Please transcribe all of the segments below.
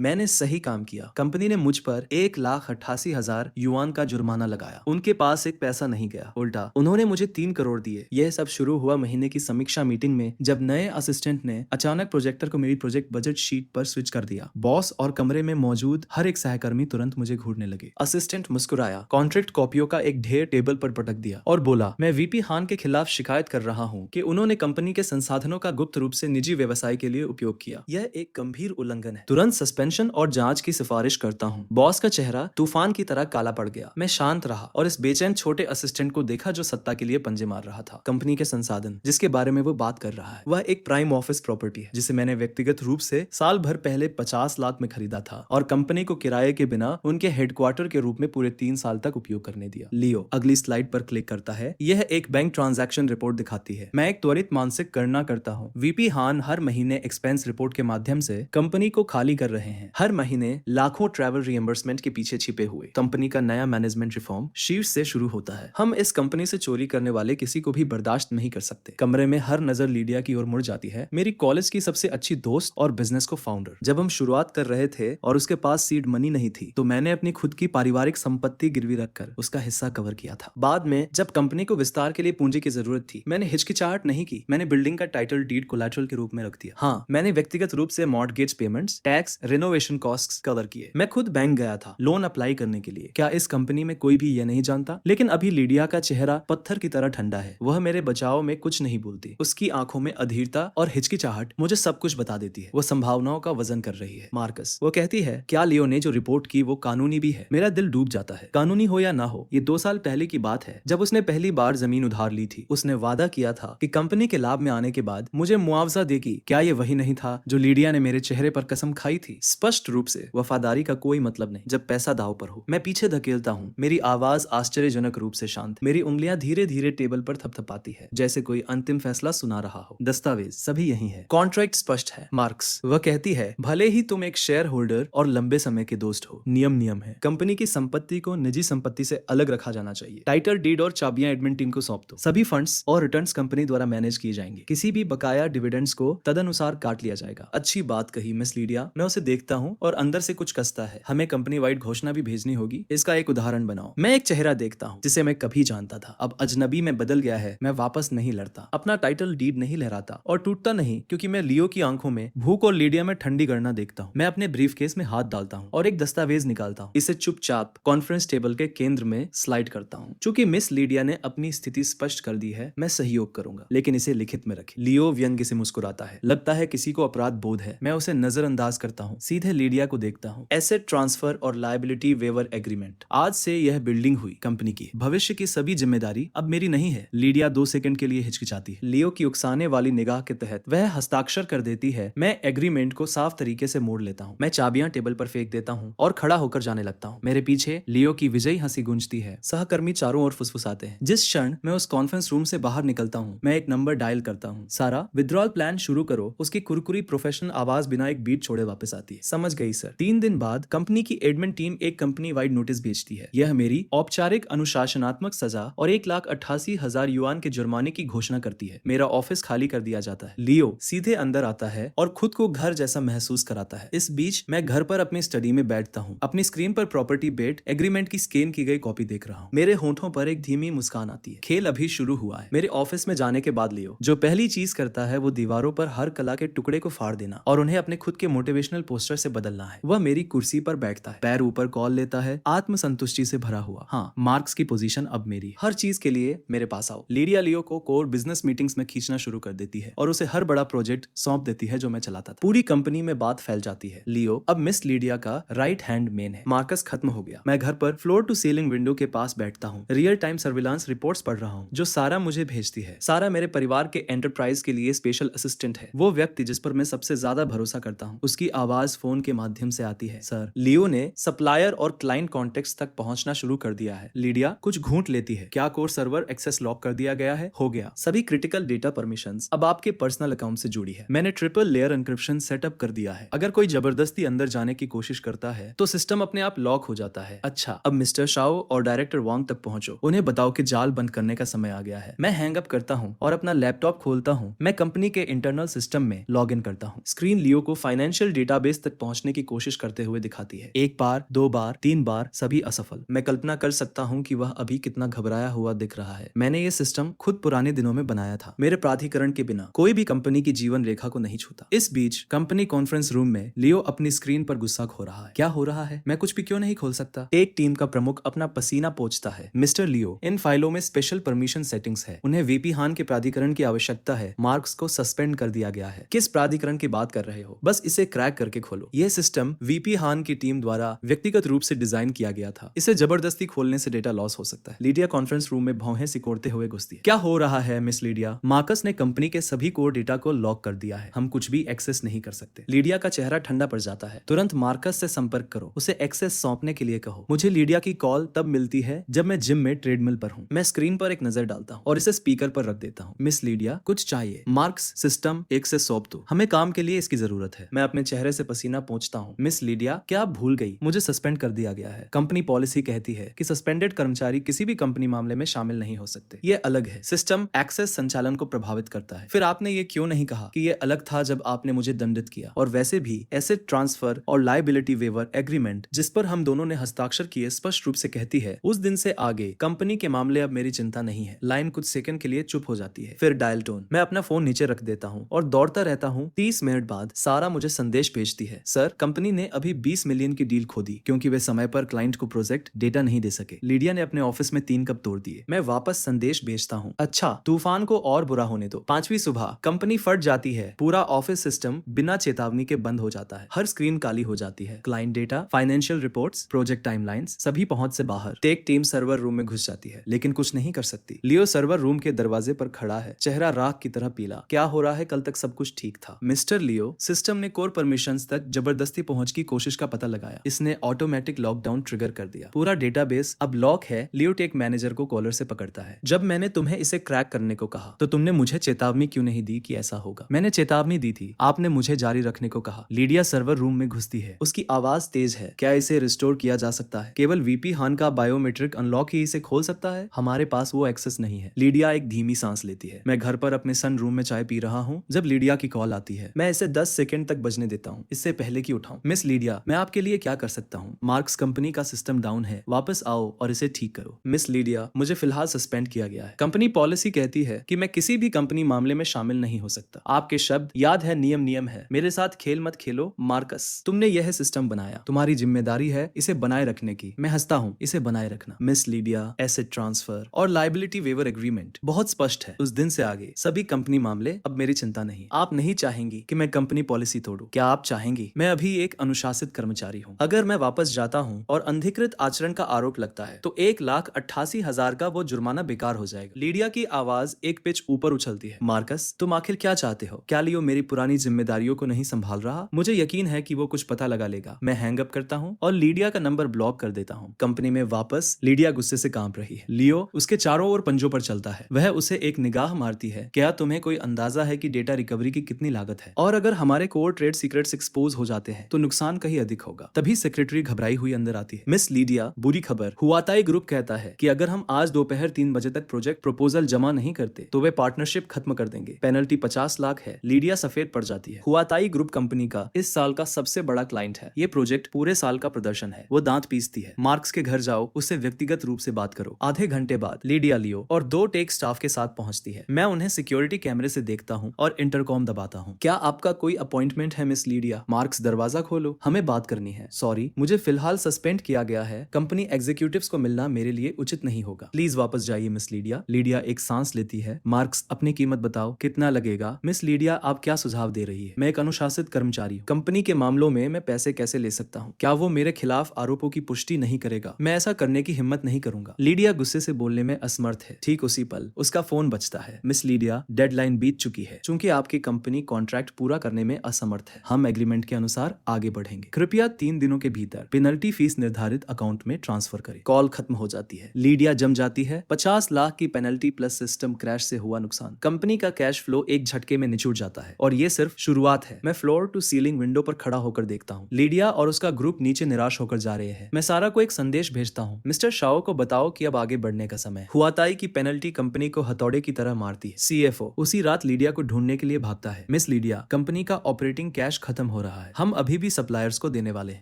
मैंने सही काम किया। कंपनी ने मुझ पर 1,88,000 युआन का जुर्माना लगाया। उनके पास एक पैसा नहीं गया, उल्टा उन्होंने मुझे 3 करोड़ दिए। यह सब शुरू हुआ महीने की समीक्षा मीटिंग में, जब नए असिस्टेंट ने अचानक प्रोजेक्टर को मेरी प्रोजेक्ट बजट शीट पर स्विच कर दिया। बॉस और कमरे में मौजूद हर एक सहकर्मी तुरंत मुझे घूरने लगे। असिस्टेंट मुस्कुराया, कॉन्ट्रैक्ट कॉपियों का एक ढेर टेबल पर पटक दिया और बोला, मैं वीपी हान के खिलाफ शिकायत कर रहा हूँ कि उन्होंने कंपनी के संसाधनों का गुप्त रूप से निजी व्यवसाय के लिए उपयोग किया। यह एक गंभीर उल्लंघन है। तुरंत सस्पेंशन और जांच की सिफारिश करता हूँ। बॉस का चेहरा तूफान की तरह काला पड़ गया। मैं शांत रहा और इस बेचैन छोटे असिस्टेंट को देखा जो सत्ता के लिए पंजे मार रहा था। कंपनी के संसाधन जिसके बारे में वो बात कर रहा है, वह एक प्राइम ऑफिस प्रॉपर्टी है जिसे मैंने व्यक्तिगत रूप से साल भर पहले 50 लाख में खरीदा था और कंपनी को किराए के बिना उनके हेडक्वार्टर के रूप में पूरे 3 साल तक उपयोग करने दिया। लियो अगली स्लाइड पर क्लिक करता है। यह एक बैंक ट्रांजैक्शन रिपोर्ट दिखाती है। मैं एक त्वरित मानसिक गणना करता हूँ। वीपी हान हर महीने एक्सपेंस रिपोर्ट के माध्यम से कंपनी को खाली कर रहे हैं। हर महीने लाखों ट्रैवल रिएम्बर्समेंट के पीछे छिपे हुए। कंपनी का नया मैनेजमेंट रिफॉर्म शीर्ष से शुरू होता है। हम इस कंपनी से चोरी करने वाले किसी को भी बर्दाश्त नहीं कर सकते। कमरे में हर नजर लीडिया की ओर मुड़ जाती है, मेरी कॉलेज की सबसे अच्छी दोस्त और बिजनेस को फाउंडर। जब हम शुरुआत कर रहे थे और उसके पास सीड मनी नहीं थी, तो मैंने अपनी खुद की पारिवारिक संपत्ति गिरवी रखकर उसका हिस्सा कवर किया था। बाद में जब कंपनी को विस्तार के लिए पूंजी की जरूरत थी, मैंने हिचकिचाहट नहीं की। मैंने बिल्डिंग का टाइटल डीड कोलैटरल के रूप में रख दिया। हाँ, मैंने व्यक्तिगत रूप से mortgage payments, tax, renovation costs cover किए। मैं खुद बैंक गया था लोन अप्लाई करने के लिए। क्या इस कंपनी में कोई भी यह नहीं जानता? लेकिन अभी लीडिया का चेहरा पत्थर की तरह ठंडा है। वह मेरे बचाव में कुछ नहीं बोलती। उसकी आंखों में अधीरता और हिचकिचाहट मुझे सब कुछ बता देती है। वो संभावनाओं का वजन कर रही है। मार्कस, वो कहती है, क्या लियो ने जो रिपोर्ट की वो कानूनी भी है? मेरा दिल डूब जाता है। कानूनी हो या ना हो, ये 2 साल पहले की बात है जब उसने पहली बार जमीन उधार ली थी। उसने वादा किया था कि कंपनी के लाभ में आने के बाद मुझे मुआवजा देगी। क्या ये वही नहीं था जो लीडिया ने मेरे चेहरे पर कसम खाई थी? स्पष्ट रूप से वफादारी का कोई मतलब नहीं जब पैसा दाव पर हो। मैं पीछे धकेलता हूँ। मेरी आवाज आश्चर्यजनक रूप से शांत। मेरी उंगलियां धीरे धीरे टेबल पर थपथपाती है, जैसे कोई अंतिम फैसला सुना रहा हो। दस्तावेज सभी यही है। कॉन्ट्रैक्ट स्पष्ट है। मार्क्स, वह कहती है, भले ही तुम एक शेयर होल्डर और लंबे समय के दोस्त हो, नियम नियम है। कंपनी की संपत्ति को निजी संपत्ति से अलग रखा जाना चाहिए। टाइटल डीड और चाबियां एडमिन टीम को सौंप दो। सभी फंड्स और रिटर्न्स कंपनी द्वारा मैनेज किए जाएंगे। किसी भी बकाया डिविडेंड्स को तदनुसार काट लिया जाएगा। अच्छी बात कही मिस लीडिया। मैं उसे देखता हूँ और अंदर से कुछ कसता है। हमें कंपनी वाइड घोषणा भी भेजनी होगी। इसका एक उदाहरण बनाओ। मैं एक चेहरा देखता हूँ जिसे मैं कभी जानता था, अब अजनबी में बदल गया है। मैं वापस नहीं लड़ता, अपना टाइटल डीड नहीं लहराता और टूटता नहीं, क्योंकि मैं लियो की आंखों में भूख और लीडिया में ठंडी गणना देखता हूँ। मैं अपने ब्रीफकेस में हाथ डालता हूँ और एक दस्तावेज निकालता हूँ। इसे चुपचाप कॉन्फ्रेंस टेबल के केंद्र में स्लाइड करता हूँ। चूंकि मिस लीडिया ने अपनी स्थिति स्पष्ट कर दी है, मैं सहयोग करूंगा, लेकिन इसे लिखित में रखें। लियो व्यंग्य से मुस्कुराता है। लगता है किसी को अपराध बोध है। मैं उसे नजरअंदाज करता हूँ, सीधे लीडिया को देखता हूँ। एसेट ट्रांसफर और लायबिलिटी वेवर एग्रीमेंट। आज से यह बिल्डिंग हुई कंपनी की। भविष्य की सभी जिम्मेदारी अब मेरी नहीं है। लीडिया 2 सेकंड के लिए हिचकिचाती है। लियो की उकसाने वाली निगाह के तहत वह हस्ताक्षर कर देती है। मैं एग्रीमेंट को साफ तरीके से मोड़ लेता हूँ। मैं चाबियां टेबल पर फेंक देता हूँ और खड़ा होकर जाने लगता हूँ। मेरे पीछे लियो की विजयी हंसी गूंजती है। सहकर्मी चारों ओर फुसफुसाते हैं। जिस क्षण मैं उस कॉन्फ्रेंस रूम से बाहर निकलता हूँ, मैं एक नंबर डायल करता हूँ। सारा, विड्रॉल प्लान शुरू करो। उसकी कुरकुरी प्रोफेशनल आवाज बिना एक बीट छोड़े वापस आती है। समझ गई सर। 3 दिन बाद कंपनी की एडमिन टीम एक कंपनी वाइड नोटिस भेजती है। यह मेरी औपचारिक अनुशासनात्मक सजा और 1,88,000 युआन के जुर्माने की घोषणा करती है। मेरा ऑफिस खाली कर दिया जाता है। लियो सीधे अंदर आता है और खुद को घर जैसा महसूस कराता है। इस बीच मैं घर पर अपनी स्टडी में बैठता हूँ। अपनी स्क्रीन पर प्रॉपर्टी बेट एग्रीमेंट की स्कैन की गई कॉपी देख रहा हूँ। मेरे होठों पर एक धीमी मुस्कान आती है। खेल अभी शुरू हुआ है। मेरे ऑफिस में जाने के बाद लियो जो पहली चीज करता है वो दीवारों पर हर कला के टुकड़े को फाड़ देना और उन्हें अपने खुद के मोटिवेशनल पोस्टर से बदलना है। वह मेरी कुर्सी पर बैठता है, पैर ऊपर कॉल लेता है, आत्मसंतुष्टि से भरा हुआ। हाँ, मार्क्स की पोजीशन अब मेरी। हर चीज के लिए मेरे पास आओ। लीडिया लियो को कोर बिजनेस मीटिंग्स में खींचना शुरू कर देती है और उसे हर बड़ा प्रोजेक्ट सौंप देती है जो मैं चलाता था। पूरी कंपनी में बात फैल जाती है। लियो अब मिस लीडिया का राइट हैंड मैन है। मार्कस खत्म हो गया। मैं घर पर फ्लोर टू सीलिंग विंडो के पास बैठता हूँ। रियल टाइम सर्विलांस रिपोर्ट्स पढ़ रहा हूँ जो सारा मुझे भेजती है। सारा मेरे परिवार के एंटरप्राइज के लिए स्पेशल असिस्टेंट है। वो व्यक्ति जिस पर मैं सबसे ज्यादा भरोसा करता हूँ। उसकी आवाज फोन के माध्यम से आती है। सर, लियो ने सप्लायर और क्लाइंट कॉन्टेक्ट तक पहुंचना शुरू कर दिया है। लीडिया कुछ घूंट लेती है। क्या कोर सर्वर एक्सेस लॉक कर दिया गया है? हो गया। सभी क्रिटिकल डेटा परमिशंस अब आपके पर्सनल अकाउंट से जुड़ी है। मैंने ट्रिपल लेयर एन्क्रिप्शन सेटअप कर दिया है। अगर कोई जबरदस्ती अंदर जाने की कोशिश करता है तो सिस्टम अपने आप लॉक हो जाता है। अच्छा, अब मिस्टर शाओ और डायरेक्टर वांग तक पहुंचो। उन्हें बताओ कि जाल बंद करने का समय आ गया है। मैं हैंग अप करता हूं और अपना लैपटॉप खोलता हूं। मैं कंपनी के इंटरनल सिस्टम में लॉग इन करता हूं। स्क्रीन लियो को फाइनेंशियल डेटाबेस तक तक पहुंचने की कोशिश करते हुए दिखाती है। एक बार, 2 बार, 3 बार, सभी असफल। मैं कल्पना कर सकता हूँ कि वह अभी कितना घबराया हुआ दिख रहा है। मैंने ये सिस्टम खुद पुराने दिनों में बनाया था। मेरे प्राधिकरण के बिना कोई भी कंपनी की जीवन रेखा को नहीं छूता। इस बीच कंपनी कॉन्फ्रेंस रूम में लियो अपनी स्क्रीन पर गुस्सा खो रहा है। क्या हो रहा है? मैं कुछ भी क्यों नहीं खोल सकता? एक टीम का प्रमुख अपना पसीना पोंछता है। मिस्टर लियो, इन फाइलों में स्पेशल परमिशन सेटिंग्स है। उन्हें वीपी हान के प्राधिकरण की आवश्यकता है। मार्क्स को सस्पेंड कर दिया गया है। किस प्राधिकरण की बात कर रहे हो? बस इसे क्रैक करके खोलो। यह सिस्टम वीपी हान की टीम द्वारा व्यक्तिगत रूप से डिजाइन किया गया था। इसे जबरदस्ती खोलने से डेटा लॉस हो सकता है। लीडिया कॉन्फ्रेंस रूम में भौहें सिकोड़ते हुए घुसती है। क्या हो रहा है मिस लीडिया? मार्कस ने कंपनी के सभी कोर डेटा को लॉक कर दिया है। हम कुछ भी एक्सेस नहीं कर सकते। लीडिया का चेहरा ठंडा पड़ जाता है। तुरंत मार्कस से संपर्क करो। उसे एक्सेस सौंपने के लिए कहो। मुझे लीडिया की कॉल तब मिलती है जब मैं जिम में ट्रेडमिल पर हूँ। मैं स्क्रीन पर एक नजर डालता हूँ और इसे स्पीकर पर रख देता हूँ। मिस लीडिया, कुछ चाहिए? मार्क्स, सिस्टम एक्सेस सौंप दो। हमें काम के लिए इसकी जरूरत है। मैं अपने चेहरे से पसीना पोंछता हूँ। मिस लीडिया, क्या आप भूल गई? मुझे सस्पेंड कर दिया गया है। कंपनी पॉलिसी कहती है कि सस्पेंडेड कर्मचारी किसी भी कंपनी मामले में शामिल नहीं हो सकते। ये अलग है। सिस्टम एक्सेस संचालन को प्रभावित करता है। फिर आपने ये क्यों नहीं कहा कि ये अलग था जब आपने मुझे दंडित किया? और वैसे भी एसेट ट्रांसफर और लायबिलिटी वेवर एग्रीमेंट जिस पर हम दोनों ने हस्ताक्षर किए स्पष्ट रूप से कहती है उस दिन से आगे कंपनी के मामले अब मेरी चिंता नहीं है। लाइन कुछ सेकंड के लिए चुप हो जाती है। फिर डायल टोन। मैं अपना फोन नीचे रख देता हूँ और दौड़ता रहता हूँ। 30 मिनट बाद सारा मुझे संदेश भेजती है, सर, कंपनी ने अभी 20 मिलियन की डील खो दी क्योंकि वे समय पर क्लाइंट को प्रोजेक्ट डेटा नहीं दे सके। लीडिया ने अपने ऑफिस में 3 कप तोड़ दिए। मैं वापस संदेश भेजता हूँ, अच्छा, तूफान को और बुरा होने दो। 5वीं सुबह कंपनी फट जाती है। पूरा ऑफिस सिस्टम बिना चेतावनी के बंद हो जाता है। हर स्क्रीन काली हो जाती है। Client data, financial reports, project timelines सभी पहुंच से बाहर। टेक टीम सर्वर रूम में घुस जाती है लेकिन कुछ नहीं कर सकती। लियो सर्वर रूम के दरवाजे पर खड़ा है, चेहरा राख की तरह पीला। क्या हो रहा है? कल तक सब कुछ ठीक था। मिस्टर लियो, सिस्टम ने कोर परमिशंस तक जबरदस्ती पहुंच की कोशिश का पता लगाया। इसने ऑटोमेटिक लॉकडाउन ट्रिगर कर दिया। पूरा डेटाबेस अब लॉक है। लियो टेक मैनेजर को कॉलर से पकड़ता है। जब मैंने तुम्हें इसे क्रैक करने को कहा तो तुमने मुझे चेतावनी क्यों नहीं दी कि ऐसा होगा? मैंने चेतावनी दी थी, आपने मुझे जारी रखने को कहा। लीडिया सर्वर रूम में घुसती है। उसकी आवाज तेज है। क्या इसे रिस्टोर किया जा सकता है? केवल वीपी हान का बायोमेट्रिक अनलॉक ही इसे खोल सकता है। हमारे पास वो एक्सेस नहीं है। लीडिया एक धीमी सांस लेती है। मैं घर पर अपने सन रूम में चाय पी रहा हूँ जब लीडिया की कॉल आती है। मैं इसे 10 सेकंड तक बजने देता हूँ, इससे पहले कि उठाऊं। मिस लीडिया, मैं आपके लिए क्या कर सकता हूँ? मार्क्स, कंपनी का सिस्टम डाउन है। वापस आओ और इसे ठीक करो। मिस लीडिया, मुझे फिलहाल सस्पेंड किया गया है। कंपनी पॉलिसी कहती है कि मैं किसी भी कंपनी मामले में शामिल नहीं हो सकता। आपके शब्द याद है, नियम नियम है। मेरे साथ खेल मत खेलो। मार्कस, तुमने यह सिस्टम बनाया, तुम्हारी जिम्मेदारी है इसे बनाए रखने की। मैं हंसता हूँ, इसे बनाए रखना। मिस लीडिया, एसेट ट्रांसफर और लायबिलिटी वेवर एग्रीमेंट बहुत स्पष्ट है। उस दिन से आगे सभी कंपनी मामले अब मेरी चिंता नहीं। आप नहीं चाहेंगी कि मैं कंपनी पॉलिसी तोड़ूं। क्या आप चाहेंगी? मैं अभी एक अनुशासित कर्मचारी हूँ। अगर मैं वापस जाता हूँ और अनधिकृत आचरण का आरोप लगता है तो 1,88,000 का वो जुर्माना बेकार हो जाएगा। लीडिया की आवाज एक पिच ऊपर उछलती है। मार्कस, तुम आखिर क्या चाहते हो? क्या लियो मेरी पुरानी जिम्मेदारियों को नहीं संभाल रहा? मुझे यकीन है कि वो कुछ पता लगा लेगा। मैं हैंग अप करता हूँ और लीडिया का नंबर ब्लॉक कर देता हूँ। कंपनी में वापस लीडिया गुस्से से कांप रही है। लियो उसके चारों ओर पंजों पर चलता है। वह उसे एक निगाह मारती है। क्या तुम्हें कोई अंदाजा है कि डेटा रिकवरी की कितनी लागत है? और अगर हमारे कोर ट्रेड सीक्रेट्स एक्सपोज हो जाते हैं तो नुकसान कहीं अधिक होगा। तभी सेक्रेटरी घबराई हुई अंदर आती है। मिस लीडिया, बुरी खबर, हुआताई ग्रुप कहता है कि अगर हम आज दोपहर 3 बजे तक प्रोजेक्ट प्रपोजल जमा नहीं करते तो वे पार्टनरशिप खत्म कर देंगे। पेनल्टी 50 लाख है। लीडिया सफेद पड़ जाती है। हुआताई ग्रुप कंपनी का इस साल का सबसे बड़ा क्लाइंट है। ये प्रोजेक्ट पूरे साल का प्रदर्शन है। वो दांत पीसती है। मार्क्स के घर जाओ, उससे व्यक्तिगत रूप से बात करो। आधे घंटे बाद लीडिया, लियो और 2 टेक स्टाफ के साथ पहुंचती है। मैं उन्हें सिक्योरिटी कैमरे से देखता हूं और इंटरकॉम दबाता हूं। क्या आपका कोई अपॉइंटमेंट है मिस लीडिया? मार्क्स, दरवाजा खोलो, हमें बात करनी है। सॉरी, मुझे फिलहाल सस्पेंड किया गया है। कंपनी एग्जीक्यूटिव्स को मिलना मेरे लिए उचित नहीं होगा। प्लीज वापस जाइए मिस लीडिया। लीडिया एक सांस लेती है। मार्क्स, अपनी कीमत बताओ, कितना लगेगा? मिस लीडिया, आप क्या सुझाव दे रही है? मैं एक अनुशासित कर्मचारी हूँ। कंपनी के मामलों में मैं पैसे कैसे ले सकता हूँ? क्या वो मेरे खिलाफ आरोपों की पुष्टि नहीं करेगा? मैं ऐसा करने की हिम्मत नहीं करूंगा। लीडिया गुस्से से बोलने में असमर्थ है। ठीक उसी पल उसका फोन बजता है। मिस लीडिया, डेडलाइन बीत चुकी है। चूंकि आपकी कंपनी कॉन्ट्रैक्ट पूरा करने में असमर्थ है, हम एग्रीमेंट के अनुसार आगे बढ़ेंगे। कृपया 3 दिनों के भीतर पेनल्टी फीस निर्धारित अकाउंट में ट्रांसफर करें। कॉल खत्म हो जाती है। लीडिया जम जाती है। 50 लाख की पेनल्टी प्लस सिस्टम क्रैश से हुआ नुकसान। कंपनी का कैश फ्लो एक झटके में निचुड़ जाता है और ये सिर्फ शुरुआत है। मैं फ्लोर टू सीलिंग विंडो पर खड़ा होकर देखता हूँ। लीडिया और उसका ग्रुप नीचे निराश होकर जा रहे हैं। मैं सारा को एक संदेश भेजता हूँ, मिस्टर शाओ को बताओ कि अब आगे बढ़ने का समय। हुआताई की पेनल्टी कंपनी को हथौड़े की तरह मारती है। सीएफओ उसी रात लीडिया को ढूंढने के लिए भागता है। मिस लीडिया, कंपनी का ऑपरेटिंग कैश खत्म हो रहा रहा है। हम अभी भी सप्लायर्स को देने वाले हैं।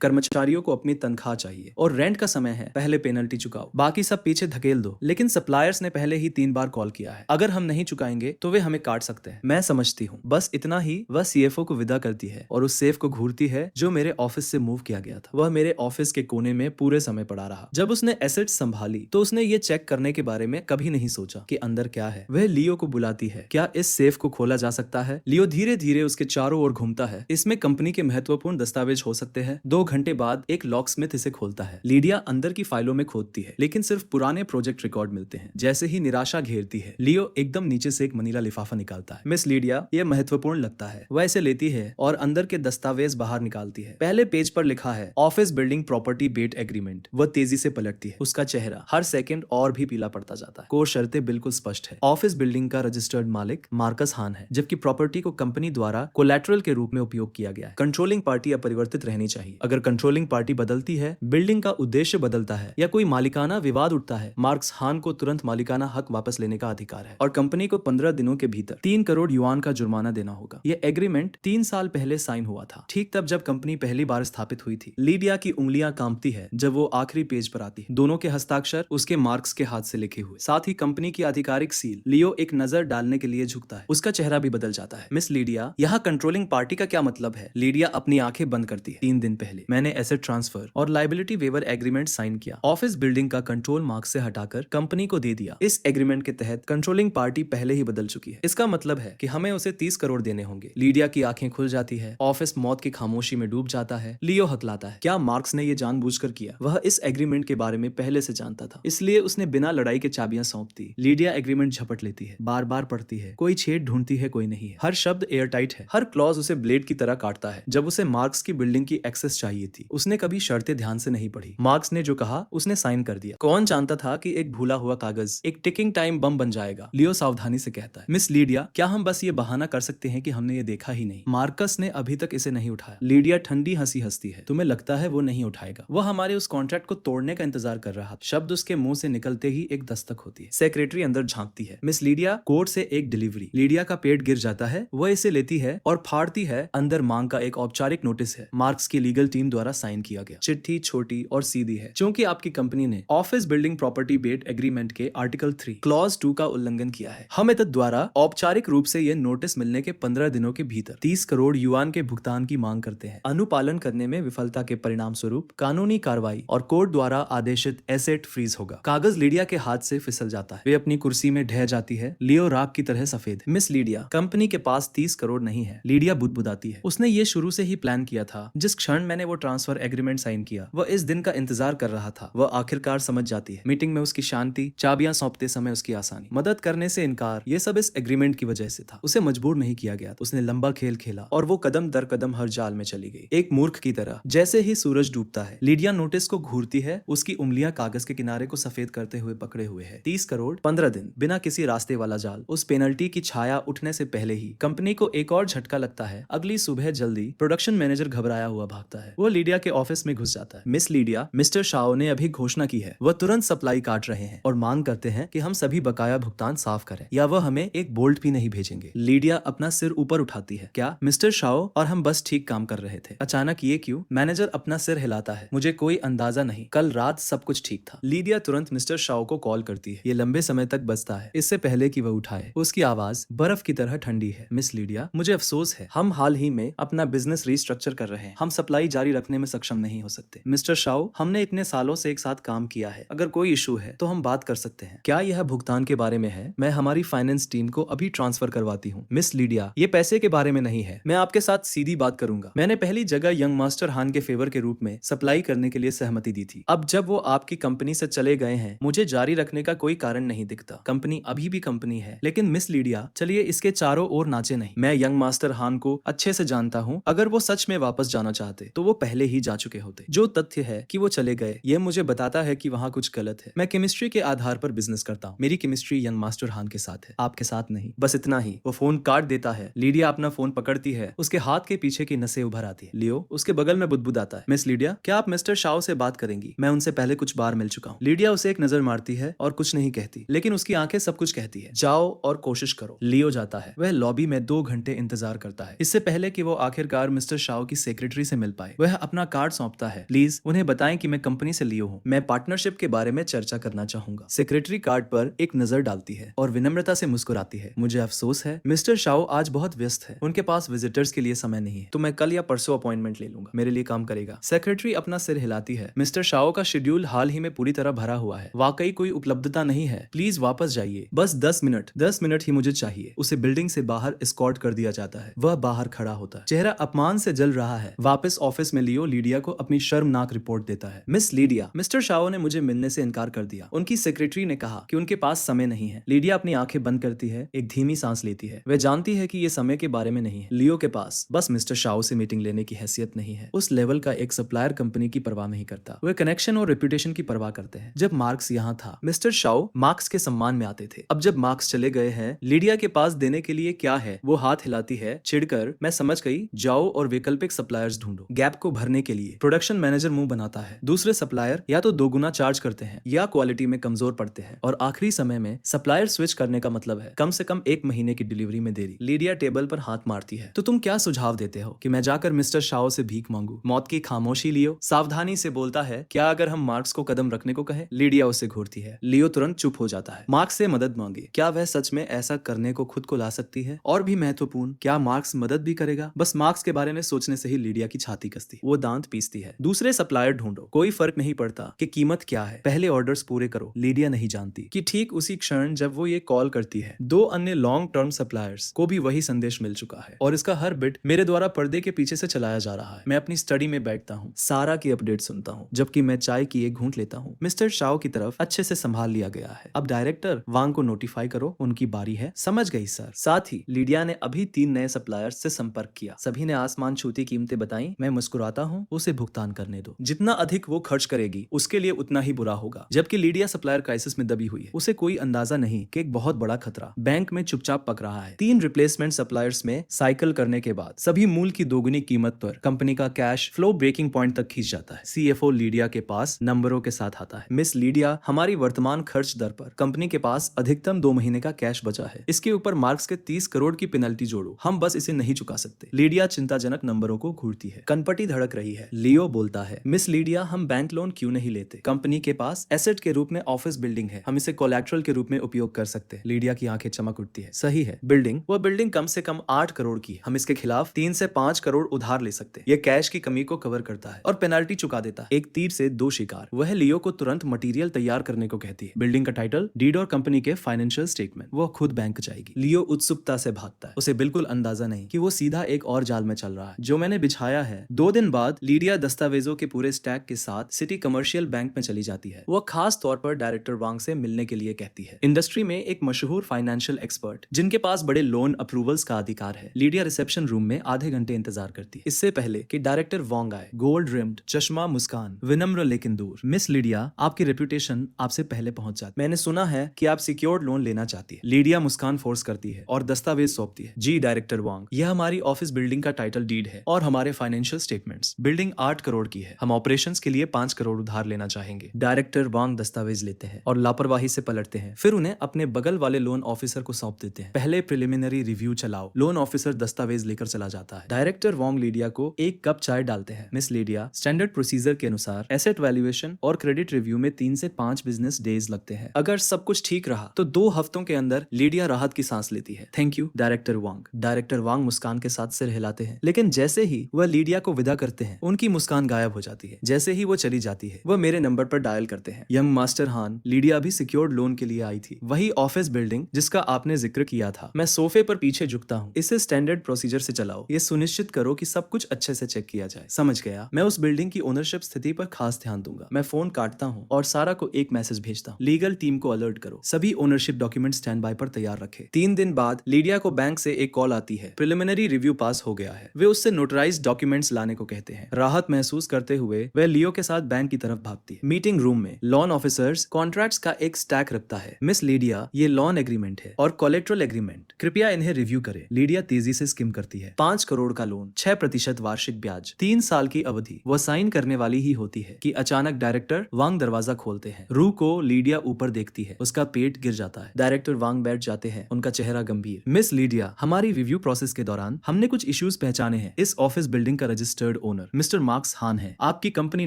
कर्मचारियों को अपनी तनख्वाह चाहिए और रेंट का समय है, पहले पेनल्टी चुकाओ, बाकी सब पीछे धकेल दो। लेकिन सप्लायर्स ने पहले ही 3 बार कॉल किया है, अगर हम नहीं चुकाएंगे तो वे हमें काट सकते हैं। मैं समझती हूँ। बस इतना ही वह सीएफओ को विदा करती है और उस सेफ को घूरती है जो मेरे ऑफिस से मूव किया गया था। वह मेरे ऑफिस के कोने में पूरे समय पड़ा रहा। जब उसने एसेट्स संभाली तो उसने ये चेक करने के बारे में कभी नहीं सोचा कि अंदर क्या है। वह लियो को बुलाती है, क्या इस सेफ को खोला जा सकता है? लियो धीरे धीरे उसके चारों ओर घूमता है। इसमें कंपनी के महत्वपूर्ण दस्तावेज हो सकते हैं। 2 घंटे बाद एक लॉकस्मिथ इसे खोलता है। लीडिया अंदर की फाइलों में खोदती है, लेकिन सिर्फ पुराने प्रोजेक्ट रिकॉर्ड मिलते हैं। जैसे ही निराशा घेरती है, लियो एकदम नीचे से एक मनीला लिफाफा निकालता है। मिस लीडिया, यह महत्वपूर्ण लगता है। वह इसे लेती है और अंदर के दस्तावेज बाहर निकालती है। पहले पेज पर लिखा है ऑफिस बिल्डिंग प्रॉपर्टी बेट एग्रीमेंट। वह तेजी से पलटती है। उसका चेहरा हर सेकंड और भी पीला पड़ता जाता है। कोर शर्तें बिल्कुल स्पष्ट है। ऑफिस बिल्डिंग का रजिस्टर्ड मालिक मार्कस हान है, जबकि प्रॉपर्टी को कंपनी द्वारा कोलैटरल के रूप में उपयोग किया गया है। कंट्रोलिंग पार्टी अपरिवर्तित रहनी चाहिए। अगर कंट्रोलिंग पार्टी बदलती है, बिल्डिंग का उद्देश्य बदलता है या कोई मालिकाना विवाद उठता है, मार्कस हान को तुरंत मालिकाना हक वापस लेने का अधिकार है और कंपनी को 15 दिनों के भीतर 3 करोड़ युआन का जुर्माना देना होगा। यह एग्रीमेंट 3 साल पहले साइन हुआ था, ठीक तब जब कंपनी पहली बार स्थापित हुई थी। लीडिया की उंगलियां कांपती है जब वो आखिरी पेज पर आती है। दोनों के हस्ताक्षर उसके मार्क्स के हाथ से लिखे हुए, साथ ही कंपनी की आधिकारिक सील। लियो एक नजर डालने के लिए झुकता है। उसका चेहरा भी बदल जाता है। मिस लीडिया, यहाँ कंट्रोलिंग पार्टी का क्या मतलब है? लीडिया अपनी आंखें बंद करती है। 3 दिन पहले मैंने एसेट ट्रांसफर और लायबिलिटी वेवर एग्रीमेंट साइन किया। ऑफिस बिल्डिंग का कंट्रोल मार्क्स से हटाकर कंपनी को दे दिया। इस एग्रीमेंट के तहत कंट्रोलिंग पार्टी पहले ही बदल चुकी है। इसका मतलब है कि हमें उसे 30 करोड़ देने होंगे। लीडिया की आंखें खुल जाती है। ऑफिस मौत की खामोशी में डूब जाता है। लियो हकलाता है। क्या मार्क्स ने यह जानबूझकर किया? वह इस एग्रीमेंट के बारे में पहले से जानता था, इसलिए उसने बिना लड़ाई के चाबियां सौंप दी। लीडिया एग्रीमेंट झपट लेती है, बार बार पढ़ती है। कोई छेद ढूंढती है, कोई नहीं है। हर शब्द एयरटाइट है। हर क्लॉज उसे ब्लेड की तरह काटता है। जब उसे मार्क्स की बिल्डिंग की एक्सेस चाहिए थी, उसने कभी शर्तें ध्यान से नहीं पढ़ी। मार्क्स ने जो कहा उसने साइन कर दिया। कौन जानता था कि एक भूला हुआ कागज एक टिकिंग टाइम बम बन जाएगा? लियो सावधानी से कहता है, मिस लीडिया, क्या हम बस ये बहाना कर सकते हैं कि हमने ये देखा ही नहीं? मार्कस ने अभी तक इसे नहीं उठाया। लीडिया ठंडी हंसी हंसती है। तुम्हें लगता है वो नहीं उठाएगा? वह हमारे उस कॉन्ट्रैक्ट को तोड़ने का इंतजार कर रहा था। शब्द उसके मुंह से निकलते ही एक दस्तक होती है। सेक्रेटरी अंदर झांकती है। मिस लीडिया, कोर्ट से एक डिलीवरी। लीडिया का पेट गिर जाता है। वह इसे लेती है और फाड़ती है। अंदर मांग का एक औपचारिक नोटिस है, मार्क्स की लीगल टीम द्वारा साइन किया गया। चिट्ठी छोटी और सीधी है। क्योंकि आपकी कंपनी ने ऑफिस बिल्डिंग प्रॉपर्टी बेट एग्रीमेंट के आर्टिकल 3 क्लॉज 2 का उल्लंघन किया है। हम इतद द्वारा औपचारिक रूप से यह नोटिस मिलने के 15 दिनों के भीतर 30 करोड़ युआन के भुगतान की मांग करते हैं। अनुपालन करने में विफलता के परिणाम स्वरूप कानूनी कार्रवाई और कोर्ट द्वारा आदेशित एसेट फ्रीज होगा। कागज लीडिया के हाथ से फिसल जाता है। वे अपनी कुर्सी में ढह जाती है। लियो राख की तरह सफेद। मिस लीडिया, कंपनी के पास 30 करोड़ नहीं है। लीडिया बुदबुदाती है। उसने ये शुरू से ही प्लान किया था। जिस क्षण मैंने वो ट्रांसफर एग्रीमेंट साइन किया, वह इस दिन का इंतजार कर रहा था। वह आखिरकार समझ जाती है। मीटिंग में उसकी शांति, चाबियां सौंपते समय उसकी आसानी, मदद करने से इनकार, ये सब इस एग्रीमेंट की वजह से था। उसे मजबूर नहीं किया गया। उसने लंबा खेल खेला और वो कदम दर कदम हर जाल में चली गई, एक मूर्ख की तरह। जैसे ही सूरज डूबता है, लीडिया नोटिस को घूरती है। उसकी उंगलियां कागज के किनारे को सफेद करते हुए पकड़े हुए है। 30 करोड़ 15 दिन, बिना किसी रास्ते वाला जाल। उस पेनल्टी की छाया उठने से पहले ही कंपनी को एक और झटका लगता है। अगली सुबह जल्दी प्रोडक्शन मैनेजर घबराया हुआ भागता है। वो लीडिया के ऑफिस में घुस जाता है। मिस लीडिया, मिस्टर शाओ ने अभी घोषणा की है, वह तुरंत सप्लाई काट रहे हैं और मांग करते हैं कि हम सभी बकाया भुगतान साफ करें या वह हमें एक बोल्ट भी नहीं भेजेंगे। लीडिया अपना सिर ऊपर उठाती है। क्या मिस्टर शाओ? और हम बस ठीक काम कर रहे थे, अचानक ये क्यों? मैनेजर अपना सिर हिलाता है। मुझे कोई अंदाजा नहीं, कल रात सब कुछ ठीक था। लीडिया तुरंत मिस्टर शाओ को कॉल करती है। ये लंबे समय तक बजता है, इससे पहले कि वह उठाए। उसकी आवाज बर्फ की तरह ठंडी है। मिस लीडिया, मुझे अफसोस है, हम हाल ही में अपना बिजनेस रीस्ट्रक्चर कर रहे हैं। हम सप्लाई जारी रखने में सक्षम नहीं हो सकते। मिस्टर शाओ, हमने इतने सालों से एक साथ काम किया है। अगर कोई इशू है तो हम बात कर सकते हैं। क्या यह भुगतान के बारे में है? मैं हमारी फाइनेंस टीम को अभी ट्रांसफर करवाती हूँ। मिस लीडिया, ये पैसे के बारे में नहीं है। मैं आपके साथ सीधी बात करूंगा। मैंने पहली जगह यंग मास्टर हान के फेवर के रूप में सप्लाई करने के लिए सहमति दी थी। अब जब वो आपकी कंपनी से चले गए हैं, मुझे जारी रखने का कोई कारण नहीं दिखता। कंपनी अभी भी कंपनी है। लेकिन मिस लीडिया, चलिए इसके चारों ओर नाचे नहीं। मैं यंग मास्टर हान को अच्छे से जानता हूँ। अगर वो सच में वापस जाना चाहते तो वो पहले ही जा चुके होते। जो तथ्य है कि वो चले गए, ये मुझे बताता है कि वहाँ कुछ गलत है। मैं केमिस्ट्री के आधार पर बिजनेस करता हूँ। मेरी केमिस्ट्री यंग मास्टर हान के साथ है, आपके साथ नहीं। बस इतना ही। वो फोन काट देता है। लीडिया अपना फोन पकड़ती है। उसके हाथ के पीछे की नसें उभर आती है। लियो उसके बगल में बुदबुदाता है। मिस लीडिया, क्या आप मिस्टर शाओ से बात करेंगी? मैं उनसे पहले कुछ बार मिल चुका हूँ। लीडिया उसे एक नजर मारती है और कुछ नहीं कहती, लेकिन उसकी आंखें सब कुछ कहती है। जाओ और कोशिश करो। लियो जाता है। वह लॉबी में 2 घंटे इंतजार करता है, इससे पहले कि वो आखिरकार आखिरकार मिस्टर शाओ की सेक्रेटरी से मिल पाए। वह अपना कार्ड सौंपता है। प्लीज उन्हें बताएं कि मैं कंपनी से लियो हूँ, मैं पार्टनरशिप के बारे में चर्चा करना चाहूंगा। सेक्रेटरी कार्ड पर एक नजर डालती है और विनम्रता से मुस्कुराती है। मुझे अफसोस है, मिस्टर शाओ आज बहुत व्यस्त है, उनके पास विजिटर्स के लिए समय नहीं है, तो मैं कल या परसों अपॉइंटमेंट ले लूंगा, मेरे लिए काम करेगा। सेक्रेटरी अपना सिर हिलाती है। मिस्टर शाओ का शेड्यूल हाल ही में पूरी तरह भरा हुआ है, वाकई कोई उपलब्धता नहीं है, प्लीज वापस जाइए, बस 10 मिनट ही मुझे चाहिए। उसे बिल्डिंग से बाहर एस्कॉर्ट कर दिया जाता है। वह बाहर खड़ा होता है, चेहरा अपमान से जल रहा है। वापस ऑफिस में लियो लीडिया को अपनी शर्मनाक रिपोर्ट देता है। मिस लीडिया, मिस्टर शाओ ने मुझे मिलने से इनकार कर दिया। उनकी सेक्रेटरी ने कहा कि उनके पास समय नहीं है। लीडिया अपनी आंखें बंद करती है, एक धीमी सांस लेती है। वह जानती है कि ये समय के बारे में नहीं है। लियो के पास बस मिस्टर शाओ से मीटिंग लेने की हैसियत नहीं है। उस लेवल का एक सप्लायर कंपनी की परवाह नहीं करता, वे कनेक्शन और रेपुटेशन की परवाह करते हैं। जब मार्क्स यहाँ था, मिस्टर शाओ मार्क्स के सम्मान में आते थे। अब जब मार्क्स चले गए हैं, लीडिया के पास देने के लिए क्या है? वो हाथ हिलाती है चिढ़कर। मैं समझ गई, जाओ और वैकल्पिक सप्लायर्स ढूंढो। गैप को भरने के लिए प्रोडक्शन मैनेजर मुंह बनाता है। दूसरे सप्लायर या तो दोगुना चार्ज करते हैं या क्वालिटी में कमजोर पड़ते हैं, और आखिरी समय में सप्लायर स्विच करने का मतलब है कम से कम 1 महीने की डिलीवरी में देरी। लीडिया टेबल पर हाथ मारती है। तो तुम क्या सुझाव देते हो कि मैं जाकर मिस्टर शाओ से भीख मांगू? मौत की खामोशी लियो सावधानी से बोलता है। क्या अगर हम मार्क्स को कदम रखने को कहे? लीडिया उसे घूरती है। लियो तुरंत चुप हो जाता है। मार्क्स से मदद मांगे। क्या वह सच में ऐसा करने को खुद को ला सकती है? और भी महत्वपूर्ण, क्या मार्क्स मदद भी करेगा? बस मार्क्स के बारे में सोचने से ही लीडिया की छाती कसती, वो दांत पीसती है। दूसरे सप्लायर ढूंढो, कोई फर्क नहीं पड़ता कि कीमत क्या है, पहले ऑर्डर्स पूरे करो। लीडिया नहीं जानती कि ठीक उसी क्षण जब वो ये कॉल करती है, 2 अन्य लॉन्ग टर्म सप्लायर्स को भी वही संदेश मिल चुका है, और इसका हर बिट मेरे द्वारा पर्दे के पीछे से चलाया जा रहा है। मैं अपनी स्टडी में बैठता हूँ, सारा की अपडेट सुनता हूँ, जबकि मैं चाय की एक घूंट लेता हूँ। मिस्टर शाओ की तरफ अच्छे से संभाल लिया गया है। अब डायरेक्टर वांग को नोटिफाई करो, उनकी बारी है। समझ गई सर। साथ ही लीडिया ने अभी 3 नए सप्लायर्स से संपर्क किया। सभी ने आसमान छूती कीमतें बताई। मैं मुस्कुराता हूँ, उसे भुगतान करने दो। जितना अधिक वो खर्च करेगी उसके लिए उतना ही बुरा होगा। जबकि लीडिया सप्लायर क्राइसिस में दबी हुई है, उसे कोई अंदाजा नहीं कि एक बहुत बड़ा खतरा बैंक में चुपचाप पक रहा है। 3 रिप्लेसमेंट सप्लायर्स में साइकिल करने के बाद सभी मूल की दोगुनी कीमत पर कंपनी का कैश फ्लो ब्रेकिंग पॉइंट तक खींच जाता है। सीएफओ लीडिया के पास नंबरों के साथ आता है। मिस लीडिया, हमारी वर्तमान खर्च दर पर कंपनी के पास अधिकतम 2 महीने का कैश बचा है। इसके ऊपर मार्क्स के 30 करोड़ की पेनल्टी जोड़ो, हम बस इसे नहीं चुका सकते। लीडिया चिंताजनक नंबरों को घूरती है, कनपटी धड़क रही है। लियो बोलता है, मिस लीडिया, हम बैंक लोन क्यों नहीं लेते? कंपनी के पास एसेट के रूप में ऑफिस बिल्डिंग है, हम इसे कोलैटरल के रूप में उपयोग कर सकते हैं। लीडिया की आंखें चमक उठती है। सही है, बिल्डिंग, वह बिल्डिंग कम से कम 8 करोड़ की है। हम इसके खिलाफ 3 से 5 करोड़ उधार ले सकते हैं। यह कैश की कमी को कवर करता है और पेनल्टी चुका देता है। एक तीर से 2 शिकार। वह लियो को तुरंत मटेरियल तैयार करने को कहती है। बिल्डिंग का टाइटल, डीड और कंपनी के फाइनेंशियल स्टेटमेंट। वो खुद बैंक जाएगी। लियो उत्सुकता से भागता है। उसे बिल्कुल अंदाजा नहीं कि वो सीधा एक और जाल में चल रहा है जो मैंने बिछाया है। 2 दिन बाद लीडिया दस्तावेजों के पूरे स्टैक के साथ सिटी कमर्शियल बैंक में चली जाती है। वह खास तौर पर डायरेक्टर वांग से मिलने के लिए कहती है। इंडस्ट्री में एक मशहूर फाइनेंशियल एक्सपर्ट जिनके पास बड़े लोन अप्रूवल्स का अधिकार है। लीडिया रिसेप्शन रूम में आधे घंटे इंतजार करती है, इससे पहले कि डायरेक्टर वांग आए। गोल्ड रिम्ड चश्मा, मुस्कान, विनम्र लेकिन दूर। मिस लीडिया, आपकी रेपुटेशन आपसे पहले पहुंच जाती। मैंने सुना है कि आप सिक्योर्ड लोन लेना चाहती है। लीडिया मुस्कान फोर्स करती है और दस्तावेज सौंपती है। जी डायरेक्टर वांग, यह हमारी ऑफिस बिल्डिंग का टाइटल डीड है और हमारे फाइनेंशियल स्टेटमेंट्स। बिल्डिंग 8 करोड़ की है, हम ऑपरेशंस के लिए 5 करोड़ उधार लेना चाहेंगे। डायरेक्टर वांग दस्तावेज लेते हैं और लापरवाही से पलटते हैं, फिर उन्हें अपने बगल वाले लोन ऑफिसर को सौंप देते हैं। पहले प्रिलिमिनरी रिव्यू चलाओ। लोन ऑफिसर दस्तावेज लेकर चला जाता है। डायरेक्टर वांग लीडिया को 1 कप चाय डालते हैं। मिस लीडिया, स्टैंडर्ड प्रोसीजर के अनुसार एसेट वैल्यूएशन और क्रेडिट रिव्यू में 3 से 5 बिजनेस डेज लगते हैं। अगर सब कुछ ठीक रहा तो 2 हफ्तों के अंदर लीडिया राहत की सांस लेती है। Thank you director Wang. Director Wang मुस्कान के साथ सिर हिलाते हैं, लेकिन जैसे ही वह लीडिया को विदा करते हैं उनकी मुस्कान गायब हो जाती है। जैसे ही वो चली जाती है, वह मेरे नंबर पर डायल करते हैं। यंग मास्टर हान, लीडिया भी सिक्योर्ड लोन के लिए आई थी, वही ऑफिस बिल्डिंग जिसका आपने जिक्र किया था। मैं सोफे पर पीछे झुकता हूँ। इसे स्टैंडर्ड प्रोसीजर से चलाओ, ये सुनिश्चित करो कि सब कुछ अच्छे से चेक किया जाए। समझ गया। मैं उस बिल्डिंग की ओनरशिप स्थिति पर खास ध्यान दूंगा। मैं फोन काटता हूँ और सारा को एक मैसेज भेजता हूँ, लीगल टीम को अलर्ट करो, सभी ओनरशिप डॉक्यूमेंट स्टैंड बाय पर तैयार रखे। 3 दिन बाद लीडिया को बैंक से एक कॉल आती है, प्रिलिमिनरी रिव्यू पास हो गया है। वे उससे नोटराइज्ड डॉक्यूमेंट्स लाने को कहते हैं। राहत महसूस करते हुए वह लियो के साथ बैंक की तरफ भागती है। मीटिंग रूम में लॉन ऑफिसर्स कॉन्ट्रैक्ट्स का एक स्टैक रखता है। मिस लीडिया, ये लॉन एग्रीमेंट है और कोलेट्रल एग्रीमेंट, कृपया इन्हें रिव्यू करें। लीडिया तेजी से स्किम करती है। 5 करोड़ का लोन, 6% वार्षिक ब्याज, 3 साल की अवधि। वह साइन करने वाली ही होती है कि अचानक डायरेक्टर वांग दरवाजा खोलते हैं। रू को लीडिया ऊपर देखती है, उसका पेट गिर जाता है। डायरेक्टर वांग बैठ जाते हैं, उनका चेहरा गंभीर। मिस लीडिया, हमारी रिव्यू प्रोसेस के दौरान हमने कुछ इश्यूज पहचाने हैं। इस ऑफिस बिल्डिंग का रजिस्टर्ड ओनर मिस्टर मार्क्स हान है, आपकी कंपनी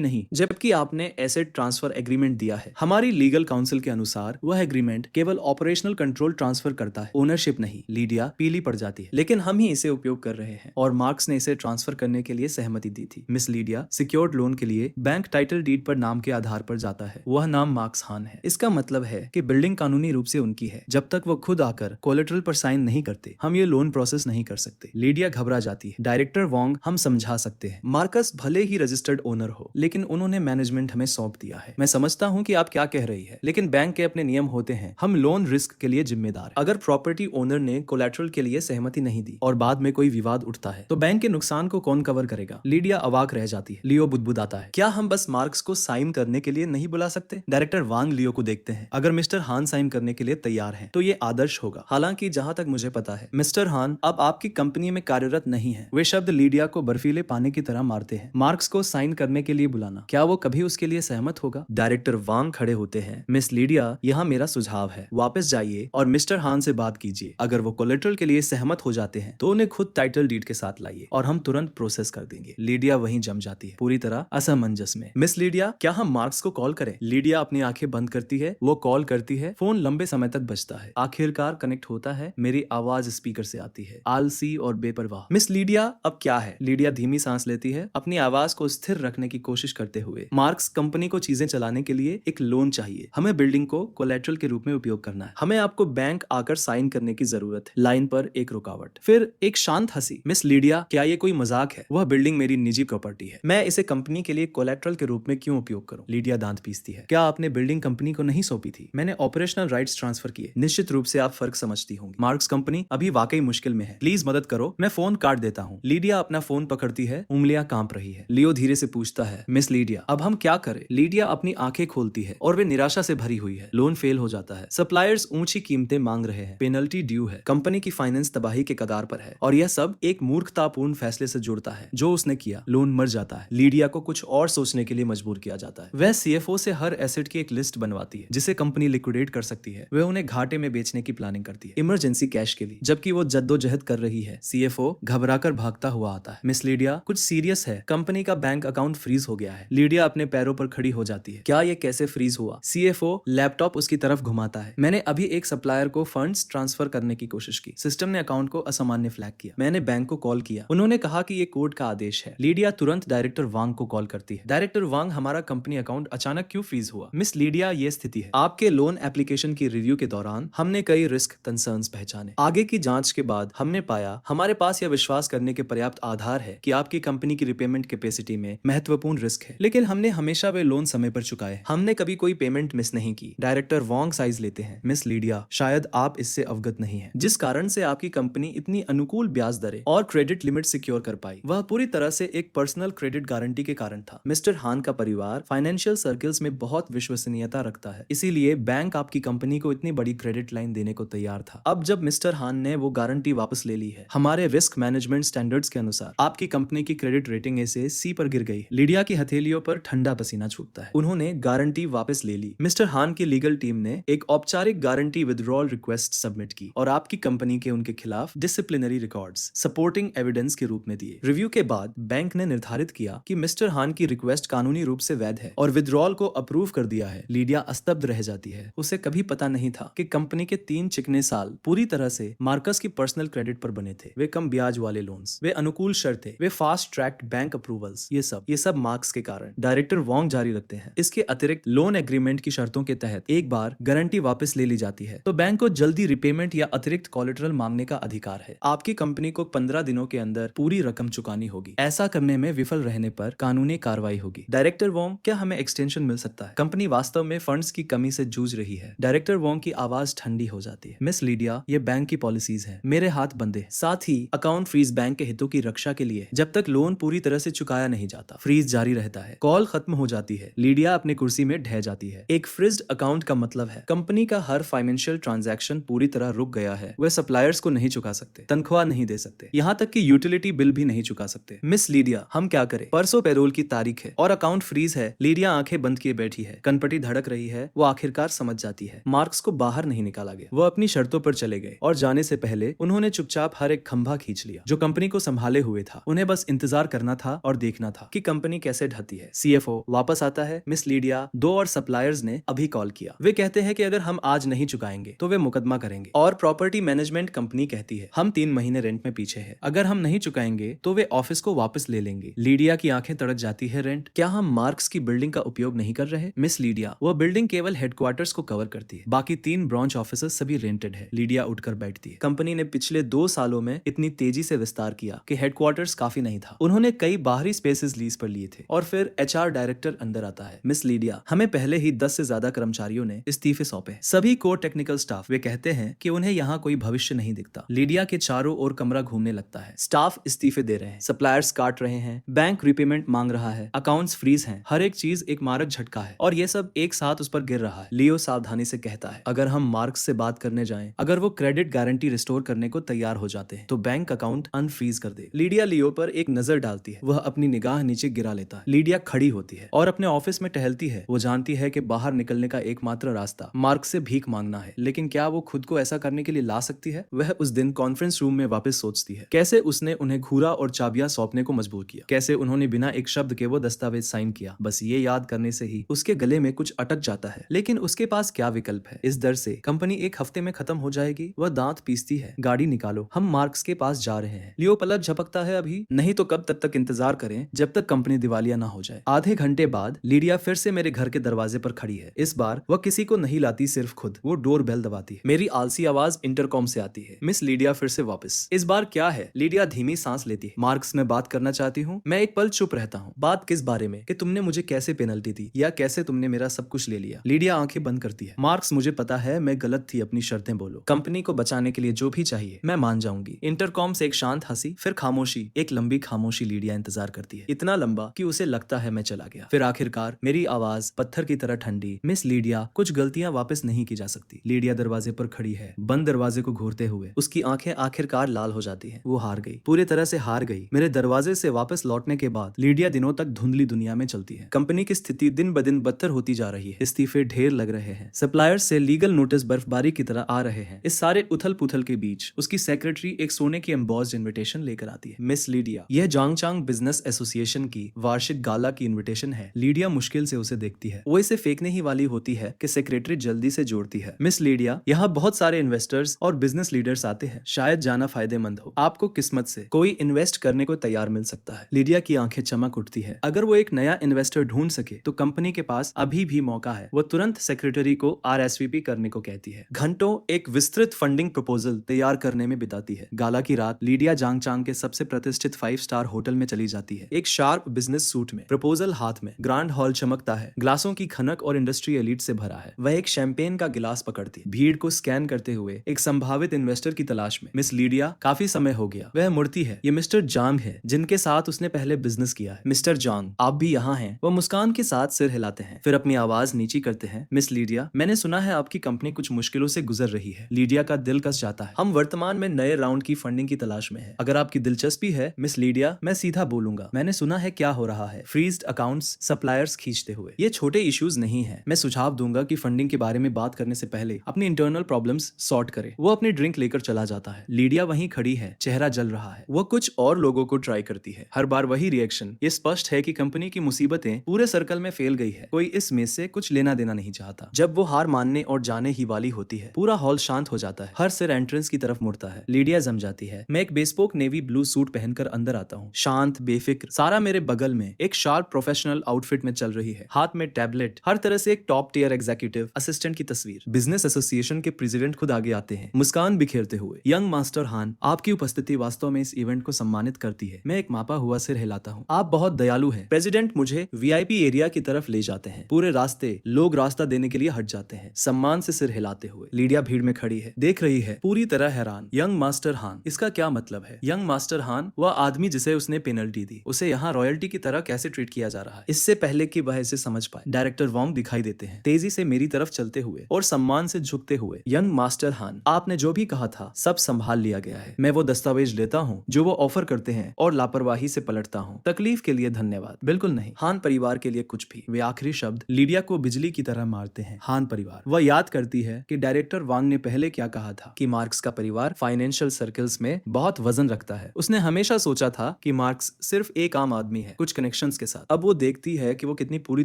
नहीं, जबकि आपने एसेट ट्रांसफर एग्रीमेंट दिया है। हमारी लीगल काउंसिल के अनुसार वह एग्रीमेंट केवल ऑपरेशनल कंट्रोल ट्रांसफर करता है, ओनरशिप नहीं। लीडिया पीली पड़ जाती है, लेकिन हम ही इसे उपयोग कर रहे हैं और मार्क्स ने इसे ट्रांसफर करने के लिए सहमति दी थी। मिस लीडिया, सिक्योर्ड लोन के लिए बैंक टाइटल डीड पर नाम के आधार पर जाता है, वह नाम मार्क्स हान है। इसका मतलब है कि बिल्डिंग कानूनी रूप से उनकी है। जब तक वो खुद आकर कोलेटरल पर साइन नहीं करते, हम ये लोन प्रोसेस नहीं कर सकते। लीडिया घबरा जाती है। डायरेक्टर वोंग, हम समझा सकते हैं। मार्कस भले ही रजिस्टर्ड ओनर हो, लेकिन उन्होंने मैनेजमेंट हमें सौंप दिया है। मैं समझता हूँ कि आप क्या कह रही है, लेकिन बैंक के अपने नियम होते हैं। हम लोन रिस्क के लिए जिम्मेदार हैं। अगर प्रॉपर्टी ओनर ने कोलेटरल के लिए सहमति नहीं दी और बाद में कोई विवाद उठता है, तो बैंक के नुकसान को कौन कवर करेगा? लीडिया अवाक रह जाती है। लियो बुदबुदाता है, क्या हम बस मार्क्स को साइन करने के लिए नहीं बुला सकते? डायरेक्टर वांग लियो को देखते हैं। अगर मिस्टर हान साइन करने के लिए तैयार हैं, तो ये आदर्श होगा। हालांकि जहां तक मुझे पता है, मिस्टर हान अब आपकी कंपनी में कार्यरत नहीं है। वे शब्द लीडिया को बर्फीले पानी की तरह मारते हैं। मार्क्स को साइन करने के लिए बुलाना, क्या वो कभी उसके लिए सहमत होगा? डायरेक्टर वांग खड़े होते हैं। मिस लीडिया, यहाँ मेरा सुझाव है, वापस जाइए और मिस्टर हान से बात कीजिए। अगर वो कोलेटरल के लिए सहमत हो जाते हैं, तो उन्हें खुद टाइटल डीड के साथ लाइए और हम तुरंत प्रोसेस कर देंगे। लीडिया वहीं जम जाती है, पूरी तरह असमंजस में। मिस लीडिया, क्या हम मार्क्स को कॉल करें? लीडिया अपनी आंखें बंद करती है, वो कॉल करती है। फोन लंबे समय तक बजता है, आखिरकार कनेक्ट होता है। मेरी आवाज स्पीकर से आती है, आलसी और बेपरवाह। मिस लीडिया, अब क्या है? लीडिया धीमी सांस लेती है, अपनी आवाज को स्थिर रखने की कोशिश करते हुए। मार्क्स कंपनी को चीजें चलाने के लिए एक लोन चाहिए। हमें बिल्डिंग को कोलेटरल के रूप में उपयोग करना है। हमें आपको बैंक आकर साइन करने की जरूरत है। लाइन पर एक रुकावट, फिर एक शांत हंसी। मिस लीडिया, क्या ये कोई मजाक है? वह बिल्डिंग मेरी निजी प्रॉपर्टी है, मैं इसे कंपनी के लिए कोलेटरल के रूप में क्यों उपयोग करूं? लीडिया दांत पीसती है, क्या आपने बिल्डिंग कंपनी को नहीं सौंपी थी? मैंने ऑपरेशनल राइट्स ट्रांसफर किए। निश्चित रूप से आप फर्क समझती होंगी। मार्क्स कंपनी अभी वाकई मुश्किल में है, प्लीज मदद करो, मैं फोन काट देता हूँ। लीडिया अपना फोन पकड़ती है, उंगलियां कांप रही है। लियो धीरे से पूछता है, मिस लीडिया, अब हम क्या करें? लीडिया अपनी आंखें खोलती है और वे निराशा से भरी हुई है। लोन फेल हो जाता है, सप्लायर्स ऊंची कीमतें मांग रहे हैं, पेनल्टी ड्यू है, कंपनी की फाइनेंस तबाही के कगार पर है, और यह सब एक मूर्खतापूर्ण फैसले से जुड़ता है जो उसने किया। लोन मर जाता है, लीडिया को कुछ और सोचने के लिए मजबूर किया जाता है। वह सीएफओ से हर एसेट की एक लिस्ट बनवाती है जिसे कंपनी लिक्विडेट कर सकती है। वह उन्हें घाटे में बेचने की प्लानिंग करती है, इमरजेंसी कैश के लिए। जबकि वो जद्दोजहद कर रही है, सीएफओ घबराकर भागता हुआ आता है। मिस लीडिया, कुछ सीरियस है, कंपनी का बैंक अकाउंट फ्रीज हो गया है। लीडिया अपने पैरों पर खड़ी हो जाती है, क्या ये कैसे फ्रीज हुआ? सीएफओ लैपटॉप उसकी तरफ घुमाता है, मैंने अभी एक सप्लायर को फंड्स ट्रांसफर करने की कोशिश की, सिस्टम ने अकाउंट को असामान्य फ्लैग किया, मैंने बैंक को कॉल किया, उन्होंने कहा कि ये कोर्ट का आदेश है। लीडिया तुरंत डायरेक्टर वांग को कॉल करती है, डायरेक्टर वांग, हमारा कंपनी अकाउंट अचानक क्यों फ्रीज हुआ? मिस लीडिया, ये स्थिति है, आपके लोन एप्लीकेशन की रिव्यू के दौरान हमने कई रिस्क कंसर्न्स पहचाने। आगे की जांच के बाद हमने पाया, हमारे पास यह विश्वास करने के पर्याप्त आधार है कि आपकी कंपनी की रिपेमेंट कैपेसिटी में महत्वपूर्ण रिस्क है, लेकिन हमने हमेशा वे लोन समय पर चुकाए, हमने कभी कोई पेमेंट मिस नहीं की। डायरेक्टर वांग साइज लेते हैं, मिस लीडिया, शायद आप इससे अवगत नहीं है, जिस कारण से आपकी कंपनी इतनी अनुकूल ब्याज दरें और क्रेडिट लिमिट सिक्योर कर पाई, वह पूरी तरह से एक पर्सनल क्रेडिट गारंटी के कारण था। मिस्टर हान का परिवार फाइनेंशियल सर्कल्स में बहुत विश्वसनीयता रखता है, इसीलिए बैंक आपकी कंपनी को इतनी बड़ी क्रेडिट लाइन देने को तैयार था। अब जब मिस्टर हान ने वो गारंटी वापस ले ली है, हमारे रिस्क मैनेजमेंट स्टैंडर्ड्स के अनुसार आपकी कंपनी की क्रेडिट रेटिंग ए से सी पर गिर गई। लीडिया की हथेलियों पर ठंडा पसीना छूटता है, उन्होंने गारंटी वापस ले ली। मिस्टर हान की लीगल टीम ने एक औपचारिक गारंटी विथड्रॉल रिक्वेस्ट सबमिट की और आपकी कंपनी के उनके खिलाफ डिसिप्लिनरी रिकॉर्ड्स सपोर्टिंग एविडेंस के रूप में दिए। रिव्यू के बाद बैंक ने निर्धारित किया कि मिस्टर हान की रिक्वेस्ट कानूनी रूप से वैध है और विथड्रॉल को अप्रूव कर दिया है। लीडिया अस्तब्ध रह जाती है, उसे कभी पता नहीं था कि कंपनी के 3 चिकने साल पूरी तरह से मार्कस की पर्सनल क्रेडिट पर बने थे। वे कम ब्याज वाले लोन्स, वे अनुकूल शर्तें, वे फास्ट ट्रैक्ड बैंक अप्रूवल्स, ये सब मार्क्स के कारण। डायरेक्टर वांग जारी रखते हैं, इसके अतिरिक्त लोन एग्रीमेंट की शर्तों के तहत एक बार गारंटी वापस ले ली जाती है तो बैंक को जल्दी रिपेमेंट या अतिरिक्त कोलेटरल मांगने का अधिकार है। आपकी कंपनी को 15 दिनों के अंदर पूरी रकम चुकानी होगी, ऐसा करने में विफल रहने पर कानूनी कार्रवाई होगी। डायरेक्टर वोंग, क्या हमें एक्सटेंशन मिल सकता है? कंपनी वास्तव में फंड्स की कमी से जूझ रही है। डायरेक्टर वोंग की आवाज ठंडी हो जाती है, मिस लीडिया, ये बैंक की पॉलिसीज है, मेरे हाथ बंधे हैं। साथ ही अकाउंट फ्रीज बैंक के हितों की रक्षा के लिए, जब तक लोन पूरी तरह से चुकाया नहीं जाता, फ्रीज जारी रहता है। कॉल खत्म हो जाती है, लीडिया अपनी कुर्सी में ढह जाती है। एक फ्रीज्ड अकाउंट का मतलब है कंपनी का हर फाइनेंशियल ट्रांजैक्शन पूरी तरह रुक गया है। वे सप्लायर्स को नहीं चुका सकते, तनख्वाह नहीं दे सकते, यहाँ तक कि यूटिलिटी बिल भी नहीं चुका सकते। मिस लीडिया, हम क्या करें? परसों पैरोल की तारीख है और अकाउंट फ्रीज है। लीडिया आंखें बंद किए बैठी है, कनपटी धड़क रही है। वो आखिरकार समझ जाती है, मार्क्स को बाहर नहीं निकाला गया। वो अपनी शर्तों पर चले गए और जाने से पहले उन्होंने चुपचाप हर एक खंभा खींच लिया जो कंपनी को संभाले हुए था। उन्हें बस इंतजार करना था और देखना था कि कंपनी कैसे ढहती है। सीएफओ वापस आता है। मिस लीडिया, दो और सप्लायर्स ने अभी कॉल किया। वे कहते हैं कि अगर हम आज नहीं चुकाएंगे तो वे मुकदमा करेंगे। और प्रॉपर्टी मैनेजमेंट कंपनी कहती है हम 3 महीने रेंट में पीछे हैं। अगर हम नहीं चुकाएंगे तो वे ऑफिस को वापस ले लेंगे। लीडिया की आंखें तड़क जाती है। रेंट? क्या हम मार्क्स की बिल्डिंग का उपयोग नहीं कर रहे? मिस लीडिया, वह बिल्डिंग केवल हेडक्वार्टर्स को कवर करती है, बाकी 3 ब्रांच ऑफिसेस सभी रेंटेड है। लीडिया उठकर बैठती है। कंपनी ने पिछले 2 सालों में इतनी तेजी से विस्तार किया कि हेडक्वार्टर्स काफी नहीं था। उन्होंने कई बाहरी स्पेसेस लीज पर लिए थे। और फिर एचआर डायरेक्टर अंदर आता है। मिस लीडिया, हमें पहले ही 10 से ज्यादा कर्मचारियों ने इस्तीफे सौंपे, सभी कोर टेक्निकल स्टाफ। वे कहते हैं कि उन्हें यहाँ कोई भविष्य नहीं दिखता। लीडिया के चारों ओर कमरा घूमने लगता है। स्टाफ इस्तीफे दे रहे हैं, सप्लायर्स काट रहे हैं, बैंक रिपेमेंट मांग रहा है, अकाउंट्स फ्रीज हैं, हर एक चीज एक मारक झटका है और ये सब एक साथ उस पर गिर रहा है। लियो सावधानी से कहता है अगर हम मार्क्स से बात करने जाएं, अगर वो क्रेडिट गारंटी रिस्टोर करने को तैयार हो जाते हैं तो बैंक अकाउंट अनफ्रीज कर दे। लीडिया लियो पर एक नजर डालती है। वह अपनी निगाह नीचे गिरा लेता है। लीडिया खड़ी होती है और अपने ऑफिस में टहलती है। वो जानती है कि बाहर निकलने का एकमात्र रास्ता मार्क्स से भीख मांगना है, लेकिन क्या वो खुद को ऐसा करने के लिए ला सकती है? वह उस दिन कॉन्फ्रेंस रूम में वापस सोचती है कैसे उसने उन्हें घूरा और चाबियां सौंपने को मजबूर किया, कैसे उन्होंने बिना एक शब्द के वो दस्तावेज साइन किया। बस ये याद करने से ही उसके गले में कुछ अटक जाता है, लेकिन उसके पास क्या विकल्प है? इस डर से कंपनी एक हफ्ते में खत्म हो जाएगी। वह दांत पीसती है। गाड़ी निकालो, हम मार्क्स के पास जा रहे हैं। लियो पलक झपकता है अभी नहीं तो कब तक इंतजार करें जब तक कंपनी दिवालिया ना हो जाए। आधे घंटे बाद लीडिया फिर से मेरे घर के दरवाजे पर खड़ी है। इस बार वह किसी को नहीं लाती, सिर्फ खुद। वो डोर बेल दबाती है। मेरी आलसी आवाज इंटरकॉम से आती है। मिस लीडिया फिर से वापस। इस बार क्या है? लीडिया धीमी सांस लेती है। मार्क्स में बात करना चाहती हूँ। मैं एक पल चुप रहता हूँ। बात किस बारे में? कि तुमने मुझे कैसे पेनल्टी दी या कैसे तुमने मेरा सब कुछ ले लिया? लीडिया आंखें बंद करती है। मार्क्स, मुझे पता है मैं गलत थी, अपनी शर्तें बोलो। कंपनी को बचाने के लिए जो भी चाहिए मैं मान जाऊंगी। इंटरकॉम से एक शांत हंसी, फिर खामोशी, एक लंबी खामोशी। लीडिया इंतजार करती है, इतना लंबा कि उसे लगता है मैं चला गया। फिर आखिरकार मेरी आवाज पत्थर की तरह ठंडी, मिस लीडिया, कुछ गलतियां वापस नहीं की जा सकती। लीडिया दरवाजे पर खड़ी है, बंद दरवाजे को घूरते हुए। उसकी आंखें आखिरकार लाल हो जाती हैं। वो हार गई, पूरी तरह से हार गई। मेरे दरवाजे से वापस लौटने के बाद लीडिया दिनों तक धुंधली दुनिया में चलती है। कंपनी की स्थिति दिन ब दिन बदतर होती जा रही है। इस्तीफे ढेर लग रहे हैं, सप्लायर्स से लीगल नोटिस बर्फबारी की तरह आ रहे हैं। इस सारे उथल पुथल के बीच उसकी सेक्रेटरी एक सोने की एम्बॉस्ड इनविटेशन लेकर आती है। मिस लीडिया, यह जांगचांग बिजनेस एसोसिएशन की वार्षिक गाला की इनविटेशन है। लीडिया मुश्किल से उसे देखती है। वो इसे फेंकने ही वाली होती है कि सेक्रेटरी जल्दी से जोड़ती है। मिस लीडिया, यहाँ बहुत सारे इन्वेस्टर्स और बिजनेस लीडर्स आते हैं, शायद जाना फायदेमंद हो। आपको किस्मत से कोई इन्वेस्ट करने को तैयार मिल सकता है। लीडिया की आंखें चमक उठती है। अगर वो एक नया इन्वेस्टर ढूंढ सके तो कंपनी के पास अभी भी मौका है। वो तुरंत सेक्रेटरी को आरएसवीपी करने को कहती है। घंटों एक विस्तृत फंडिंग प्रपोजल तैयार करने में बिताती है। गाला की रात लीडिया जांगचांग के सबसे प्रतिष्ठित 5 स्टार होटल में चली जाती है। एक शार्प बिजनेस सूट में, प्रपोजल हाथ में। ग्रांड हॉल चमकता है, ग्लासों की खनक और इंडस्ट्री एलीट से भरा है। वह एक शैंपेन का गिलास पकड़ती, भीड़ को स्कैन करते हुए एक संभावित इन्वेस्टर की तलाश में। मिस लीडिया, काफी समय हो गया। वह मुड़ती है। ये मिस्टर जांग है जिनके साथ उसने पहले बिजनेस किया है। मिस्टर जांग, आप भी यहाँ हैं? वह मुस्कान के साथ सिर हिलाते हैं, फिर अपनी आवाज नीची करते हैं। मिस लीडिया, मैंने सुना है आपकी कंपनी कुछ मुश्किलों से गुजर रही है। लीडिया का दिल कस जाता है। हम वर्तमान में नए राउंड की फंडिंग की तलाश में हैं। अगर आपकी दिलचस्पी है मिस लीडिया, मैं सीधा बोलूंगा। मैंने सुना है क्या हो रहा है, फ्रीज्ड अकाउंट्स, सप्लायर्स खींचते हुए। ये छोटे इश्यूज नहीं है। मैं सुझाव दूंगा कि फंडिंग के बारे में बात करने से पहले अपनी इंटरनल प्रॉब्लम्स सॉर्ट करे। वो अपनी ड्रिंक लेकर चला जाता है। लीडिया वहीं खड़ी है, चेहरा जल रहा है। वो कुछ और लोगों को ट्राई करती है, हर बार वही रिएक्शन। ये स्पष्ट है कि कंपनी की मुसीबतें पूरे सर्कल में फैल गई है। कोई इसमें से कुछ लेना देना नहीं चाहता। जब वो हार मानने और जाने ही वाली होती है, पूरा हॉल शांत हो जाता है। हर सिर एंट्रेंस की तरफ मुड़ता है। लीडिया जम जाती है। मैं एक बेस्पोक नेवी ब्लू सूट पहनकर अंदर आता हूँ, शांत, बेफिक्र। सारा मेरे बगल में एक शार्प प्रोफेशनल आउटफिट में चल रही है, हाथ में टैबलेट, हर तरह से एक टॉप टियर एग्जीक्यूटिव असिस्टेंट की तस्वीर। बिजनेस एसोसिएशन के प्रेसिडेंट खुद आगे आते हैं, मुस्कान बिखेरते हुए। यंग मास्टर हान, आपकी उपस्थिति वास्तव में इस इवेंट को सम्मानित करती है। मैं एक मापा हुआ सिर हिलाता हूँ। आप बहुत दयालु हैं। प्रेसिडेंट मुझे वीआईपी एरिया की तरफ ले जाते हैं। पूरे रास्ते लोग रास्ता देने के लिए हट जाते हैं, सम्मान से सिर हिलाते हुए। लीडिया भीड़ में खड़ी है, देख रही है, पूरी तरह हैरान। यंग मास्टर हान, इसका क्या मतलब है? यंग मास्टर हान, वह आदमी जिसे उसने पेनल्टी दी, उसे यहाँ रॉयल्टी की तरह कैसे ट्रीट किया जा रहा है? इससे पहले कि वह इसे समझ पाए, डायरेक्टर वोंग दिखाई देते हैं, तेजी से मेरी तरफ चलते हुए और सम्मान से झुकते हुए। यंग मास्टर हान, आपने जो भी कहा था सब संभाल लिया गया है। मैं वो दस्तावेज लेता हूँ जो वो ऑफर करते हैं और लापरवाही से पलटता हूँ। तकलीफ के लिए धन्यवाद। बिल्कुल नहीं, हान परिवार के लिए कुछ भी। वे आखिरी शब्द लीडिया को बिजली की तरह मारते हैं। हान परिवार। वह याद करती है कि डायरेक्टर वांग ने पहले क्या कहा था, कि मार्क्स का परिवार फाइनेंशियल सर्कल्स में बहुत वजन वजन रखता है। उसने हमेशा सोचा था कि मार्क्स सिर्फ एक आम आदमी है कुछ कनेक्शंस के साथ। अब वो देखती है कि वो कितनी पूरी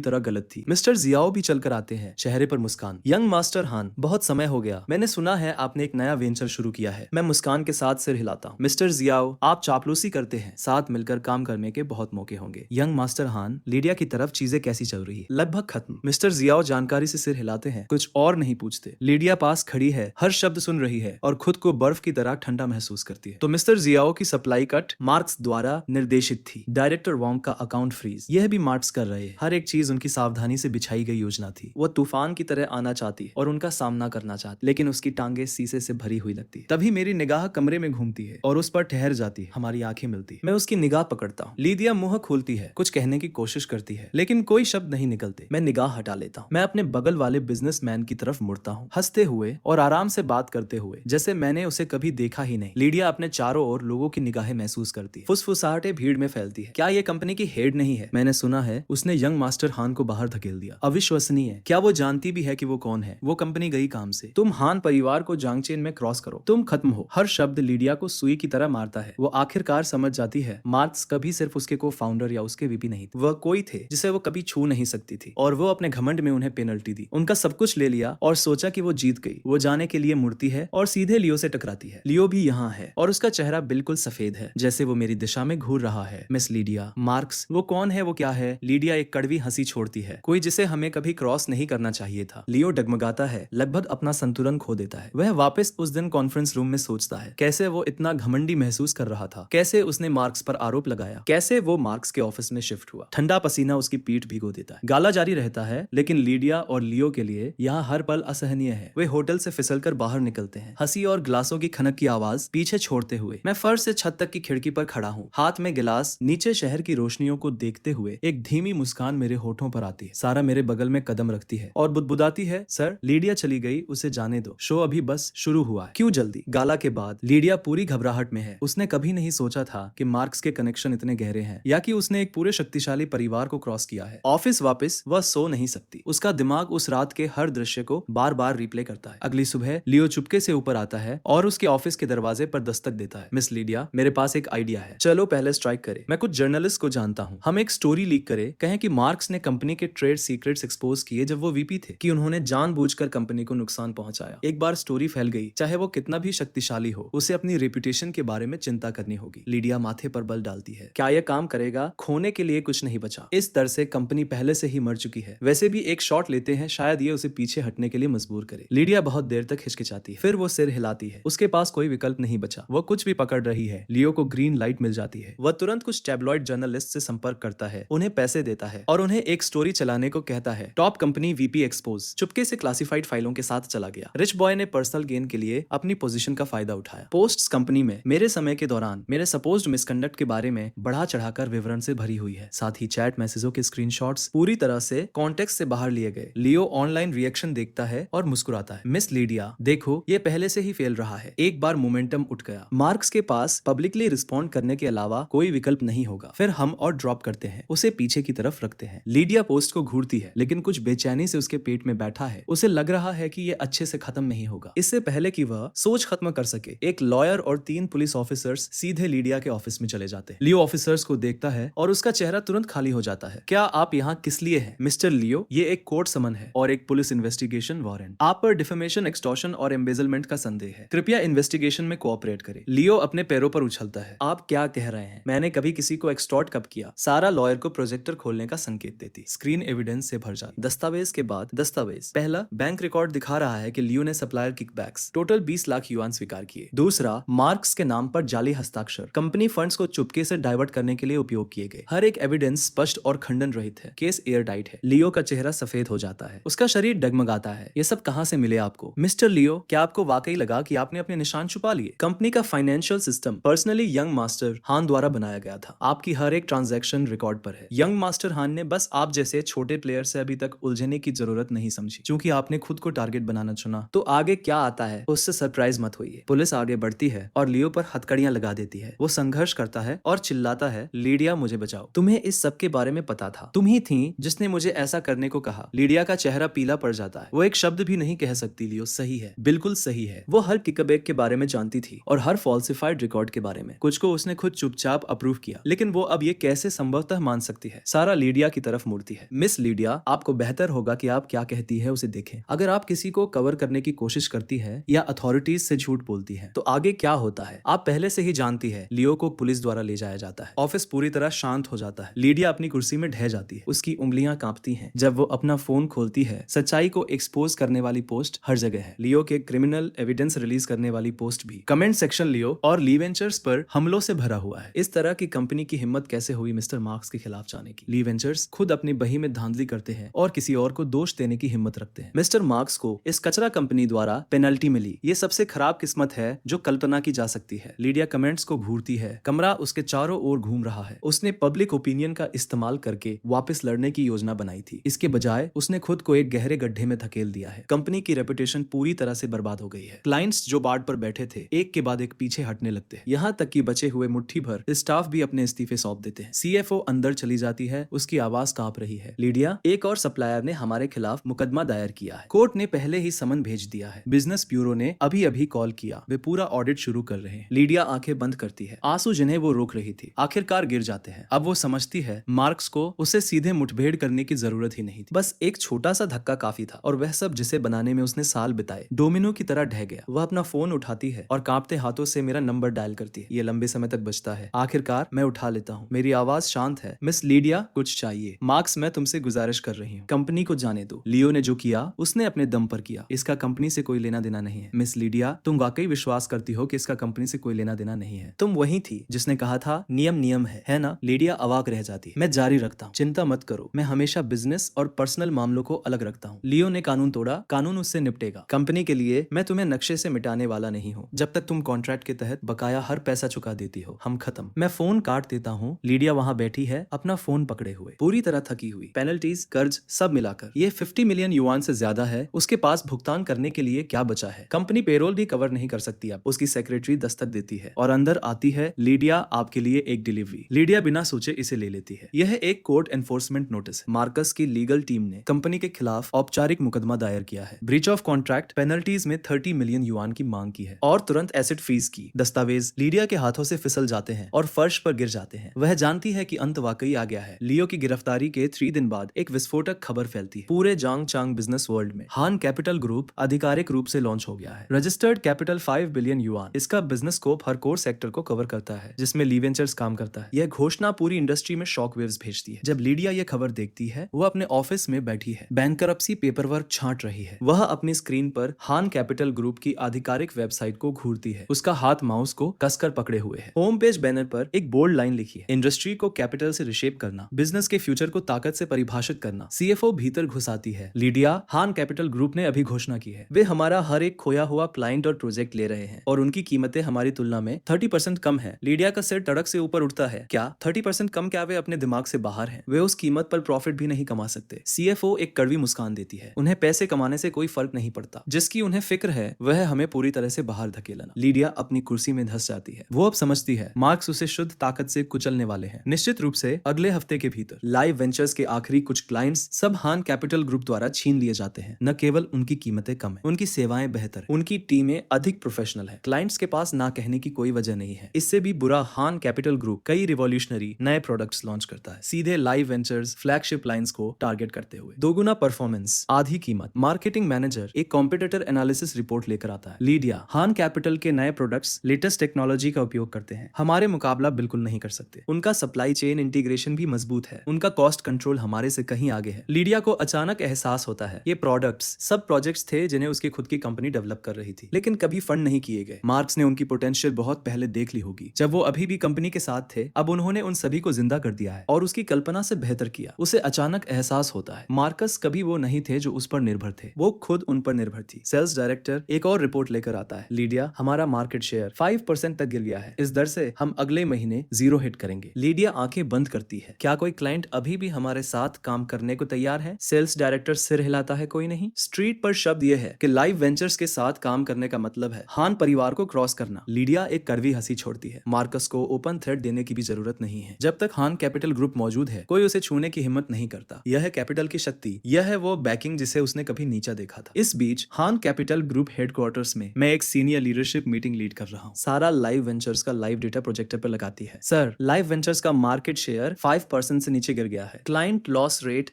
तरह गलत थी। मिस्टर जियाओ भी चलकर आते हैं, चेहरे पर मुस्कान। यंग मास्टर हान, बहुत समय हो गया, मैंने सुना है आपने एक नया वेंचर शुरू किया है। मैं मुस्कान के साथ सिर हिलाता हूँ। मिस्टर जियाओ, आप चापलूसी करते हैं, साथ मिलकर काम करने के बहुत मौके होंगे। यंग मास्टर हान, लीडिया की तरफ चीजें कैसी चल रही है? लगभग खत्म। मिस्टर जियाओ जानकारी से सिर हिलाते हैं, कुछ और नहीं पूछते। लीडिया पास खड़ी है, हर शब्द सुन रही है और खुद को बर्फ की तरह ठंडा महसूस करती है। तो मिस्टर जियाओ की सप्लाई कट मार्क्स द्वारा निर्देशित थी। डायरेक्टर वोंग का अकाउंट फ्रीज, यह भी मार्क्स कर रहे हैं। हर एक चीज उनकी सावधानी से बिछाई गई योजना थी। वो तूफान की तरह आना चाहती है और उनका सामना करना चाहती, लेकिन उसकी टांगे शीशे से भरी हुई लगती है। तभी मेरी निगाह कमरे में घूमती है और उस पर ठहर जाती है। हमारी आंखें मिलती है। मैं उसकी निगाह पकड़ता हूँ। लीदिया मुंह खोलती है, कुछ कहने की कोशिश करती है, लेकिन कोई शब्द नहीं निकलते। मैं निगाह हटा लेता हूँ। मैं अपने बगल वाले बिजनेसमैन की तरफ मुड़ता हूँ, हंसते हुए और आराम से बात करते हुए, जैसे मैंने उसे कभी देखा ही नहीं। लीडिया अपने चारों ओर लोगों की निगाहें महसूस करती है। फुसफुसाहटें भीड़ में फैलती है। क्या ये कंपनी की हेड नहीं है? मैंने सुना है उसने यंग मास्टर हान को बाहर धकेल दिया। अविश्वसनीय। क्या वो जानती भी है कि वो कौन है? वो कंपनी गई काम से। तुम हान परिवार को जांगचेन में क्रॉस करो, तुम खत्म हो। हर शब्द लीडिया को सुई की तरह मारता है। वो आखिरकार समझ जाती है मार्क्स कभी सिर्फ उसके को फाउंडर या उसके वीपी नहीं, वह कोई थे जिसे वो कभी छू नहीं सकती थी, और वो अपने घमंड में उन्हें पेनल्टी दी। उनका सब कुछ ले लिया और सोचा कि वो जीत गई। वो जाने के लिए मुड़ती है और सीधे लियो से टकराती है। लियो भी यहाँ है और उसका चेहरा बिल्कुल सफेद है, जैसे वो मेरी दिशा में घूर रहा है। मिस लीडिया, मार्क्स, वो कौन है? वो क्या है? लीडिया एक कड़वी हंसी छोड़ती है। कोई जिसे हमें कभी क्रॉस नहीं करना चाहिए था। लियो डगमगाता है, लगभग अपना संतुलन खो देता है। वह वापस उस दिन कॉन्फ्रेंस रूम में सोचता है, कैसे वो इतना घमंडी महसूस कर रहा था, कैसे उसने मार्क्स पर आरोप लगाया, कैसे वो मार्क्स के ऑफिस में शिफ्ट हुआ। ठंडा पसीना उसकी पीठ भिगो देता है। गाला जारी रहता है, लेकिन लीडिया और लियो के लिए यहाँ हर पल असहनीय है। वे होटल से फिसलकर बाहर निकलते हैं, हंसी और गिलासों की खनक की आवाज पीछे छोड़ते हुए। मैं फर्श से छत तक की खिड़की पर खड़ा हूँ, हाथ में गिलास, नीचे शहर की रोशनियों को देखते हुए। एक धीमी मुस्कान मेरे होठों पर आती है। सारा मेरे बगल में कदम रखती है और बुदबुदाती है, सर, लीडिया चली गई, उसे जाने दो, शो अभी बस शुरू हुआ है, क्यों जल्दी? गाला के बाद लीडिया पूरी घबराहट में है। उसने कभी नहीं सोचा था कि मार्क्स के कनेक्शन इतने गहरे हैं, या कि उसने एक पूरे शक्तिशाली परिवार को क्रॉस किया है। ऑफिस वापस वह सो नहीं सकती। उसका दिमाग उस रात के हर दृश्य को बार बार रिप्ले करता है। अगली सुबह लियो चुपके से ऊपर आता है और उसके ऑफिस के दरवाजे पर दस्तक देता है। मिस लीडिया, मेरे पास एक आइडिया है, चलो पहले स्ट्राइक करें। मैं कुछ जर्नलिस्ट को जानता हूँ, हम एक स्टोरी लीक करें, कहें कि मार्क्स ने कंपनी के ट्रेड सीक्रेट्स एक्सपोज किए जब वो वीपी थे, कि उन्होंने जानबूझकर कंपनी को नुकसान पहुंचाया। एक बार स्टोरी फैल गई, चाहे वो कितना भी शक्तिशाली हो, उसे अपनी रेपुटेशन के बारे में चिंता करनी होगी। लीडिया माथे पर बल डालती है। क्या यह काम करेगा? खोने के लिए कुछ नहीं बचा। इस तरह से कंपनी पहले से ही मर चुकी है। वैसे भी एक शॉट लेते हैं, शायद ये उसे पीछे हटने के लिए मजबूर करे। लीडिया बहुत देर तक हिचकिचाती है, फिर वो सिर हिलाती है। उसके पास कोई विकल्प नहीं बचा। वो कुछ भी पकड़ रही है। लियो को ग्रीन लाइट मिल जाती है। वह तुरंत कुछ टैबलॉइड जर्नलिस्ट से संपर्क करता है, उन्हें पैसे देता है और उन्हें एक स्टोरी चलाने को कहता है। टॉप कंपनी वीपी एक्सपोज चुपके से क्लासिफाइड फाइलों के साथ चला गया। रिच बॉय ने पर्सनल गेन के लिए अपनी पोजीशन का फायदा उठाया। पोस्ट्स कंपनी में मेरे समय के दौरान मेरे सपोज्ड मिसकंडक्ट के बारे में बढ़ा चढ़ाकर विवरण से भरी हुई है। साथ ही चैट मैसेजों के स्क्रीनशॉट्स पूरी तरह से कॉन्टेक्स्ट से बाहर लिए गए। लियो ऑनलाइन रिएक्शन देखता है और मुस्कुराता है। मिस लीडिया, देखो, ये पहले से ही फेल रहा है। एक बार मोमेंटम उठ गया, मार्क्स के पास पब्लिकली रिस्पॉन्ड करने के अलावा कोई विकल्प नहीं होगा। फिर हम और ड्रॉप करते हैं, उसे पीछे की तरफ रखते हैं। लीडिया पोस्ट को घूरती है, लेकिन कुछ बेचैनी से उसके पेट में बैठा है। उसे लग रहा है कि ये अच्छे से खत्म नहीं होगा। इससे पहले कि वह सोच खत्म कर सके, एक लॉयर और 3 पुलिस ऑफिसर्स सीधे लीडिया के ऑफिस में चले जाते हैं। लियो ऑफिसर्स को देखता है और उसका चेहरा तुरंत खाली हो जाता है। क्या आप यहाँ किस लिए हैं? मिस्टर लियो, ये एक कोर्ट समन है और एक पुलिस इन्वेस्टिगेशन वारंट। आप पर डिफेमेशन, एक्सटॉर्शन और एम्बेजलमेंट का संदेह है। कृपया इन्वेस्टिगेशन में कोऑपरेट करें। लियो अपने पैरों पर उछलता है। आप क्या कह रहे हैं? मैंने कभी किसी को एक्सटॉर्ट कब किया? सारा लॉयर को प्रोजेक्टर खोलने का संकेत देती। स्क्रीन एविडेंस से भर जाती। दस्तावेज के बाद दस्तावेज। पहला, बैंक रिकॉर्ड दिखा रहा है कि लियो ने supplier kickbacks total 20 lakh yuan स्वीकार किए। दूसरा, मार्क्स के नाम पर जाली हस्ताक्षर कंपनी फंड्स को चुपके से डाइवर्ट करने के लिए उपयोग किए गए। हर एक एविडेंस स्पष्ट और खंडन रहित है। केस एयर टाइट है। लियो का चेहरा सफेद हो जाता है, उसका शरीर डगमगाता है। ये सब कहां से मिले आपको? मिस्टर लियो, क्या आपको वाकई लगा कि आपने अपने निशान छुपा लिए? कंपनी का financial system personally young master हान द्वारा बनाया गया था। आपकी हर एक ट्रांजैक्शन रिकॉर्ड पर है। यंग मास्टर हान ने बस आप जैसे छोटे प्लेयर से अभी तक उलझने की जरूरत नहीं समझी, क्योंकि आपने खुद को टारगेट बनाना चुना। तो आगे क्या आता है उससे सरप्राइज मत होइए। पुलिस आगे बढ़ती है और लियो पर हथकड़ियां लगा देती है। वो संघर्ष करता है और चिल्लाता है, लीडिया, मुझे बचाओ। तुम्हें इस सब के बारे में पता था। तुम ही थी जिसने मुझे ऐसा करने को कहा। लीडिया का चेहरा पीला पड़ जाता है। वो एक शब्द भी नहीं कह सकती। लियो, सही है, बिल्कुल सही है। वो हर किकबैक के बारे में जानती थी और हर फॉल्सिफाई क्लासिफाइड रिकॉर्ड के बारे में, कुछ को उसने खुद चुपचाप अप्रूव किया, लेकिन वो अब ये कैसे संभवतः मान सकती है? सारा लीडिया की तरफ मुड़ती है। मिस लीडिया, आपको बेहतर होगा कि आप क्या कहती है उसे देखें। अगर आप किसी को कवर करने की कोशिश करती है या अथॉरिटीज से झूठ बोलती है तो आगे क्या होता है आप पहले से ही जानती है। लियो को पुलिस द्वारा ले जाया जाता है। ऑफिस पूरी तरह शांत हो जाता है। लीडिया अपनी कुर्सी में ढह जाती है। उसकी उंगलियां कांपती हैं। जब वो अपना फोन खोलती है, सच्चाई को एक्सपोज करने वाली पोस्ट हर जगह है। लियो के क्रिमिनल एविडेंस रिलीज करने वाली पोस्ट भी। कमेंट सेक्शन लियो और ली वेंचर्स पर हमलों से भरा हुआ है। इस तरह की कंपनी की हिम्मत कैसे हुई मिस्टर मार्क्स के खिलाफ जाने की? ली वेंचर्स खुद अपनी बही में धांधली करते हैं और किसी और को दोष देने की हिम्मत रखते हैं। मिस्टर मार्क्स को इस कचरा कंपनी द्वारा पेनल्टी मिली। ये सबसे खराब किस्मत है जो कल्पना की जा सकती है। लीडिया कमेंट्स को घूरती है। कमरा उसके चारों ओर घूम रहा है। उसने पब्लिक ओपिनियन का इस्तेमाल करके वापस लड़ने की योजना बनाई थी। इसके बजाय उसने खुद को एक गहरे गड्ढे में धकेल दिया है। कंपनी की रेपुटेशन पूरी तरह से बर्बाद हो गई है। क्लाइंट्स जो बार्ड पर बैठे थे एक के बाद एक पीछे हटने लगते हैं। यहाँ तक कि बचे हुए मुट्ठी भर स्टाफ भी अपने इस्तीफे सौंप देते हैं। सीएफओ अंदर चली जाती है। उसकी आवाज कांप रही है। लीडिया, एक और सप्लायर ने हमारे खिलाफ मुकदमा दायर किया है। कोर्ट ने पहले ही समन भेज दिया है। बिजनेस ब्यूरो ने अभी अभी कॉल किया। वे पूरा ऑडिट शुरू कर रहे हैं। लीडिया आंखें बंद करती है। आंसू जिन्हें वो रोक रही थी आखिरकार गिर जाते हैं। अब वो समझती है मार्क्स को उसे सीधे मुठभेड़ करने की जरूरत ही नहीं थी। बस एक छोटा सा धक्का काफी था और वह सब जिसे बनाने में उसने साल बिताए डोमिनो की तरह ढह गया। वह अपना फोन उठाती है और कांपते हाथों से मेरा नंबर डायल करती है। ये लंबे समय तक बजता है। आखिरकार मैं उठा लेता हूँ। मेरी आवाज शांत है। मिस लीडिया, कुछ चाहिए? मार्क्स, मैं तुमसे गुजारिश कर रही हूँ, कंपनी को जाने दो। लियो ने जो किया उसने अपने दम पर किया। इसका कंपनी से कोई लेना देना नहीं है। मिस लीडिया, तुम वाकई विश्वास करती हो कि इसका कंपनी से कोई लेना देना नहीं है? तुम वही थी जिसने कहा था नियम नियम है ना? लीडिया अवाक रह जाती है। मैं जारी रखता हूँ, चिंता मत करो, मैं हमेशा बिजनेस और पर्सनल मामलों को अलग रखता हूँ। लियो ने कानून तोड़ा, कानून उससे निपटेगा। कंपनी के लिए मैं तुम्हें नक्शे से मिटाने वाला नहीं हूँ। जब तक तुम कॉन्ट्रैक्ट के तहत बकाया हर पैसा चुका देती हो, हम खत्म। मैं फोन काट देता हूँ। लीडिया वहाँ बैठी है, अपना फोन पकड़े हुए, पूरी तरह थकी हुई। पेनल्टीज, कर्ज, सब मिलाकर ये 50 मिलियन युआन से ज्यादा है। उसके पास भुगतान करने के लिए क्या बचा है? कंपनी पेरोल भी कवर नहीं कर सकती अब। उसकी सेक्रेटरी दस्तक देती है और अंदर आती है। लीडिया, आपके लिए एक डिलीवरी। लीडिया बिना सोचे इसे ले लेती है। यह एक कोर्ट एनफोर्समेंट नोटिस है। मार्कस की लीगल टीम ने कंपनी के खिलाफ औपचारिक मुकदमा दायर किया है। ब्रीच ऑफ कॉन्ट्रैक्ट पेनल्टीज में 30 मिलियन युआन की मांग की है और तुरंत एसिड फीस की। दस्तावेज लीडिया के हाथों से फिसल जाते हैं और फर्श पर गिर जाते हैं। वह जानती है कि अंत वाकई आ गया है। लियो की गिरफ्तारी के 3 दिन बाद एक विस्फोटक खबर फैलती है पूरे जांग चांग बिजनेस वर्ल्ड में। हान कैपिटल ग्रुप आधिकारिक रूप से लॉन्च हो गया है। Registered capital 5 billion yuan. इसका बिजनेस स्कोप हर कोर सेक्टर को कवर करता है जिसमें ली वेंचर्स काम करता है। यह घोषणा पूरी इंडस्ट्री में शॉक वेव्स भेजती है। जब लीडिया यह खबर देखती है, वो अपने ऑफिस में बैठी है, बैंकरप्सी पेपरवर्क छांट रही है। वह अपनी स्क्रीन पर हान कैपिटल ग्रुप की आधिकारिक वेबसाइट को घूरती है। उसका हाथ माउस को कसकर पकड़े हुए है। होम पेज बैनर पर एक बोल्ड लाइन लिखी है, इंडस्ट्री को कैपिटल से रिशेप करना, बिजनेस के फ्यूचर को ताकत से परिभाषित करना। सीएफओ भीतर घुसाती है। लीडिया, हान कैपिटल ग्रुप ने अभी घोषणा की है वे हमारा हर एक खोया हुआ क्लाइंट और प्रोजेक्ट ले रहे हैं और उनकी कीमतें हमारी तुलना में 30% कम है। लीडिया का सिर तड़क से ऊपर उठता है। क्या 30% कम? क्या वे अपने दिमाग से बाहर हैं? वे उस कीमत पर प्रॉफिट भी नहीं कमा सकते। सीएफओ एक कड़वी मुस्कान देती है। उन्हें पैसे कमाने से कोई फर्क नहीं पड़ता। जिसकी उन्हें फिक्र है वह हमें पूरी तरह से बाहर धकेलना। लीडिया अपनी कुर्सी में धंस जाती है। वो अब समझती है मार्क्स उसे शुद्ध ताकत से कुचलने वाले हैं। निश्चित रूप से अगले हफ्ते के भीतर लाइव वेंचर्स के आखिरी कुछ क्लाइंट्स सब हान कैपिटल ग्रुप द्वारा छीन लिए जाते हैं। न केवल उनकी कीमतें कम है, उनकी सेवाएं बेहतर, उनकी टीमें अधिक प्रोफेशनल है। क्लाइंट्स के पास ना कहने की कोई वजह नहीं है। इससे भी बुरा, हान कैपिटल ग्रुप कई रिवॉल्यूशनरी नए प्रोडक्ट्स लॉन्च करता है, सीधे लाइव वेंचर्स फ्लैगशिप लाइंस को टारगेट करते हुए। दोगुना परफॉर्मेंस, आधी कीमत। मार्केटिंग मैनेजर एक कॉम्पिटिटर एनालिसिस रिपोर्ट लेकर आता है। लीडिया, हान कैपिटल के नए प्रोडक्ट्स लेटेस्ट टेक्नोलॉजी का उपयोग करते हैं, हमारे मुकाबला बिल्कुल नहीं कर सकते। उनका सप्लाई चेन इंटीग्रेशन भी मजबूत है, उनका कॉस्ट कंट्रोल हमारे से कहीं आगे है। लीडिया को अचानक एहसास होता है ये प्रोडक्ट्स सब प्रोजेक्ट्स थे जिन्हें उसकी खुद की कंपनी डेवलप कर रही थी, लेकिन कभी फंड नहीं किए गए। मार्क्स ने उनकी पोटेंशियल बहुत पहले देख ली होगी जब वो अभी भी कंपनी के साथ थे। अब उन्होंने उन सभी को जिंदा कर दिया है और उसकी कल्पना से बेहतर किया। उसे अचानक एहसास होता है मार्कस कभी वो नहीं थे जो उस पर निर्भर थे, वो खुद उन पर निर्भर थी। सेल्स डायरेक्टर एक और रिपोर्ट लेकर आता है। लीडिया, हमारा मार्केट शेयर 5% तक गिर गया है। इस दर से हम अगले महीने 0 हिट करेंगे। लीडिया आंखें बंद करती है। क्या कोई क्लाइंट अभी भी हमारे साथ काम करने को तैयार है? सेल्स डायरेक्टर सिर हिलाता है। कोई नहीं। स्ट्रीट पर शब्द यह है कि लाइव वेंचर्स के साथ काम करने का मतलब है हान परिवार को क्रॉस करना। लीडिया एक कड़वी हंसी छोड़ती है। मार्कस को ओपन थ्रेड देने की भी जरूरत नहीं है। जब तक हान कैपिटल ग्रुप मौजूद है कोई उसे छूने की हिम्मत नहीं करता। यह है कैपिटल की शक्ति, यह है वो बैकिंग जिसे उसने कभी नीचा देखा था। इस बीच हान कैपिटल ग्रुप हेडक्वार्टर्स में मैं एक सीनियर लीडरशिप मीटिंग लीड कर रहा हूँ। हूँ। सारा लाइव वेंचर्स का लाइव डेटा प्रोजेक्टर पर लगाती है। सर, लाइव वेंचर्स का मार्केट शेयर 5% से नीचे गिर गया है। Client loss rate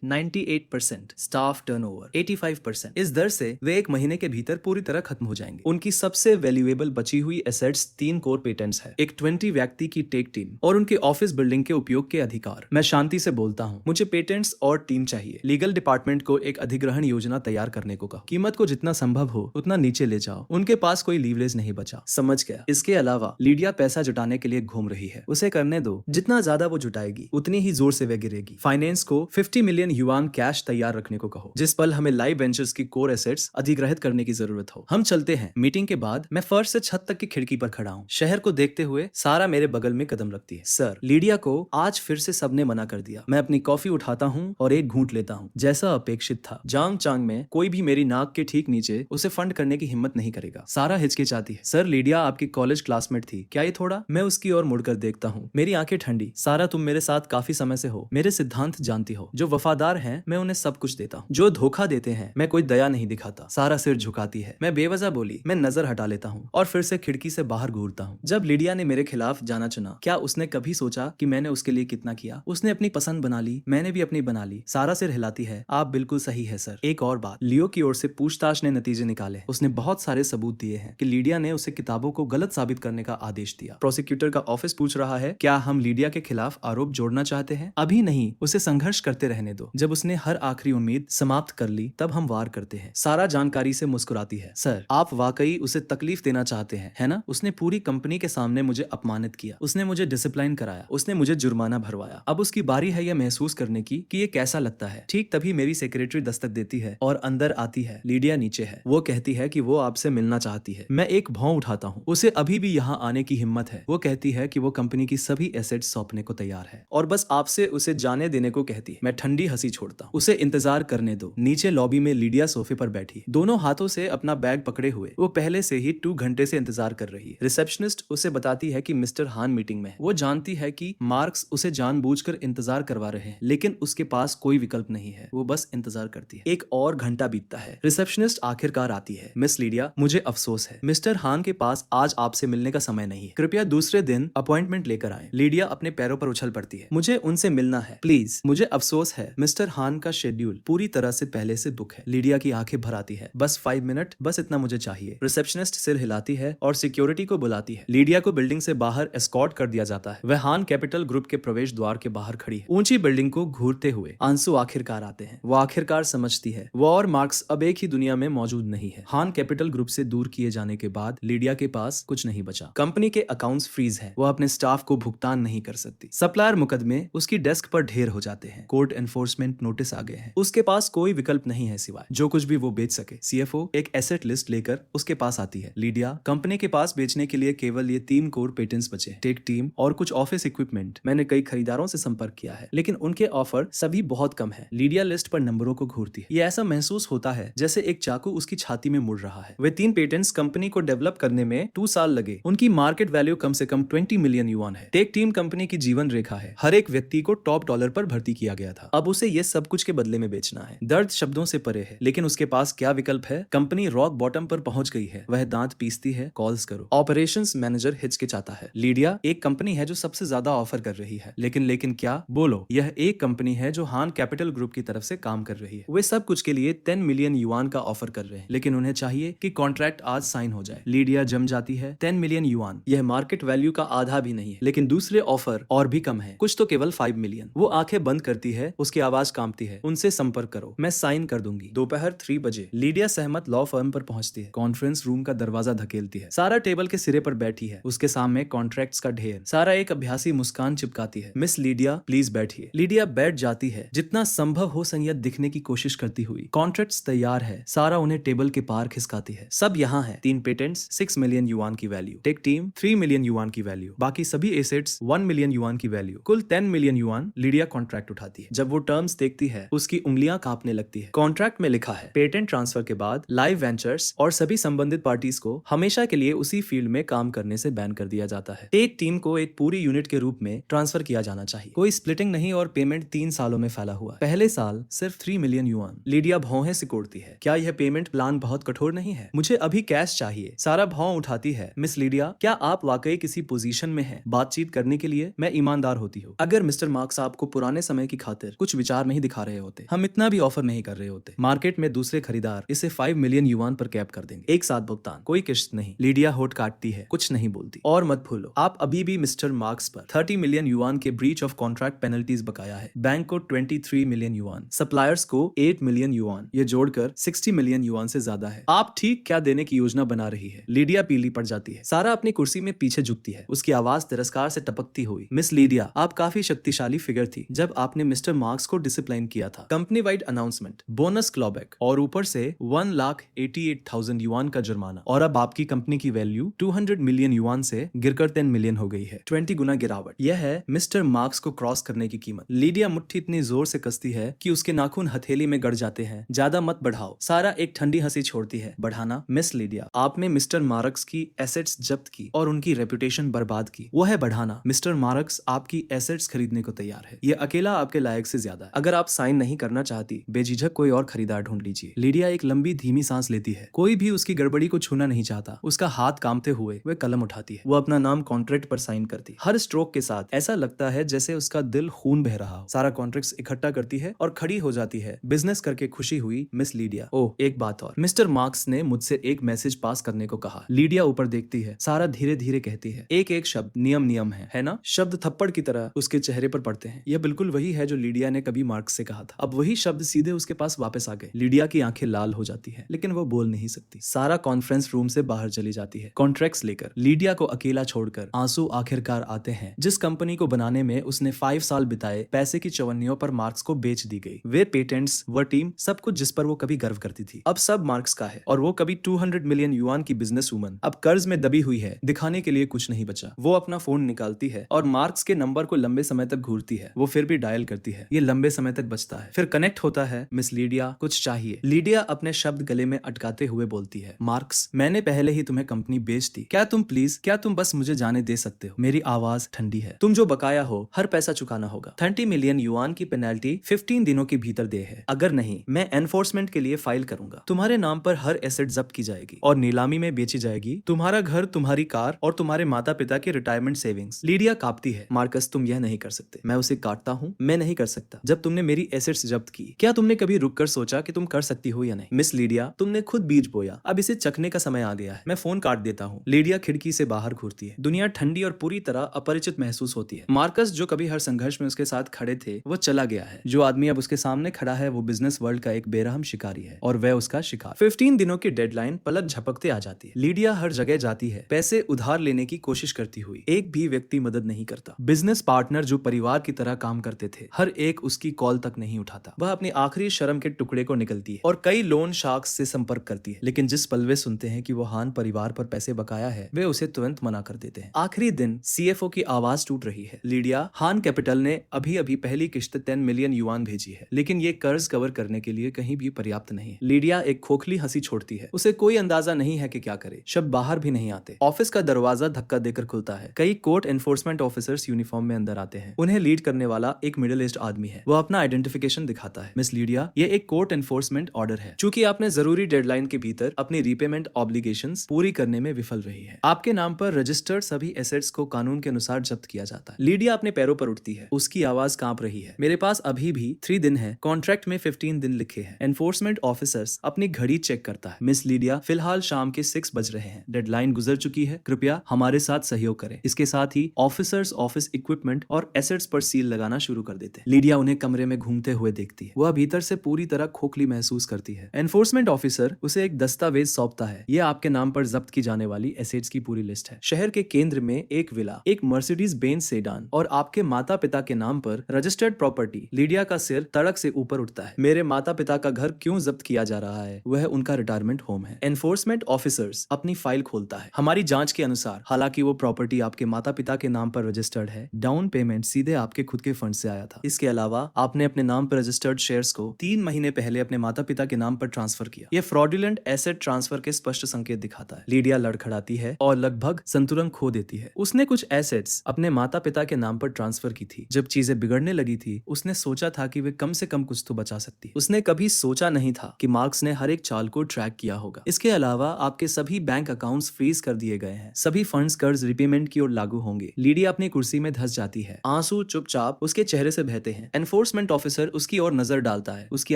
98%, staff turnover 85%। इस दर से वे एक महीने के भीतर पूरी तरह खत्म हो जाएंगे। उनकी सबसे वैल्यूएबल बची हुई एसेट्स 3 कोर पेटेंट्स है, एक 20 व्यक्ति की टेक टीम और उनके ऑफिस बिल्डिंग के उपयोग के अधिकार। मैं शांति से बोलता हूँ, मुझे पेटेंट्स और टीम चाहिए। लीगल डिपार्टमेंट को एक अधिग्रहण योजना तैयार करने को कहो। कीमत को जितना संभव हो उतना नीचे ले जाओ। उनके पास कोई लीवरेज नहीं बचा। समझ गया। इसके अलावा लीडिया पैसा जुटाने के लिए घूम रही है, उसे करने दो। जितना ज्यादा वो जुटाएगी उतनी ही जोर से वह गिरेगी। फाइनेंस को 50 मिलियन युआन कैश तैयार रखने को कहो, जिस पल हमें लाइव वेंचर्स की कोर एसेट्स अधिग्रहित करने की जरूरत हो। हम चलते हैं। मीटिंग के बाद मैं फर्श से छत तक की खिड़की पर खड़ा हूँ। शहर को देखते हुए सारा मेरे बगल में कदम रखती है। सर, लीडिया को आज फिर से सबने मना कर दिया। मैं अपनी कॉफी उठाता हूँ और एक घूंट लेता हूँ। जैसा अपेक्षित था, जांग चांग में कोई भी मेरी नाक के ठीक नीचे उसे फंड करने की हिम्मत नहीं करेगा। सारा हिचकिचाती है। सर, लीडिया आपकी कॉलेज क्लासमेट थी, क्या ये थोड़ा? मैं उसकी ओर मुड़कर देखता हूँ, मेरी आंखें ठंडी। सारा, तुम मेरे साथ काफी समय से हो, मेरे सिद्धांत जानती हो। जो वफादार हैं मैं उन्हें सब कुछ देता हूँ, जो धोखा देते हैं मैं कोई दया नहीं दिखाता। सारा सिर झुकाती है। मैं बेवजह बोली। मैं नजर हटा लेता हूँ और फिर से खिड़की से बाहर घूरता हूँ। जब लीडिया ने मेरे खिलाफ जाना चुना, क्या उसने कभी सोचा कि मैंने उसके लिए कितना किया? उसने अपनी पसंद बना ली, मैंने भी अपनी बना ली। सारा सिर हिलाती है। आप बिल्कुल सही है सर। एक और बात, लियो की ओर से पूछताछ ने नतीजे निकाले। उसने बहुत सारे सबूत दिए हैं कि लीडिया ने उसे किताबों को गलत साबित करने का आदेश दिया। प्रोसिक्यूटर का ऑफिस पूछ रहा है, क्या हम लीडिया के खिलाफ आरोप जोड़ना चाहते हैं? अभी नहीं, उसे संघर्ष करते रहने दो। जब उसने हर आखिरी उम्मीद समाप्त कर ली तब हम वार करते हैं। सारा जानकारी से मुस्कुराती है। सर, आप वाकई उसे तकलीफ देना चाहते हैं, है ना? उसने पूरी कंपनी के सामने मुझे अपमानित किया, उसने मुझे डिसिप्लिन कराया, उसने मुझे जुर्माना भरवाया। अब उसकी बारी है यह महसूस करने की कि ये कैसा लगता है। ठीक तभी मेरी सेक्रेटरी दस्तक देती है और अंदर आती है। लीडिया नीचे है। वो कहती है कि वो आपसे मिलना चाहती है। मैं एक भौं उठाता हूँ। उसे अभी भी यहाँ आने की हिम्मत है। वो कहती है कि वो कंपनी की सभी एसेट्स सौंपने को तैयार है और बस आपसे उसे जाने देने को कहती है। मैं ठंडी हंसी छोड़ता हूँ। उसे इंतजार करने दो। नीचे लॉबी में लीडिया सोफे पर बैठी, दोनों हाथों से अपना बैग पकड़े हुए। वो पहले से ही 2 घंटे से इंतजार कर रही है। रिसेप्शनिस्ट उसे बताती है कि मिस्टर हान मीटिंग में है। वो जानती है कि मार्क्स उसे जानबूझकर इंतजार करवा रहे हैं, लेकिन उसके पास कोई विकल्प नहीं है। वो बस इंतजार करती है। एक और घंटा बीतता है। रिसेप्शनिस्ट आखिरकार आती है। मिस लीडिया, मुझे अफसोस है, मिस्टर हान के पास आज आपसे मिलने का समय नहीं है। कृपया दूसरे दिन अपॉइंटमेंट लेकर आएं। लीडिया अपने पैरों पर उछल पड़ती है। मुझे उनसे मिलना है, प्लीज। मुझे अफसोस है, मिस्टर हान का शेड्यूल पूरी तरह से पहले से बुक है। लीडिया की आंखें भर आती है। बस 5 मिनट, बस इतना मुझे चाहिए। रिसेप्शनिस्ट सिर हिलाती है और सिक्योरिटी को बुलाती है। लीडिया को बिल्डिंग से बाहर एस्कॉर्ट कर दिया जाता है। वह हान कैपिटल ग्रुप के प्रवेश द्वार के बाहर खड़ी है, ऊंची बिल्डिंग को घूरते हुए। आंसू आखिरकार आते हैं। वो आखिरकार समझती है, वो और मार्क्स अब एक ही दुनिया में मौजूद नहीं है। हान कैपिटल ग्रुप से दूर किए जाने के बाद लीडिया के पास कुछ नहीं बचा। कंपनी के अकाउंट्स फ्रीज है। वो अपने स्टाफ को भुगतान नहीं कर सकती। सप्लायर मुकदमे उसकी डेस्क पर ढेर हो जाते हैं। कोर्ट एनफोर्समेंट नोटिस आ गए हैं। उसके पास कोई विकल्प नहीं है सिवाय जो कुछ भी वो बेच सके। सीएफओ एक एसेट लिस्ट लेकर उसके पास आती है। लीडिया, कंपनी के पास बेचने के लिए केवल ये 3 कोर पेटेंट्स बचे हैं, टेक टीम और कुछ ऑफिस इक्विपमेंट। मैंने कई खरीदारों से संपर्क किया है, लेकिन उनके ऑफर सभी बहुत कम है। लीडिया लिस्ट पर नंबरों को घूरती है। ये ऐसा महसूस होता है जैसे एक चाकू उसकी छाती में मुड़ रहा है। वे 3 पेटेंट्स कंपनी को डेवलप करने में 2 साल लगे। उनकी मार्केट वैल्यू कम से कम 20 मिलियन युआन है। टेक टीम कंपनी की जीवन रेखा है। हर एक व्यक्ति को टॉप डॉलर पर भर्ती किया गया था। अब उसे ये सब कुछ के बदले में बेचना है। दर्द शब्दों से परे है, लेकिन उसके पास क्या विकल्प है? कंपनी रॉक बॉटम पर पहुंच गई है। वह दांत पीसती है। कॉल्स करो। ऑपरेशंस मैनेजर हिचकिचाता है। लीडिया, एक कंपनी है जो सबसे ज्यादा ऑफर कर रही है, लेकिन क्या? बोलो। यह एक कंपनी है जो हान कैपिटल ग्रुप की तरफ से काम कर रही है। वे सब कुछ के लिए 10 मिलियन युआन का ऑफर कर रहे हैं, लेकिन उन्हें चाहिए कि कॉन्ट्रैक्ट आज साइन हो जाए। लीडिया जम जाती है। 10 मिलियन युआन, यह मार्केट वैल्यू का आधा भी नहीं है, लेकिन दूसरे ऑफर और भी कम है, कुछ तो केवल 5 मिलियन। वो आंखें बंद करती है। उसकी आवाज कांपती है। उनसे संपर्क करो, मैं साइन कर दूंगी। दोपहर 3 बजे लीडिया सहमत लॉ फर्म पर पहुंचती है। कॉन्फ्रेंस रूम का दरवाजा धकेलती है। सारा टेबल के सिरे पर बैठी है। उसके सामने कॉन्ट्रैक्ट्स का ढेर। सारा एक अभ्यासी मुस्कान चिपकाती है। मिस लीडिया, प्लीज बैठिए। लीडिया बैठ जाती है, जितना संभव हो संयत दिखने की कोशिश करती हुई। कॉन्ट्रैक्ट्स तैयार है। सारा उन्हें टेबल के पार खिसकाती है। सब यहाँ है। 3 पेटेंट्स, 6 मिलियन युआन की value. Tech team 3 million yuan की वैल्यू। बाकी सभी एसेट्स 1 मिलियन युआन की वैल्यू। कुल 10 मिलियन युआन। लीडिया कॉन्ट्रैक्ट उठाती है। जब वो टर्म्स देखती है, उसकी उंगलियां कांपने लगती है। कॉन्ट्रैक्ट में लिखा है, पेटेंट ट्रांसफर के बाद लाइव वेंचर्स और सभी संबंधित पार्टीज को हमेशा के लिए उसी फील्ड में काम करने से बैन कर दिया जाता है। टेक टीम को एक पूरी यूनिट के रूप में ट्रांसफर किया जाना चाहिए। कोई स्प्लिटिंग नहीं और पेमेंट 3 सालों में फैला हुआ। पहले साल सिर्फ 3 मिलियन युआन। लीडिया भौहें सिकोड़ती है। क्या यह पेमेंट प्लान बहुत कठोर नहीं है? मुझे अभी कैश चाहिए। सारा भौं उठाती है है। मिस लीडिया, क्या आप वाकई किसी पोजीशन में हैं बातचीत करने के लिए? मैं ईमानदार होती हूँ अगर मिस्टर मार्क्स आपको पुराने समय की खातिर कुछ विचार नहीं दिखा रहे होते। हम इतना भी ऑफर नहीं कर रहे होते। मार्केट में दूसरे खरीदार इसे 5 मिलियन युआन पर कैप कर देंगे, एक साथ भुगतान, कोई किश्त नहीं। लीडिया होठ काटती है, कुछ नहीं बोलती। और मत भूलो, आप अभी भी मिस्टर मार्क्स पर 30 मिलियन युआन के ब्रीच ऑफ कॉन्ट्रैक्ट पेनल्टीज बकाया है। बैंक को 23 मिलियन युआन, सप्लायर्स को 8 मिलियन युआन, ये जोड़कर 60 मिलियन युआन से ज्यादा है। आप ठीक क्या देने की योजना बना रही है? लीडिया पीली पड़ जाती है। सारा अपनी कुर्सी में पीछे झुकती है, उसकी आवाज तिरस्कार से टपकती हुई। मिस लीडिया, आप काफी शक्तिशाली फिगर थी जब आपने मिस्टर मार्क्स को डिसिप्लिन किया था। Company wide announcement, bonus clawback और ऊपर से 1,88,000 युआन का जुर्माना। और अब आपकी कंपनी की वैल्यू 200 मिलियन युआन से गिरकर 10 मिलियन हो गई है। 20 गुना गिरावट। यह है मिस्टर मार्क्स को क्रॉस करने की कीमत। लीडिया मुट्ठी इतनी जोर से कसती है कि उसके नाखून हथेली में गड़ जाते हैं। ज्यादा मत बढ़ाओ। सारा एक ठंडी हंसी छोड़ती है। बढ़ाना? मिस लीडिया, आपने मिस्टर मार्क्स की एसेट्स जब्त की और उनकी रेपुटेशन बर्बाद की, वो है बढ़ाना। मिस्टर मार्क्स आपकी एसेट्स खरीदने को तैयार है। ये अकेला आपके लायक से ज्यादा है। अगर आप साइन नहीं करना चाहती, बेझिझक कोई और खरीदार ढूंढ लीजिए। लीडिया एक लंबी धीमी सांस लेती है। कोई भी उसकी गड़बड़ी को छूना नहीं चाहता। उसका हाथ कांपते हुए वह कलम उठाती है। वो अपना नाम कॉन्ट्रैक्ट पर साइन करती। हर स्ट्रोक के साथ ऐसा लगता है जैसे उसका दिल खून बह रहा हो। सारा कॉन्ट्रैक्ट्स इकट्ठा करती है और खड़ी हो जाती है। बिजनेस करके खुशी हुई मिस लीडिया। ओह, एक बात और, मिस्टर मार्क्स ने मुझसे एक मैसेज पास करने को कहा। लीडिया ऊपर देखती है। सारा धीरे धीरे कहती है, एक एक शब्द नियम नियम है ना? शब्द थप्पड़ की तरह उसके चेहरे पर पड़ते हैं। यह बिल्कुल वही है जो लीडिया ने कभी मार्क्स से कहा था। अब वही शब्द सीधे उसके पास वापस आ गए। लीडिया की आंखें लाल हो जाती है, लेकिन वो बोल नहीं सकती। सारा कॉन्फ्रेंस रूम से बाहर चली जाती है। कॉन्ट्रैक्ट्स लेकर लीडिया को अकेला छोड़कर आंसू आखिरकार आते हैं। जिस कंपनी को बनाने में उसने 5 साल बिताए, पैसे की चवन्नियों पर मार्क्स को बेच दी गई। वे पेटेंट्स, वह टीम, सब कुछ जिस पर वो कभी गर्व करती थी, अब सब मार्क्स का है। और वो कभी 200 मिलियन युआन की बिजनेस वूमन अब कर्ज में दबी हुई है। दिखाने के लिए कुछ नहीं बचा। वो अपना फोन निकालती है और मार्क्स के नंबर को लंबे समय तक घूरती है। वो फिर भी डायल करती है। ये लंबे समय तक बचता है, फिर कनेक्ट होता है। मिस लीडिया, कुछ चाहिए? लीडिया अपने शब्द गले में अटकाते हुए बोलती है, मार्क्स, मैंने पहले ही तुम्हें कंपनी बेच दी। क्या तुम बस मुझे जाने दे सकते हो? मेरी आवाज ठंडी है। तुम जो बकाया हो हर पैसा चुकाना होगा। 30 मिलियन युआन की पेनल्टी 15 दिनों के भीतर दे है। अगर नहीं, मैं एनफोर्समेंट के लिए फाइल करूंगा। तुम्हारे नाम पर हर एसेट जब्त की जाएगी और नीलामी में बेची जाएगी। तुम्हारा घर, तुम्हारी कार और तुम्हारे माता पिता के रिटायरमेंट सेविंग्स। लीडिया कांपती है। मार्कस, तुम यह नहीं कर सकते। मैं उसे काटता हूँ। मैं नहीं कर सकता। जब तुमने मेरी एसेट्स जब्त की, क्या तुमने कभी रुककर सोचा कि तुम कर सकती हो या नहीं? मिस लीडिया, तुमने खुद बीज बोया, अब इसे चखने का समय आ गया है। मैं फोन काट देता हूँ। लीडिया खिड़की से बाहर घूरती है। दुनिया ठंडी और पूरी तरह अपरिचित महसूस होती है। मार्कस, जो कभी हर संघर्ष में उसके साथ खड़े थे, वो चला गया है। जो आदमी अब उसके सामने खड़ा है, वो बिजनेस वर्ल्ड का एक बेरहम शिकारी है और वह उसका शिकार। 15 दिनों की डेडलाइन पलक झपकते आ जाती है। लीडिया हर जगह जाती है, पैसे उधार लेने की कोशिश करती हुई। एक भी व्यक्ति मदद नहीं करता। बिजनेस पार्टनर जो परिवार की तरह काम करते थे, हर एक उसकी कॉल तक नहीं उठाता। वह अपनी आखिरी शर्म के टुकड़े को निकलती है और कई लोन शार्क्स से संपर्क करती है, लेकिन जिस पल वे सुनते हैं कि वो हान परिवार पर पैसे बकाया है, वे उसे तुरंत मना कर देते हैं। आखिरी दिन सीएफओ की आवाज टूट रही है। लीडिया, हान कैपिटल ने अभी अभी पहली किश्त 10 मिलियन युआन भेजी है, लेकिन ये कर्ज कवर करने के लिए कहीं भी पर्याप्त नहीं है। लीडिया एक खोखली हंसी छोड़ती है। उसे कोई अंदाजा नहीं है कि क्या करे। शब्द बाहर भी नहीं आते। ऑफिस का दरवाजा धक्का देकर खुलता है। कई कोर्ट एनफोर्समेंट ऑफिसर्स यूनिफॉर्म में अंदर आते हैं। उन्हें लीड करने वाला एक मिडिल एज्ड आदमी है। वो अपना आइडेंटिफिकेशन दिखाता है। मिस लीडिया, ये एक कोर्ट एनफोर्समेंट ऑर्डर है। चूंकि आपने जरूरी डेडलाइन के भीतर अपनी रीपेमेंट ऑब्लिगेशंस पूरी करने में विफल रही है, आपके नाम पर रजिस्टर्ड सभी एसेट्स को कानून के अनुसार जब्त किया जाता है। लीडिया अपने पैरों पर उठती है। उसकी आवाज कांप रही है। मेरे पास अभी भी 3 दिन है। कॉन्ट्रैक्ट में 15 दिन लिखे हैं। एनफोर्समेंट ऑफिसर्स अपनी घड़ी चेक करता है। मिस लीडिया, फिलहाल शाम के 6 बज रहे हैं। डेडलाइन गुजर चुकी है। कृपया हमारे साथ सहयोग करें। इसके साथ ही ऑफिसर्स ऑफिस इक्विपमेंट और एसेट्स पर सील लगाना शुरू कर देते हैं। लीडिया उन्हें कमरे में घूमते हुए देखती है। वह भीतर से पूरी तरह खोखली महसूस करती है। एनफोर्समेंट ऑफिसर उसे एक दस्तावेज सौंपता है। यह आपके नाम पर जब्त की जाने वाली एसेट्स की पूरी लिस्ट है। शहर के केंद्र में एक विला, एक मर्सिडीज बेंज सेडान और आपके माता पिता के नाम पर रजिस्टर्ड प्रॉपर्टी। लीडिया का सिर तड़क से ऊपर उठता है। मेरे माता पिता का घर क्यों जब्त किया जा रहा है? वह उनका रिटायरमेंट होम है। एनफोर्समेंट ऑफिसर्स अपनी फाइल खोलता है। हमारी जांच के अनुसार, हालांकि वो प्रॉपर्टी आपके माता पिता के नाम पर रजिस्टर्ड है, डाउन पेमेंट सीधे आपके खुद के फंड से आया था। इसके अलावा आपने अपने नाम पर रजिस्टर्ड शेयर्स को 3 महीने पहले अपने माता पिता के नाम पर ट्रांसफर किया। यह फ्रॉडुलेंट एसेट ट्रांसफर के स्पष्ट संकेत दिखाता है। लीडिया लड़खड़ाती है और लगभग संतुलन खो देती है। उसने कुछ एसेट्स अपने माता पिता के नाम पर ट्रांसफर की थी। जब चीजें बिगड़ने लगी थी, उसने सोचा था कि वे कम से कम कुछ तो बचा सकती। उसने कभी सोचा नहीं था कि मार्क्स ने हर एक चाल को ट्रैक किया होगा। इसके अलावा आपके सभी बैंक अकाउंट्स फ्रीज कर दिए गए हैं। सभी फंड्स कर्ज रिपेमेंट की ओर लागू होंगे। लीडिया अपनी कुर्सी में धंस जाती है। आंसू चुपचाप उसके चेहरे से बहते हैं। एनफोर्समेंट ऑफिसर उसकी ओर नजर डालता है। उसकी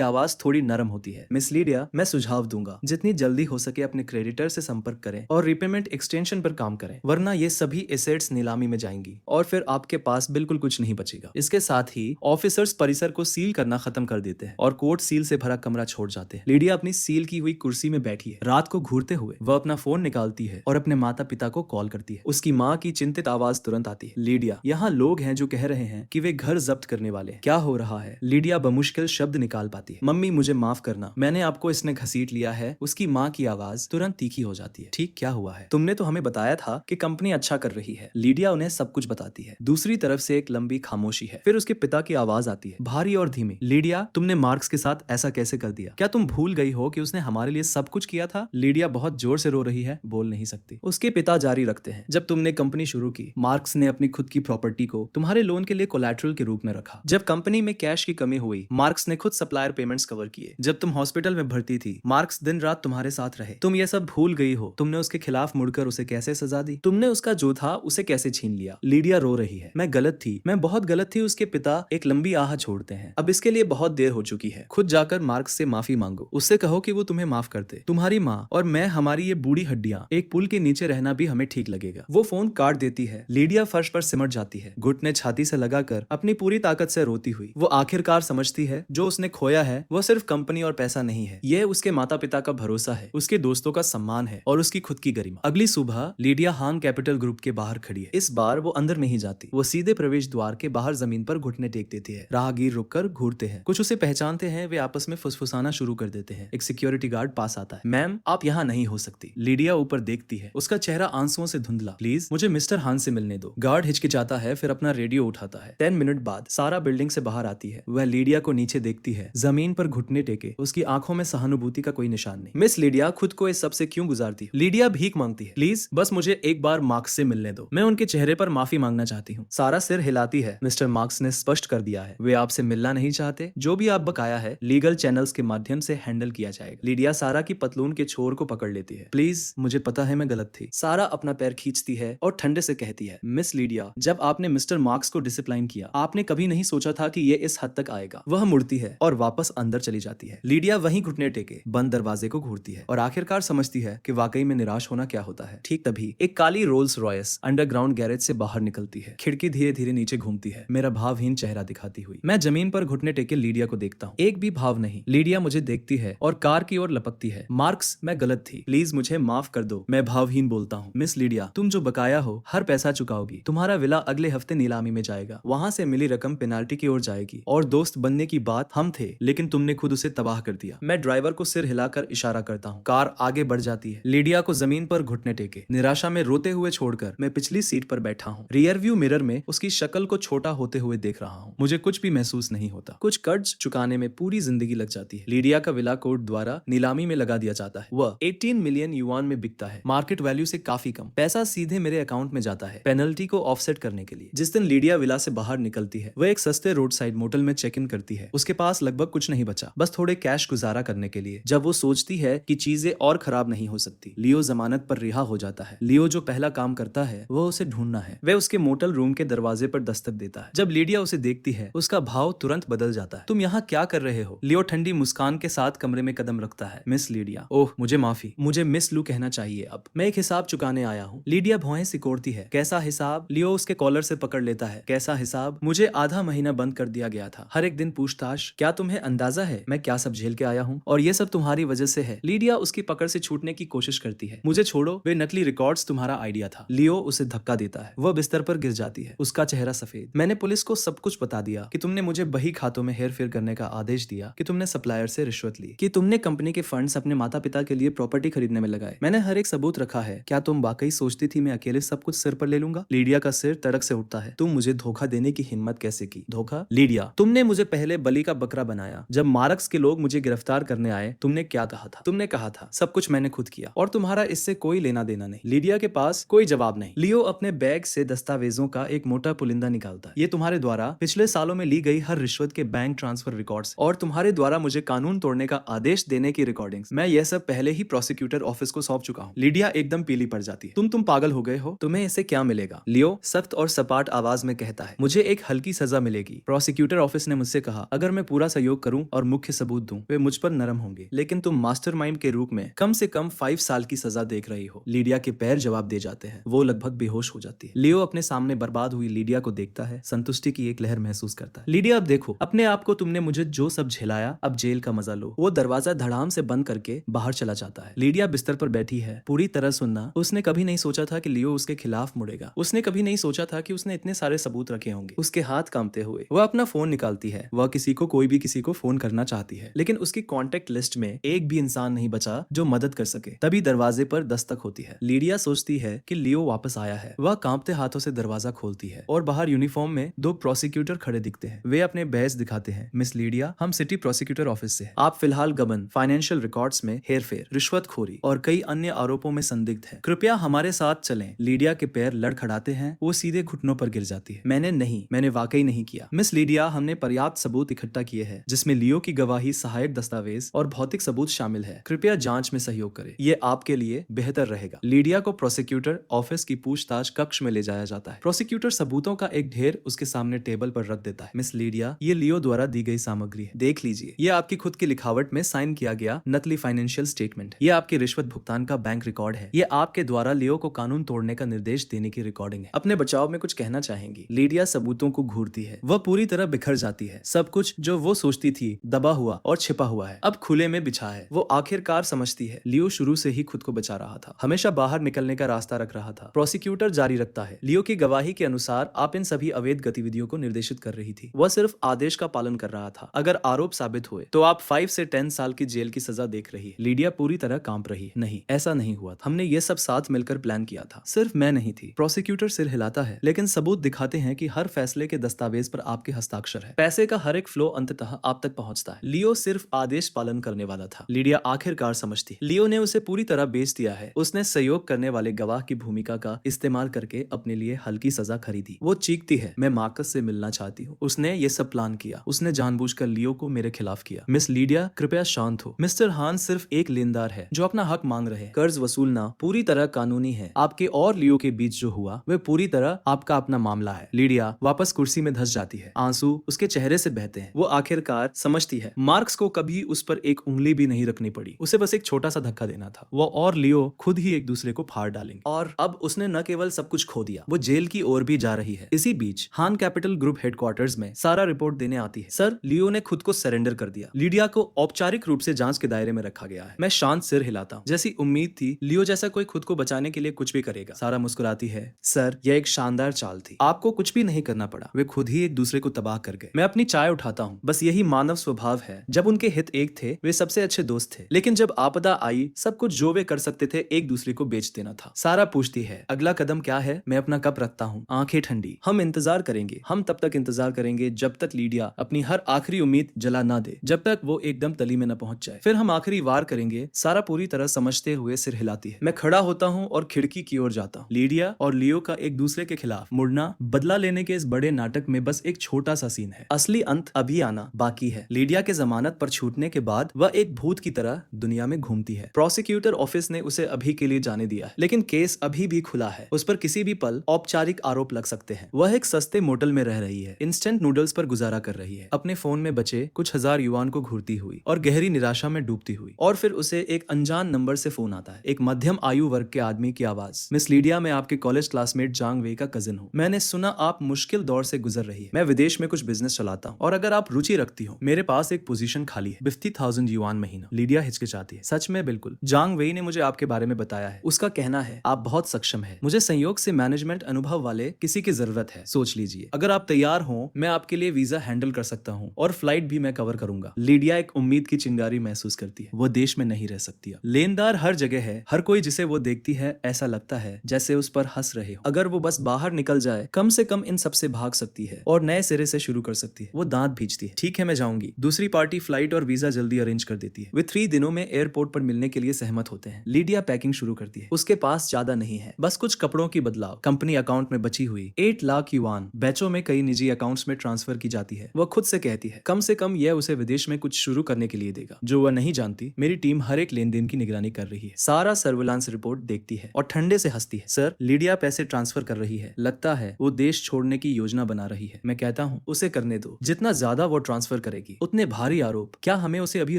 आवाज थोड़ी नरम होती है। मिस लीडिया, मैं सुझाव दूंगा, जितनी जल्दी हो सके अपने क्रेडिटर से संपर्क करें और रिपेमेंट एक्सटेंशन पर काम करें, वरना ये सभी एसेट्स नीलामी में जाएंगी और फिर आपके पास बिल्कुल कुछ नहीं बचेगा। इसके साथ ही ऑफिसर्स परिसर को सील करना खत्म कर देते हैं और कोर्ट सील से भरा कमरा छोड़ जाते हैं। लीडिया अपनी सील की हुई कुर्सी में बैठी है। रात को घूरते हुए वह अपना फोन निकालती है और अपने माता पिता को कॉल करती है। उसकी माँ की चिंतित आवाज तुरंत आती है। लीडिया, यहाँ लोग हैं जो कह रहे हैं कि वे घर जब्त करने वाले हैं। क्या हो रहा है? लीडिया बमुश्किल शब्द निकाल पाती है। मम्मी, मुझे माफ करना, मैंने आपको इसने घसीट लिया है। उसकी माँ की आवाज तुरंत तीखी हो जाती है। ठीक क्या हुआ है? तुमने तो हमें बताया था कि कंपनी अच्छा कर रही है। लीडिया उन्हें सब कुछ बताती है। दूसरी तरफ से एक लंबी खामोशी है। फिर उसके पिता की आवाज आती है, भारी और धीमी। लीडिया, तुमने मार्क्स के साथ ऐसा कैसे कर दिया? क्या तुम भूल गई हो कि उसने हमारे लिए सब कुछ किया था? लीडिया बहुत जोर से रो रही है, बोल नहीं सकती। उसके पिता जारी रखते हैं, जब तुमने कंपनी शुरू की, मार्क्स ने अपनी खुद की प्रॉपर्टी को तुम्हारे लोन के लिए कोलैटरल के रूप में रखा। जब कंपनी में कैश की कमी हुई, मार्क्स ने खुद सप्लायर पेमेंट्स कवर किए। जब तुम हॉस्पिटल में भर्ती थी, मार्क्स दिन रात तुम्हारे साथ रहे। तुम ये सब भूल गई हो? तुमने उसके खिलाफ मुड़कर उसे कैसे सजा दी? तुमने उसका जो था उसे कैसे छीन लिया? लीडिया रो रही है, मैं गलत थी, मैं बहुत गलत थी। उसके पिता एक लंबी आह छोड़ते हैं। अब इसके लिए बहुत देर हो चुकी है। खुद जाकर मार्क्स से माफी मांगो। उससे कहो कि वो तुम्हें माफ कर दे। तुम्हारी माँ और मैं, हमारी ये बूढ़ी हड्डियां, एक पुल के नीचे रहना भी हमें ठीक लगेगा। वो फोन काट देती है। लीडिया फर्श पर सिमट जाती है, घुटने छाती से लगाकर अपनी पूरी ताकत से रोती हुई। वो आखिरकार समझती है जो उसने खोया है वो सिर्फ कंपनी और पैसा नहीं है, ये उसके माता पिता का भरोसा है, उसके दोस्तों का सम्मान है और उसकी खुद की गरिमा। अगली सुबह लीडिया हान कैपिटल ग्रुप के बाहर खड़ी है। इस बार वो अंदर नहीं जाती, वो सीधे प्रवेश द्वार के बाहर जमीन पर घुटने टेक देती है। राहगीर रुककर घूरते हैं, कुछ उसे पहचानते हैं। वे आपस में फुसफुसाना शुरू कर देते हैं। एक सिक्योरिटी गार्ड पास आता है। मैम, आप यहाँ नहीं हो सकती। लीडिया ऊपर देखती है, उसका चेहरा आंसुओं से धुंधला। प्लीज मुझे मिस्टर हान से मिलने दो। गार्ड हिचकिचाता है, फिर अपना रेडियो उठाता है। 10 मिनट बाद सारा बिल्डिंग से बाहर आती है। वह लीडिया को नीचे देखती है, जमीन पर घुटने टेके। उसकी आंखों में सहानुभूति का कोई निशान नहीं। मिस लीडिया खुद को इस सब से क्यों गुजारती है? लीडिया भीख मांगती है, प्लीज बस मुझे एक बार मार्क्स से मिलने दो, मैं उनके चेहरे पर माफी मांगना चाहती हूँ। सारा सिर हिलाती है। मिस्टर मार्क्स ने स्पष्ट कर दिया है, वे आपसे मिलना नहीं चाहते। जो भी आप बकाया है लीगल चैनल्स के माध्यम से हैंडल किया जाएगा। लीडिया सारा की पतलून के छोर को पकड़ लेती है। प्लीज, मुझे पता है मैं गलत थी। सारा अपना पैर खींचती है और ठंडे से कहती है, मिस लीडिया, जब आपने मिस्टर मार्क्स को डिसिप्लाइन किया, आपने कभी नहीं सोचा था कि ये इस हद तक आएगा। वह मुड़ती है और वापस अंदर चली जाती है। लीडिया वहीं घुटने टेके बंद दरवाजे को घूरती है और आखिरकार समझती है कि वाकई में निराश होना क्या होता है। ठीक तभी एक काली रोल्स रॉयस अंडरग्राउंड गैरेज से बाहर निकलती है। खिड़की धीरे धीरे नीचे घूमती है, मेरा भावहीन चेहरा दिखाती हुई। मैं जमीन पर घुटने टेके लीडिया को देखता हूँ, एक भी भाव नहीं। लीडिया मुझे देखती है और कार की ओर लपकती है। मार्क्स, मैं गलत थी, प्लीज मुझे माफ कर दो। मैं भावहीन बोलता हूँ, मिस लीडिया, तुम जो बकाया हो हर पैसा चुकाओगी। तुम्हारा विला अगले हफ्ते नीलामी में जाएगा, वहाँ से मिली रकम पेनाल्टी की ओर जाएगी। और दोस्त बनने की बात हम थे, लेकिन तुमने खुद उसे तबाह कर दिया। मैं ड्राइवर को सिर हिलाकर इशारा करता हूँ। कार आगे बढ़ जाती है। लीडिया को जमीन पर घुटने टेके निराशा में रोते हुए छोड़कर मैं पिछली सीट पर बैठा हूँ। रियर व्यू मिरर में उसकी शक्ल को छोटा होते हुए देख रहा हूँ। मुझे कुछ भी महसूस नहीं होता। कुछ कर्ज चुकाने में पूरी जिंदगी लग जाती है। लीडिया का विला कोर्ट द्वारा नीलामी में लगा दिया जाता है। वह 18 मिलियन युआन में बिकता है, मार्केट वैल्यू से काफी कम। पैसा सीधे मेरे अकाउंट में जाता है पेनल्टी को ऑफसेट करने के लिए। जिस दिन लीडिया विला से बाहर निकलती है, वह एक सस्ते रोड साइड मोटल में चेक इन करती है। उसके पास लगभग कुछ नहीं बचा, बस थोड़े कैश गुजारा करने के लिए। जब वो सोचती है कि चीजें और खराब नहीं हो सकती, लियो जमानत पर रिहा हो जाता है। लियो जो पहला काम करता है वह उसे ढूंढना है। वह उसके मोटल रूम के दरवाजे पर दस्तक देता है। जब लीडिया उसे देखती है, उसका भाव तुरंत बदल जाता है। तुम यहाँ क्या कर रहे हो? लियो ठंडी मुस्कान के साथ कमरे में कदम रखता है। मिस लीडिया, ओह मुझे माफी, मुझे मिस लू कहना चाहिए। अब मैं एक हिसाब चुकाने आया हूँ। लीडिया भौहें सिकोड़ती है। कैसा हिसाब? लियो उसके कॉलर से पकड़ लेता है। कैसा हिसाब? मुझे आधा महीना बंद कर दिया गया था, हर एक दिन पूछताछ। क्या तुम्हें अंदाजा है मैं क्या सब झेल के आया हूँ? और ये सब तुम्हारी वजह से है। लीडिया उसकी पकड़ से छूटने की कोशिश करती है। मुझे छोड़ो, वे नकली रिकॉर्ड्स तुम्हारा आइडिया था। लियो उसे धक्का देता है। वह बिस्तर पर गिर जाती है, उसका चेहरा सफेद। मैंने पुलिस को सब कुछ बता दिया कि तुमने मुझे बही खातों में हेर फेर करने का आदेश दिया, कि तुमने सप्लायर से रिश्वत ली, कि तुमने कंपनी के फंड्स अपने माता पिता के लिए प्रॉपर्टी खरीदने में लगाए। मैंने हर एक सबूत रखा है। क्या तुम वाकई सोचती थी मैं अकेले सब कुछ सिर पर ले लूंगा? लीडिया का सिर तड़क से उठता है। तुम मुझे धोखा देने की हिम्मत कैसे की? धोखा? लीडिया, तुमने मुझे पहले बलि का बकरा बनाया। जब मार्क्स के लोग मुझे गिरफ्तार करने आए, तुमने क्या कहा था? तुमने कहा था सब कुछ मैंने खुद किया और तुम्हारा इससे कोई लेना देना नहीं। लीडिया के पास कोई जवाब नहीं। लियो अपने बैग से दस्तावेजों का एक मोटा पुलिंदा निकालता है। ये तुम्हारे द्वारा पिछले सालों में ली गई हर रिश्वत के बैंक ट्रांसफर रिकॉर्ड्स और तुम्हारे द्वारा मुझे कानून तोड़ने का आदेश देने की रिकॉर्डिंग्स। मैं यह सब पहले ही प्रोसिक्यूटर ऑफिस को सौंप चुका हूँ। लीडिया एकदम पीली पड़ जाती है। तुम पागल हो गए हो, तुम्हें इससे क्या मिलेगा? लियो सख्त और सपाट आवाज में कहता है, मुझे एक हल्की सजा मिलेगी। प्रोसिक्यूटर ऑफिस ने मुझसे कहा, अगर मैं पूरा सहयोग करूं और मुख्य सबूत दूं, वे मुझ पर नरम होंगे, लेकिन तुम मास्टरमाइंड के रूप में कम से कम 5 साल की सजा देख रही हो। लीडिया के पैर जवाब दे जाते हैं। वो लगभग बेहोश हो जाती है। लियो अपने सामने बर्बाद हुई लीडिया को देखता है, संतुष्टि की एक लहर महसूस करता है। लीडिया, अब देखो अपने आप को, तुमने मुझे जो सब झेलाया, अब जेल का मजा लो। वो दरवाजा धड़ाम से बंद करके बाहर चला जाता है। लीडिया बिस्तर पर बैठी है, पूरी तरह सुनना। उसने कभी नहीं सोचा था कि लियो उसके खिलाफ मुड़ेगा। उसने कभी नहीं सोचा था कि उसने इतने सारे सबूत रखे होंगे। उसके हाथ कांपते हुए वह अपना फोन निकालती है। वह कोई भी किसी को फोन करना चाहती है, लेकिन उसकी कॉन्टेक्ट लिस्ट में एक भी इंसान नहीं बचा जो मदद कर सके। तभी दरवाजे पर दस्तक होती है। लीडिया सोचती है कि लियो वापस आया है। वह कांपते हाथों से दरवाजा खोलती है और बाहर यूनिफॉर्म में 2 प्रोसिक्यूटर खड़े दिखते हैं। वे अपने बैज दिखाते हैं। मिस लीडिया, हम सिटी प्रोसिक्यूटर ऑफिस से हैं। आप फिलहाल गबन, फाइनेंशियल रिकॉर्ड्स में हेरफेर, रिश्वतखोरी और कई अन्य आरोपों में संदिग्ध है। कृपया हमारे साथ चलें। लीडिया के पैर लड़खड़ाते हैं। वो सीधे घुटनों पर गिर जाती है। मैंने वाकई नहीं किया। मिस लीडिया, हमने पर्याप्त सबूत इकट्ठा किए हैं, जिसमें लियो की गवाही, सहायक दस्तावेज और भौतिक सबूत शामिल है। कृपया जांच में सहयोग करें, ये आपके लिए बेहतर रहेगा। लीडिया को प्रोसिक्यूटर ऑफिस की पूछताछ कक्ष में ले जाया जाता है। प्रोसिक्यूटर सबूतों का एक ढेर उसके सामने टेबल पर रख देता है। मिस लीडिया, ये लियो द्वारा दी गई सामग्री है, देख लीजिए। ये आपकी खुद की लिखावट में साइन किया गया नकली फाइनेंशियल स्टेटमेंट है। ये आपके रिश्वत भुगतान का बैंक रिकॉर्ड है। ये आपके द्वारा लियो को कानून तोड़ने का निर्देश देने की रिकॉर्डिंग है। अपने बचाव में कुछ कहना चाहेंगी? लीडिया सबूतों को घूरती है। वह पूरी तरह बिखर जाती है। सब कुछ जो वो सोचती थी दबा हुआ और छिपा हुआ है, अब खुले में बिछा है। वो आखिरकार समझती है, लियो शुरू से ही खुद को बचा रहा था, हमेशा बाहर निकलने का रास्ता रख रहा था। प्रोसिक्यूटर जारी रखता है, लियो की गवाही के अनुसार आप इन सभी अवैध गतिविधियों को निर्देशित कर रही थी। वह सिर्फ आदेश का पालन कर रहा था। अगर आरोप साबित हुए तो आप 5 से 10 साल की जेल की सजा देख रही है। लीडिया पूरी तरह कांप रही है। नहीं, ऐसा नहीं हुआ था। हमने ये सब साथ मिलकर प्लान किया था। सिर्फ मैं नहीं थी। प्रोसिक्यूटर सिर हिलाता है, लेकिन सबूत दिखाते हैं कि हर फैसले के दस्तावेज पर आपके हस्ताक्षर है। पैसे का हर एक फ्लो अंततः आप तक पहुंचता है। लियो सिर्फ आदेश पालन करने वाला था। लीडिया आखिरकार समझती, लियो ने उसे पूरी तरह बेच दिया है। उसने सहयोग करने वाले गवाह की भूमिका का इस्तेमाल करके अपने लिए हल्की सजा खरीदी। वो चीखती है, मैं मार्कस से मिलना चाहती हूँ। उसने ये सब प्लान किया। उसने जानबूझकर लियो को मेरे खिलाफ किया। मिस लीडिया, कृपया शांत हो। मिस्टर हान सिर्फ एक लेनदार है जो अपना हक मांग रहे हैं। कर्ज वसूलना पूरी तरह कानूनी है। आपके और लियो के बीच जो हुआ वह पूरी तरह आपका अपना मामला है। लीडिया वापस कुर्सी में धंस जाती है। आंसू उसके चेहरे से बहते हैं। वो आखिरकार समझती है, मार्क्स को कभी उस पर एक उंगली भी नहीं रखनी पड़ी। उसे बस एक छोटा सा धक्का देना था। वो और लियो खुद ही एक दूसरे को फाड़ डालेंगे। और अब उसने न केवल सब कुछ खो दिया, वो जेल की ओर भी जा रही है। इसी बीच हान कैपिटल ग्रुप हेडक्वार्टर्स में सारा रिपोर्ट देने आती है। सर, लियो ने खुद को सरेंडर कर दिया। लीडिया को औपचारिक रूप से जांच के दायरे में रखा गया है। मैं शांत सिर हिलाता हूँ। जैसी उम्मीद थी, लियो जैसा कोई खुद को बचाने के लिए कुछ भी करेगा। सारा मुस्कुराती है। सर, यह एक शानदार चाल थी। आपको कुछ भी नहीं करना पड़ा। वे खुद ही एक दूसरे को तबाह कर गए। मैं अपनी चाय उठाता हूँ। बस यही मानव स्वभाव है। जब उनके हित एक थे, वे सबसे अच्छे दोस्त थे, लेकिन जब आपदा आई, सब कुछ जो वे कर सकते थे एक दूसरे को बेच देना था। सारा पूछती है, अगला कदम क्या है? मैं अपना कप रखता हूँ, आंखें ठंडी। हम इंतजार करेंगे। हम तब तक इंतजार करेंगे जब तक लीडिया अपनी हर आखिरी उम्मीद जला ना दे, जब तक वो एकदम तली में न पहुंच जाए। फिर हम आखिरी वार करेंगे। सारा पूरी तरह समझते हुए सिर हिलाती है। मैं खड़ा होता हूँ और खिड़की की ओर जाता हूँ। लीडिया और लियो का एक दूसरे के खिलाफ मुड़ना, बदला लेने के इस बड़े नाटक में बस एक छोटा सा सीन है। असली अंत अभी आना बाकी है। लीडिया के जमानत पर छूटने के बाद वह एक भूत की तरह दुनिया में घूमती है। प्रोसिक्यूटर ऑफिस ने उसे अभी के लिए जाने दिया है, लेकिन केस अभी भी खुला है। उस पर किसी भी पल औपचारिक आरोप लग सकते हैं। वह एक सस्ते मोटल में रह रही है, इंस्टेंट नूडल्स पर गुजारा कर रही है, अपने फोन में बचे कुछ हजार युआन को घूरती हुई और गहरी निराशा में डूबती हुई। और फिर उसे एक अनजान नंबर से फोन आता है। एक मध्यम आयु वर्ग के आदमी की आवाज। मिस लीडिया, मैं आपके कॉलेज क्लासमेट जांग वेई का कजिन हूँ। मैंने सुना आप मुश्किल दौर से गुजर रही है। मैं विदेश में कुछ बिजनेस चलाता हूँ और अगर आप रुचि रखती हो, मेरे पास एक पोजीशन खाली है, 50,000 युआन महीना। लीडिया हिचकिचाती है। सच में? बिल्कुल। जांग वेई ने मुझे आपके बारे में बताया है। उसका कहना है आप बहुत सक्षम है। मुझे संयोग से मैनेजमेंट अनुभव वाले किसी की जरूरत है। सोच लीजिए, अगर आप तैयार हो, मैं आपके लिए वीजा हैंडल कर सकता हूँ और फ्लाइट भी मैं कवर करूंगा। लीडिया एक उम्मीद की चिंगारी महसूस करती है। वो देश में नहीं रह सकती। लेनदार हर जगह है। हर कोई जिसे वो देखती है ऐसा लगता है जैसे उस पर हंस रहे हो। अगर वो बस बाहर निकल जाए, कम से कम इन सबसे भाग सकती है और नए सिरे से शुरू कर सकती है। वो दांत भींचती है। ठीक है, मैं जाऊंगी। दूसरी पार्टी फ्लाइट और वीजा जल्दी अरेंज कर देती है। वे 3 दिनों में एयरपोर्ट पर मिलने के लिए सहमत होते हैं। लीडिया पैकिंग शुरू करती है। उसके पास ज्यादा नहीं है, बस कुछ कपड़ों की बदलाव। कंपनी अकाउंट में बची हुई 8 लाख युआन बैचों में कई निजी अकाउंट्स में ट्रांसफर की जाती है। वह खुद से कहती है, कम से कम यह उसे विदेश में कुछ शुरू करने के लिए देगा। जो वह नहीं जानती, मेरी टीम हर एक लेन देन की निगरानी कर रही है। सारा सारा सर्विलांस रिपोर्ट देखती है और ठंडे से हंसती है। सर, लीडिया पैसे ट्रांसफर कर रही है, लगता है वो देश छोड़ने की योजना बना रही है। मैं कहता हूँ उसे करने दो, जितना ज्यादा वो ट्रांसफर करेगी उतने भारी आरोप। क्या हमें उसे अभी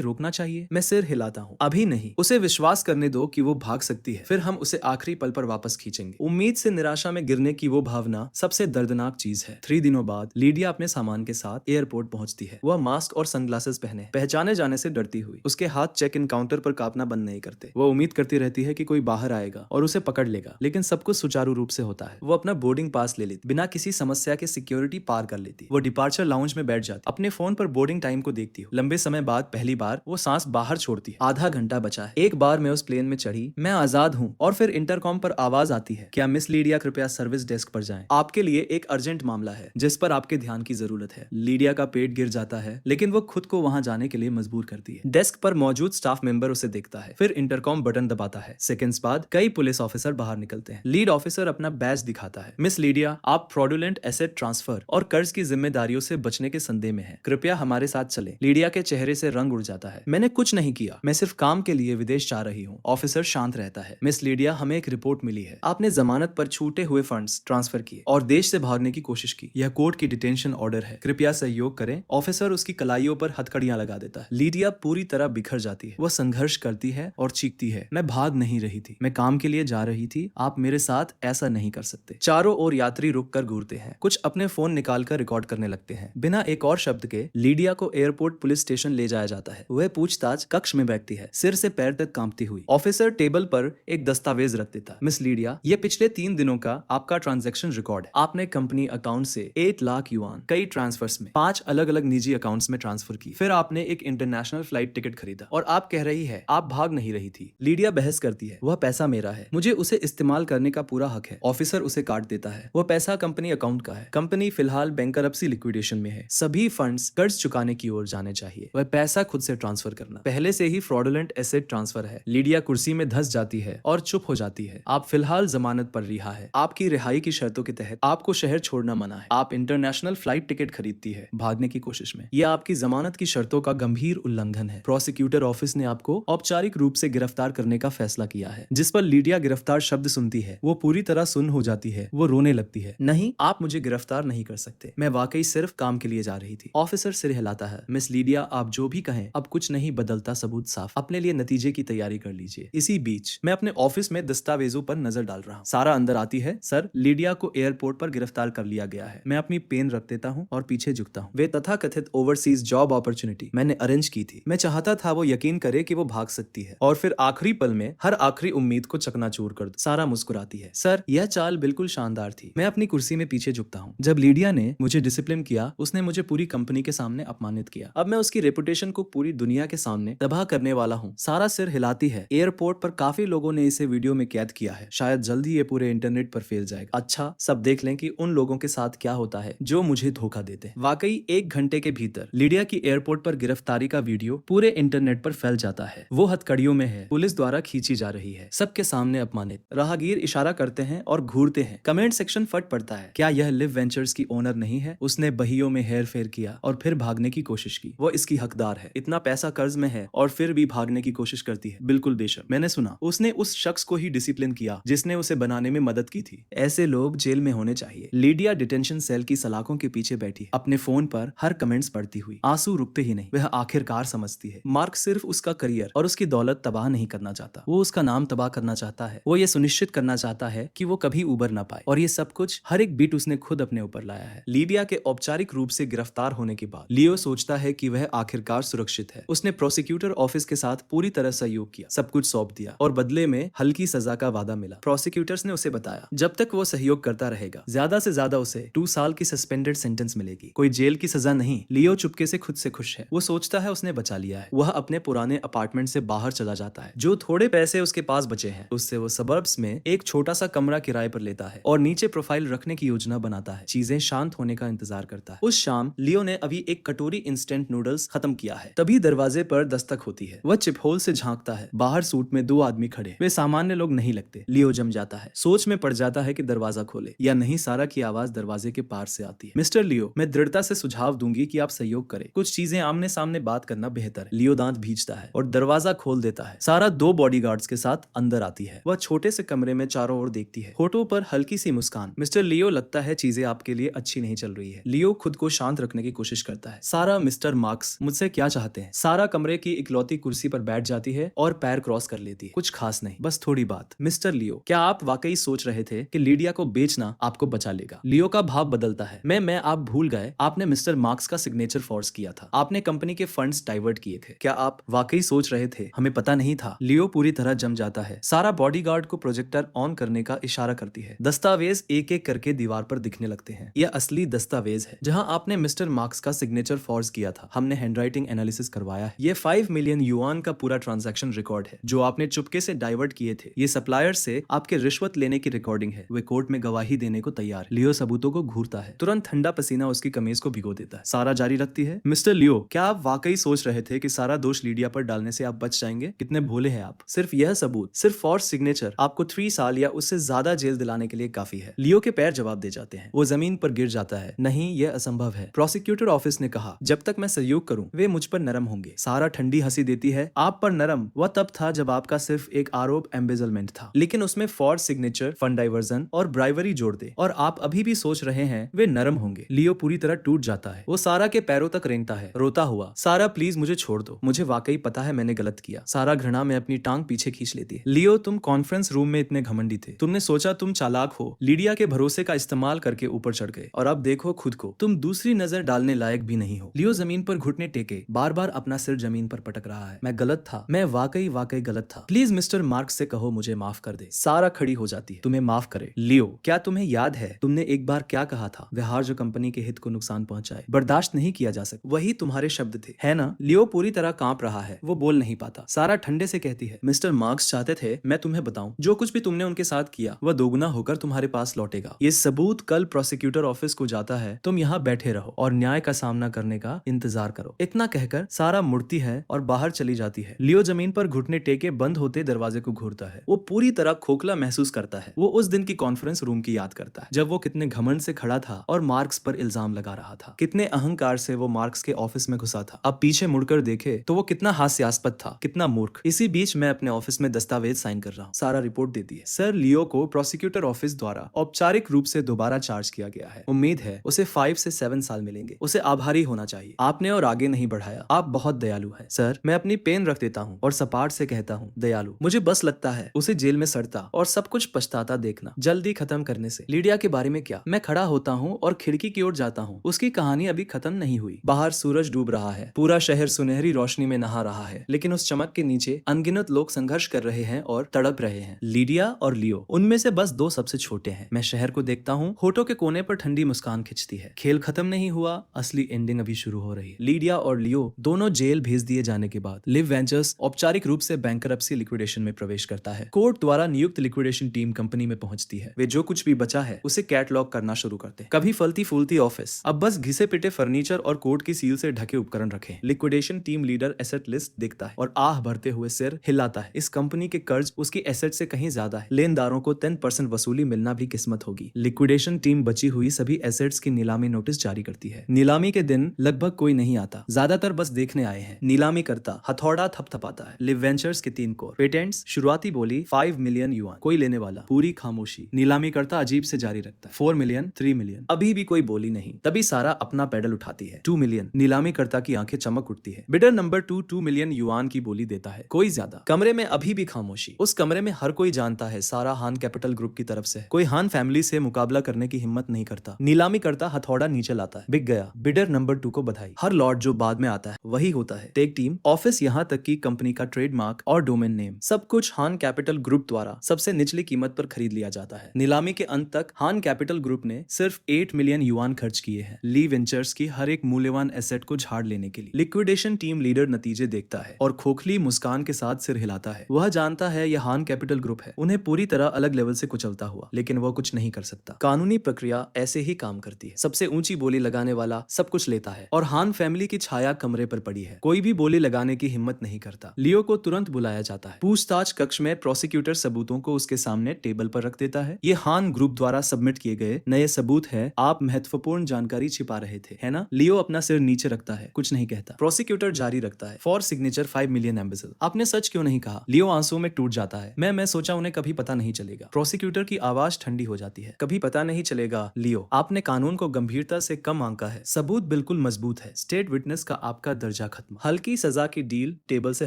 रोकना चाहिए? मैं सिर हिलाता हूँ, अभी नहीं, उसे विश्वास करने दो कि वो भाग सकती है, फिर हम उसे आखिरी पल पर वापस खींचेंगे। उम्मीद से निराशा में गिरने की वो भावना सबसे दर्दनाक चीज है। 3 दिनों बाद लीडिया अपने सामान के साथ एयरपोर्ट पहुंचती है। वह मास्क और सनग्लासेस पहने, पहचाने जाने से डरती हुई। उसके हाथ चेक इन काउंटर पर कांपना बंद नहीं करते। वो उम्मीद करती रहती है कि कोई बाहर आएगा और उसे पकड़ लेगा, लेकिन सब कुछ सुचारू रूप से होता है। वो अपना बोर्डिंग पास ले लेती, बिना किसी समस्या के सिक्योरिटी पार कर लेती। वो डिपार्चर लाउंज में बैठ जाती, अपने फोन पर बोर्डिंग टाइम को देखती हो। लंबे समय बाद पहली बार वो सांस बाहर छोड़ती है। आधा घंटा बचा है। एक बार मैं उस प्लेन में चढ़ी, मैं आजाद हूँ। और फिर इंटरकॉम पर आवाज आती है, क्या मिस लीडिया कृपया सर्विस डेस्क पर जाएं, आपके लिए एक अर्जेंट मामला है जिस पर आपके ध्यान की जरूरत है। लीडिया का पेट गिर जाता है, लेकिन वो खुद को वहां जाने के लिए मजबूर करती है। डेस्क पर मौजूद स्टाफ मेंबर उसे देखता है, फिर इंटरकॉम बटन दबाता है। सेकंड्स बाद कई पुलिस ऑफिसर बाहर निकलते हैं। लीड ऑफिसर अपना बैज दिखाता है। मिस लीडिया, आप फ्रॉडुलेंट एसेट ट्रांसफर और कर्ज की जिम्मेदारियों से बचने के संदेह में हैं। कृपया हमारे साथ चलें। लीडिया के चेहरे से रंग उड़ जाता है। मैंने कुछ नहीं किया, मैं सिर्फ काम के लिए विदेश जा रही हूँ। ऑफिसर शांत रहता है। मिस लीडिया, हमें एक रिपोर्ट मिली है, आपने जमानत पर छूटे हुए फंड्स ट्रांसफर किए और देश से भागने की कोशिश की। यह कोर्ट की डिटेंशन ऑर्डर है, कृपया सहयोग करें। ऑफिसर उसकी कलाइयों पर हथकड़ियां लगा देता है। लीडिया पूरी तरह बिखर जाती है। वह संघर्ष करती है और चीखती है, मैं भाग नहीं रही थी, मैं काम के लिए जा रही थी, आप मेरे साथ ऐसा नहीं कर सकते। चारों ओर यात्री रुक कर घूरते हैं, कुछ अपने फोन निकालकर रिकॉर्ड करने लगते हैं। बिना एक और शब्द के लीडिया को एयरपोर्ट पुलिस स्टेशन ले जाया जाता है। वह पूछताछ कक्ष में बैठती है, सिर से पैर तक कांपती हुई। ऑफिसर टेबल पर एक दस्तावेज रख देता। मिस लीडिया, ये पिछले 3 दिनों का आपका ट्रांजैक्शन रिकॉर्ड है। आपने कंपनी अकाउंट से 8 लाख युआन कई ट्रांसफर्स में 5 अलग अलग निजी अकाउंट्स में ट्रांसफर की। फिर आपने एक इंटरनेशनल फ्लाइट टिकट खरीदा और आप कह रही है आप भाग नहीं रही थी। लीडिया बहस करती है, वह पैसा मेरा है, मुझे उसे इस्तेमाल करने का पूरा हक है। ऑफिसर उसे काट देता है, वह पैसा कंपनी अकाउंट का है। कंपनी फिलहाल बैंकरप्सी लिक्विडेशन में है, सभी फंड्स कर्ज चुकाने की ओर जाने चाहिए। वह पैसा खुद से ट्रांसफर करना पहले से ही फ्रॉडुलेंट एसेट ट्रांसफर है। लीडिया कुर्सी में धंस जाती है और चुप हो जाती है। आप फिलहाल जमानत पर रिहा है। आपकी रिहाई की शर्तों के तहत आपको शहर छोड़ना मना है। आप इंटरनेशनल फ्लाइट टिकट खरीदती है भागने की कोशिश में। यह आपकी जमानत की शर्तों का गंभीर उल्लंघन है। प्रोसिक्यूटर ऑफिस ने आपको औपचारिक रूप से गिरफ्तार करने का फैसला किया है। जिस पर लीडिया गिरफ्तार शब्द सुनती है, वो पूरी तरह सुन्न हो जाती है। वो रोने लगती है, नहीं, आप मुझे गिरफ्तार नहीं कर सकते, मैं वाकई सिर्फ काम के लिए जा रही थी। ऑफिसर सिर हिलाता है, मिस लीडिया, आप जो भी कहें, अब कुछ नहीं बदलता, सबूत साफ, अपने लिए नतीजे की तैयारी कर लीजिए। इसी बीच मैं अपने ऑफिस में दस्तावेजों पर नजर डाल रहा हूँ। सारा अंदर आती है, सर, लीडिया को एयरपोर्ट पर गिरफ्तार कर लिया गया है। मैं अपनी पेन रख देता हूँ और पीछे झुकता हूँ। वे तथाकथित ओवरसीज जॉब अपॉर्चुनिटी मैंने अरेंज की थी। मैं चाहता था वो यकीन करे कि वो भाग सकती है और फिर आखिरी पल में हर आखिरी उम्मीद को चकनाचूर कर दो। सारा मुस्कुराती है, सर, यह चाल बिल्कुल शानदार थी। मैं अपनी कुर्सी में पीछे झुकता हूँ। जब लीडिया ने मुझे डिसिप्लिन किया, उसने मुझे पूरी कंपनी के सामने अपमानित किया। अब मैं उसकी रेपुटेशन को पूरी दुनिया के सामने तबाह करने वाला हूँ। सारा सिर हिलाती है। एयरपोर्ट पर काफी लोगों ने इसे वीडियो में कैद किया है, शायद जल्द ही ये पूरे इंटरनेट पर फैल जाएगा। अच्छा, सब देख लें कि उन लोगों के साथ क्या होता है जो मुझे धोखा देते हैं। वाकई 1 घंटे के भीतर लीडिया की एयरपोर्ट पर गिरफ्तारी का वीडियो पूरे इंटरनेट पर फैल जाता है। वो हथकड़ियों में है, पुलिस द्वारा खींची जा रही है, सबके सामने अपमानित। राहगीर इशारा करते हैं और घूरते हैं। कमेंट सेक्शन फट पड़ता है, क्या यह लिव वेंचर्स की ओनर नहीं है? उसने बहियों में हेर फेर किया और फिर भागने की कोशिश की। वो इसकी हकदार है। इतना पैसा कर्ज में है और फिर भी भागने की कोशिश करती है। बिल्कुल बेशक, मैंने सुना उसने उस शख्स को ही डिसिप्लिन किया जिसने उसे बनाने में मदद की थी। ऐसे लोग जेल में होने चाहिए। लीडिया डिटेंशन सेल की सलाखों के पीछे बैठी अपने फोन पर हर कमेंट्स पढ़ती हुई। आंसू रुकते ही नहीं। वह आखिरकार समझती है मार्क सिर्फ उसका करियर और उसकी दौलत तबाह नहीं करना चाहता, वो उसका नाम तबाह करना चाहता है। वो ये सुनिश्चित करना चाहता है कि वो कभी उबर ना पाए, और ये सब कुछ हर एक बीट उसने खुद अपने ऊपर लाया है। लीडिया के औपचारिक रूप से गिरफ्तार होने के बाद लियो सोचता है कि वह आखिरकार सुरक्षित है। उसने प्रोसिक्यूटर ऑफिस के साथ पूरी तरह सहयोग किया, सब कुछ सौंप दिया और बदले में हल्की सजा का वादा मिला। प्रोसिक्यूटर्स ने उसे बताया, जब तक वो सहयोग करता रहेगा ज्यादा से ज्यादा उसे 2 साल की सस्पेंडेड सेंटेंस मिलेगी, कोई जेल की सजा नहीं। लियो चुपके से खुद से खुश है। वो सोचता है उसने बचा लिया है। वह अपने पुराने अपार्टमेंट से बाहर चला जाता है। जो थोड़े पैसे उसके पास बचे हैं उससे वो सबर्ब्स में एक छोटा सा कमरा किराए पर लेता है और नीचे प्रोफाइल रखने की योजना बनाता है। चीजें शांत होने का इंतजार करता है। उस शाम लियो ने अभी एक कटोरी इंस्टेंट नूडल्स खत्म किया है, तभी दरवाजे पर दस्तक होती है। वह चिपहोल से झांकता है। बाहर सूट में 2 आदमी खड़े। वे सामान्य लोग नहीं लगते। लियो जम जाता है, सोच में पड़ जाता है कि दरवाजा खोले या नहीं। सारा की आवाज दरवाजे के पार से आती है, मिस्टर लियो, मैं दृढ़ता से सुझाव दूंगी कि आप सहयोग करें। कुछ चीजें आमने सामने बात करना बेहतर है। लियो दांत भींचता है और दरवाजा खोल देता है। सारा 2 बॉडीगार्ड बॉडीगार्ड्स के साथ अंदर आती है। वह छोटे से कमरे में चारों ओर देखती है, होठों पर हल्की सी मुस्कान। मिस्टर लियो, लगता है चीजें आपके लिए अच्छी नहीं चल रही है। लियो खुद को शांत रखने की कोशिश करता है। सारा, मिस्टर मार्क्स मुझसे क्या चाहते हैं? सारा कमरे की इकलौती कुर्सी पर बैठ जाती है और पैर क्रॉस कर लेती है। कुछ खास नहीं, बस थोड़ी बात। मिस्टर लियो, क्या आप वाकई सोच रहे थे कि लीडिया को बेचना आपको बचा लेगा? लियो का भाव बदलता है। मैं आप भूल गए, आपने मिस्टर मार्क्स का सिग्नेचर फोर्स किया था। आपने कंपनी के फंड्स डाइवर्ट किए थे। क्या आप वाकई सोच रहे थे? हमें पता नहीं था। लियो पूरी तरह जम जाता है। सारा बॉडीगार्ड को प्रोजेक्टर ऑन करने का इशारा करती है। दस्तावेज एक एक करके दीवार पर दिखने लगते हैं। यह असली दस्तावेज है जहां आपने मिस्टर मार्क्स का सिग्नेचर फोर्स किया था। हमने हैंडराइटिंग एनालिसिस करवाया है। ये 5 मिलियन युआन का पूरा ट्रांजैक्शन रिकॉर्ड है जो आपने चुपके से डाइवर्ट किए थे। ये सप्लायर से आपके रिश्वत लेने की रिकॉर्डिंग है। वे कोर्ट में गवाही देने को तैयार। लियो सबूतों को घूरता है। तुरंत ठंडा पसीना उसकी कमीज को भिगो देता है। सारा जारी रखती है, मिस्टर लियो, क्या आप वाकई सोच रहे थे कि सारा दोष लीडिया पर डालने से आप बच जाएंगे? कितने भोले हैं आप। सिर्फ यह सबूत, सिर्फ फोर्स सिग्नेचर आपको 3 साल या उससे ज्यादा जेल दिलाने के लिए काफी है। लियो के पैर जवाब दे जाते हैं। वो जमीन पर गिर जाता है। नहीं, यह असंभव है। प्रोसिक्यूटर ऑफिस ने कहा जब तक मैं सहयोग करूं वे मुझ पर नरम होंगे। सारा ठंडी हंसी देती है। आप पर नरम वह तब था जब आपका सिर्फ एक आरोप एम्बेजलमेंट था, लेकिन उसमें फोर्स सिग्नेचर, फंड डाइवर्जन और ब्राइवरी जोड़ दे और आप अभी भी सोच रहे हैं वे नरम होंगे। लियो पूरी तरह टूट जाता है। वो सारा के पैरों तक रेंगता है, रोता हुआ, सारा प्लीज मुझे छोड़ दो, मुझे वाकई पता है मैंने गलत किया। सारा घृणा में अपनी टांग पीछे खींच लेती है। लियो, तुम कॉन्फ्रेंस रूम में इतने घमंडी थे, तुमने सोचा तुम चालाक हो, लीडिया के भरोसे का इस्तेमाल करके ऊपर चढ़ गए और अब देखो खुद को, तुम दूसरी नजर डालने लायक भी नहीं हो। लियो जमीन पर घुटने टेके बार बार अपना सिर जमीन पर पटक रहा है। मैं गलत था, मैं वाकई वाकई गलत था, प्लीज मिस्टर मार्क्स से कहो मुझे माफ कर दे। सारा खड़ी हो जाती है, तुम्हें माफ करे? लियो, क्या तुम्हें याद है तुमने एक बार क्या कहा था? व्यवहार जो कंपनी के हित को नुकसान पहुंचाए बर्दाश्त नहीं किया जा सकता। वही तुम्हारे शब्द थे, है ना? लियो पूरी तरह कांप रहा है, वो बोल नहीं पाता। सारा ठंडे से कहती है, मिस्टर मार्क्स चाहते थे मैं तुम्हें बताऊं जो कुछ भी तुमने उनके साथ किया वह दोगुना होकर तुम्हारे पास लौटेगा। ये सबूत कल प्रोसिक्यूटर ऑफिस को जाता है। तुम यहाँ बैठे रहो और न्याय का सामना करने का इंतजार करो। इतना कहकर सारा मुड़ती है और बाहर चली जाती है। लियो जमीन पर घुटने टेके बंद होते दरवाजे को घूरता है। वो पूरी तरह खोखला महसूस करता है। वो उस दिन की कॉन्फ्रेंस रूम की याद करता है जब वो कितने घमंड से खड़ा था और मार्क्स पर इल्जाम लगा रहा था। कितने अहंकार से वो मार्क्स के ऑफिस में घुसा था। अब पीछे मुड़कर देखे तो वो कितना हास्यास्पद था, कितना मूर्ख। इसी बीच मैं अपने ऑफिस में दस्तावेज साइन कर रहा हूँ। सारा रिपोर्ट देती है, सर लियो को प्रोसिक्यूटर ऑफिस द्वारा औपचारिक रूप से दोबारा चार्ज किया गया है। उम्मीद है उसे 5 से 7 साल मिलेंगे। उसे आभारी होना चाहिए, आपने और आगे नहीं बढ़ाया। आप बहुत दयालु हैं सर। मैं अपनी पेन रख देता हूँ और सपाट से कहता हूँ, दयालु। मुझे बस लगता है उसे जेल में सड़ता और सब कुछ पछताता देखना जल्दी खत्म करने से। लीडिया के बारे में क्या? मैं खड़ा होता हूँ और खिड़की की ओर जाता हूँ। उसकी कहानी अभी खत्म नहीं हुई। बाहर सूरज डूब रहा है, पूरा शहर सुनहरी रोशनी में नहा रहा है, लेकिन उस चमक के नीचे अनगिनत लोग संघर्ष कर रहे हैं और तड़प रहे हैं। लीडिया और लियो, उनमें से बस 2 सबसे छोटे हैं। मैं शहर को देखता हूँ, होठों के कोने पर ठंडी मुस्कान खिंचती है। खेल खत्म नहीं हुआ, असली एंडिंग अभी शुरू हो रही है। लीडिया और लियो दोनों जेल भेज दिए जाने के बाद लिव वेंचर्स औपचारिक रूप से बैंकरप्सी लिक्विडेशन में प्रवेश करता है। कोर्ट द्वारा नियुक्त लिक्विडेशन टीम कंपनी में पहुंचती है। वे जो कुछ भी बचा है उसे कैटलॉग करना शुरू करते हैं। कभी फलती फूलती ऑफिस, अब बस घिसे पिटे फर्नीचर और कोर्ट की सील से ढके उपकरण रखे। Liquidation team leader asset list देखता है और आह भरते हुए सिर हिलाता है। इस कंपनी के कर्ज उसकी एसेट से कहीं ज्यादा है। लेनदारों को 10% वसूली मिलना भी किस्मत होगी। लिक्विडेशन टीम बची हुई सभी एसेट्स की नीलामी नोटिस जारी करती है। नीलामी के दिन लगभग कोई नहीं आता, ज्यादातर बस देखने आए हैं। नीलामी करता हथौड़ा थपथपाता है। लिव वेंचर्स के 3 कोर पेटेंट्स, शुरुआती बोली 5 मिलियन युआन, कोई लेने वाला, पूरी खामोशी। नीलामी करता अजीब से जारी रखता है, 4 मिलियन, 3 मिलियन, अभी भी कोई बोली नहीं। तभी सारा अपना पैडल उठाती है, 2 मिलियन। नीलामी करता की आंखें चमक उठती है। बिडर नंबर 2 मिलियन युआन की बोली देता है, कोई ज्यादा। कमरे में अभी भी खामोशी। उस कमरे में हर कोई जानता है सारा हान कैपिटल ग्रुप की तरफ से। कोई हान फैमिली से मुकाबला करने की हिम्मत नहीं करता। नीलामी करता हथौड़ा नीचे लाता है, बिक गया। बिडर नंबर 2 को बधाई। हर लॉट जो बाद में आता है वही होता है। टेक टीम, ऑफिस, यहाँ तक कि कंपनी का ट्रेडमार्क और डोमेन नेम, सब कुछ हान कैपिटल ग्रुप द्वारा सबसे निचली कीमत पर खरीद लिया जाता है। नीलामी के अंत तक हान कैपिटल ग्रुप ने सिर्फ 8 मिलियन युआन खर्च किए हैं ली वेंचर्स की हर एक मूल्यवान एसेट को झाड़ लेने के लिए। लिक्विडेशन टीम लीडर नतीजे देखता है और खोखली मुस्कान के साथ सिर हिलाता है। वह जानता है यह हान कैपिटल ग्रुप है, उन्हें पूरी तरह अलग लेवल से कुचलता हुआ, लेकिन वह कुछ नहीं कर सकता। कानूनी प्रक्रिया ऐसे ही काम करती है। सबसे ऊंची बोली लगाने वाला सब कुछ लेता है और हान फैमिली की छाया कमरे पर पड़ी है। कोई भी बोली लगाने की हिम्मत नहीं करता। लियो को तुरंत बुलाया जाता है। पूछताछ कक्ष में प्रोसिक्यूटर सबूतों को उसके सामने टेबल पर रख देता है। ये हान ग्रुप द्वारा सबमिट किए गए नए सबूत है। आप महत्वपूर्ण जानकारी छिपा रहे थे, है ना? लियो अपना सिर नीचे रखता है, कुछ नहीं कहता। प्रोसिक्यूटर जारी रखता है, फॉर सिग्नेचर 5 मिलियन एम्बेसडर। आपने सच क्यों नहीं कहा कहा। लियो आंसू में टूट जाता है। मैं सोचा उन्हें कभी पता नहीं चलेगा। प्रोसिक्यूटर की आवाज ठंडी हो जाती है। कभी पता नहीं चलेगा लियो, आपने कानून को गंभीरता से कम आंका है। सबूत बिल्कुल मजबूत है। स्टेट विटनेस का आपका दर्जा खत्म। हल्की सजा की डील टेबल से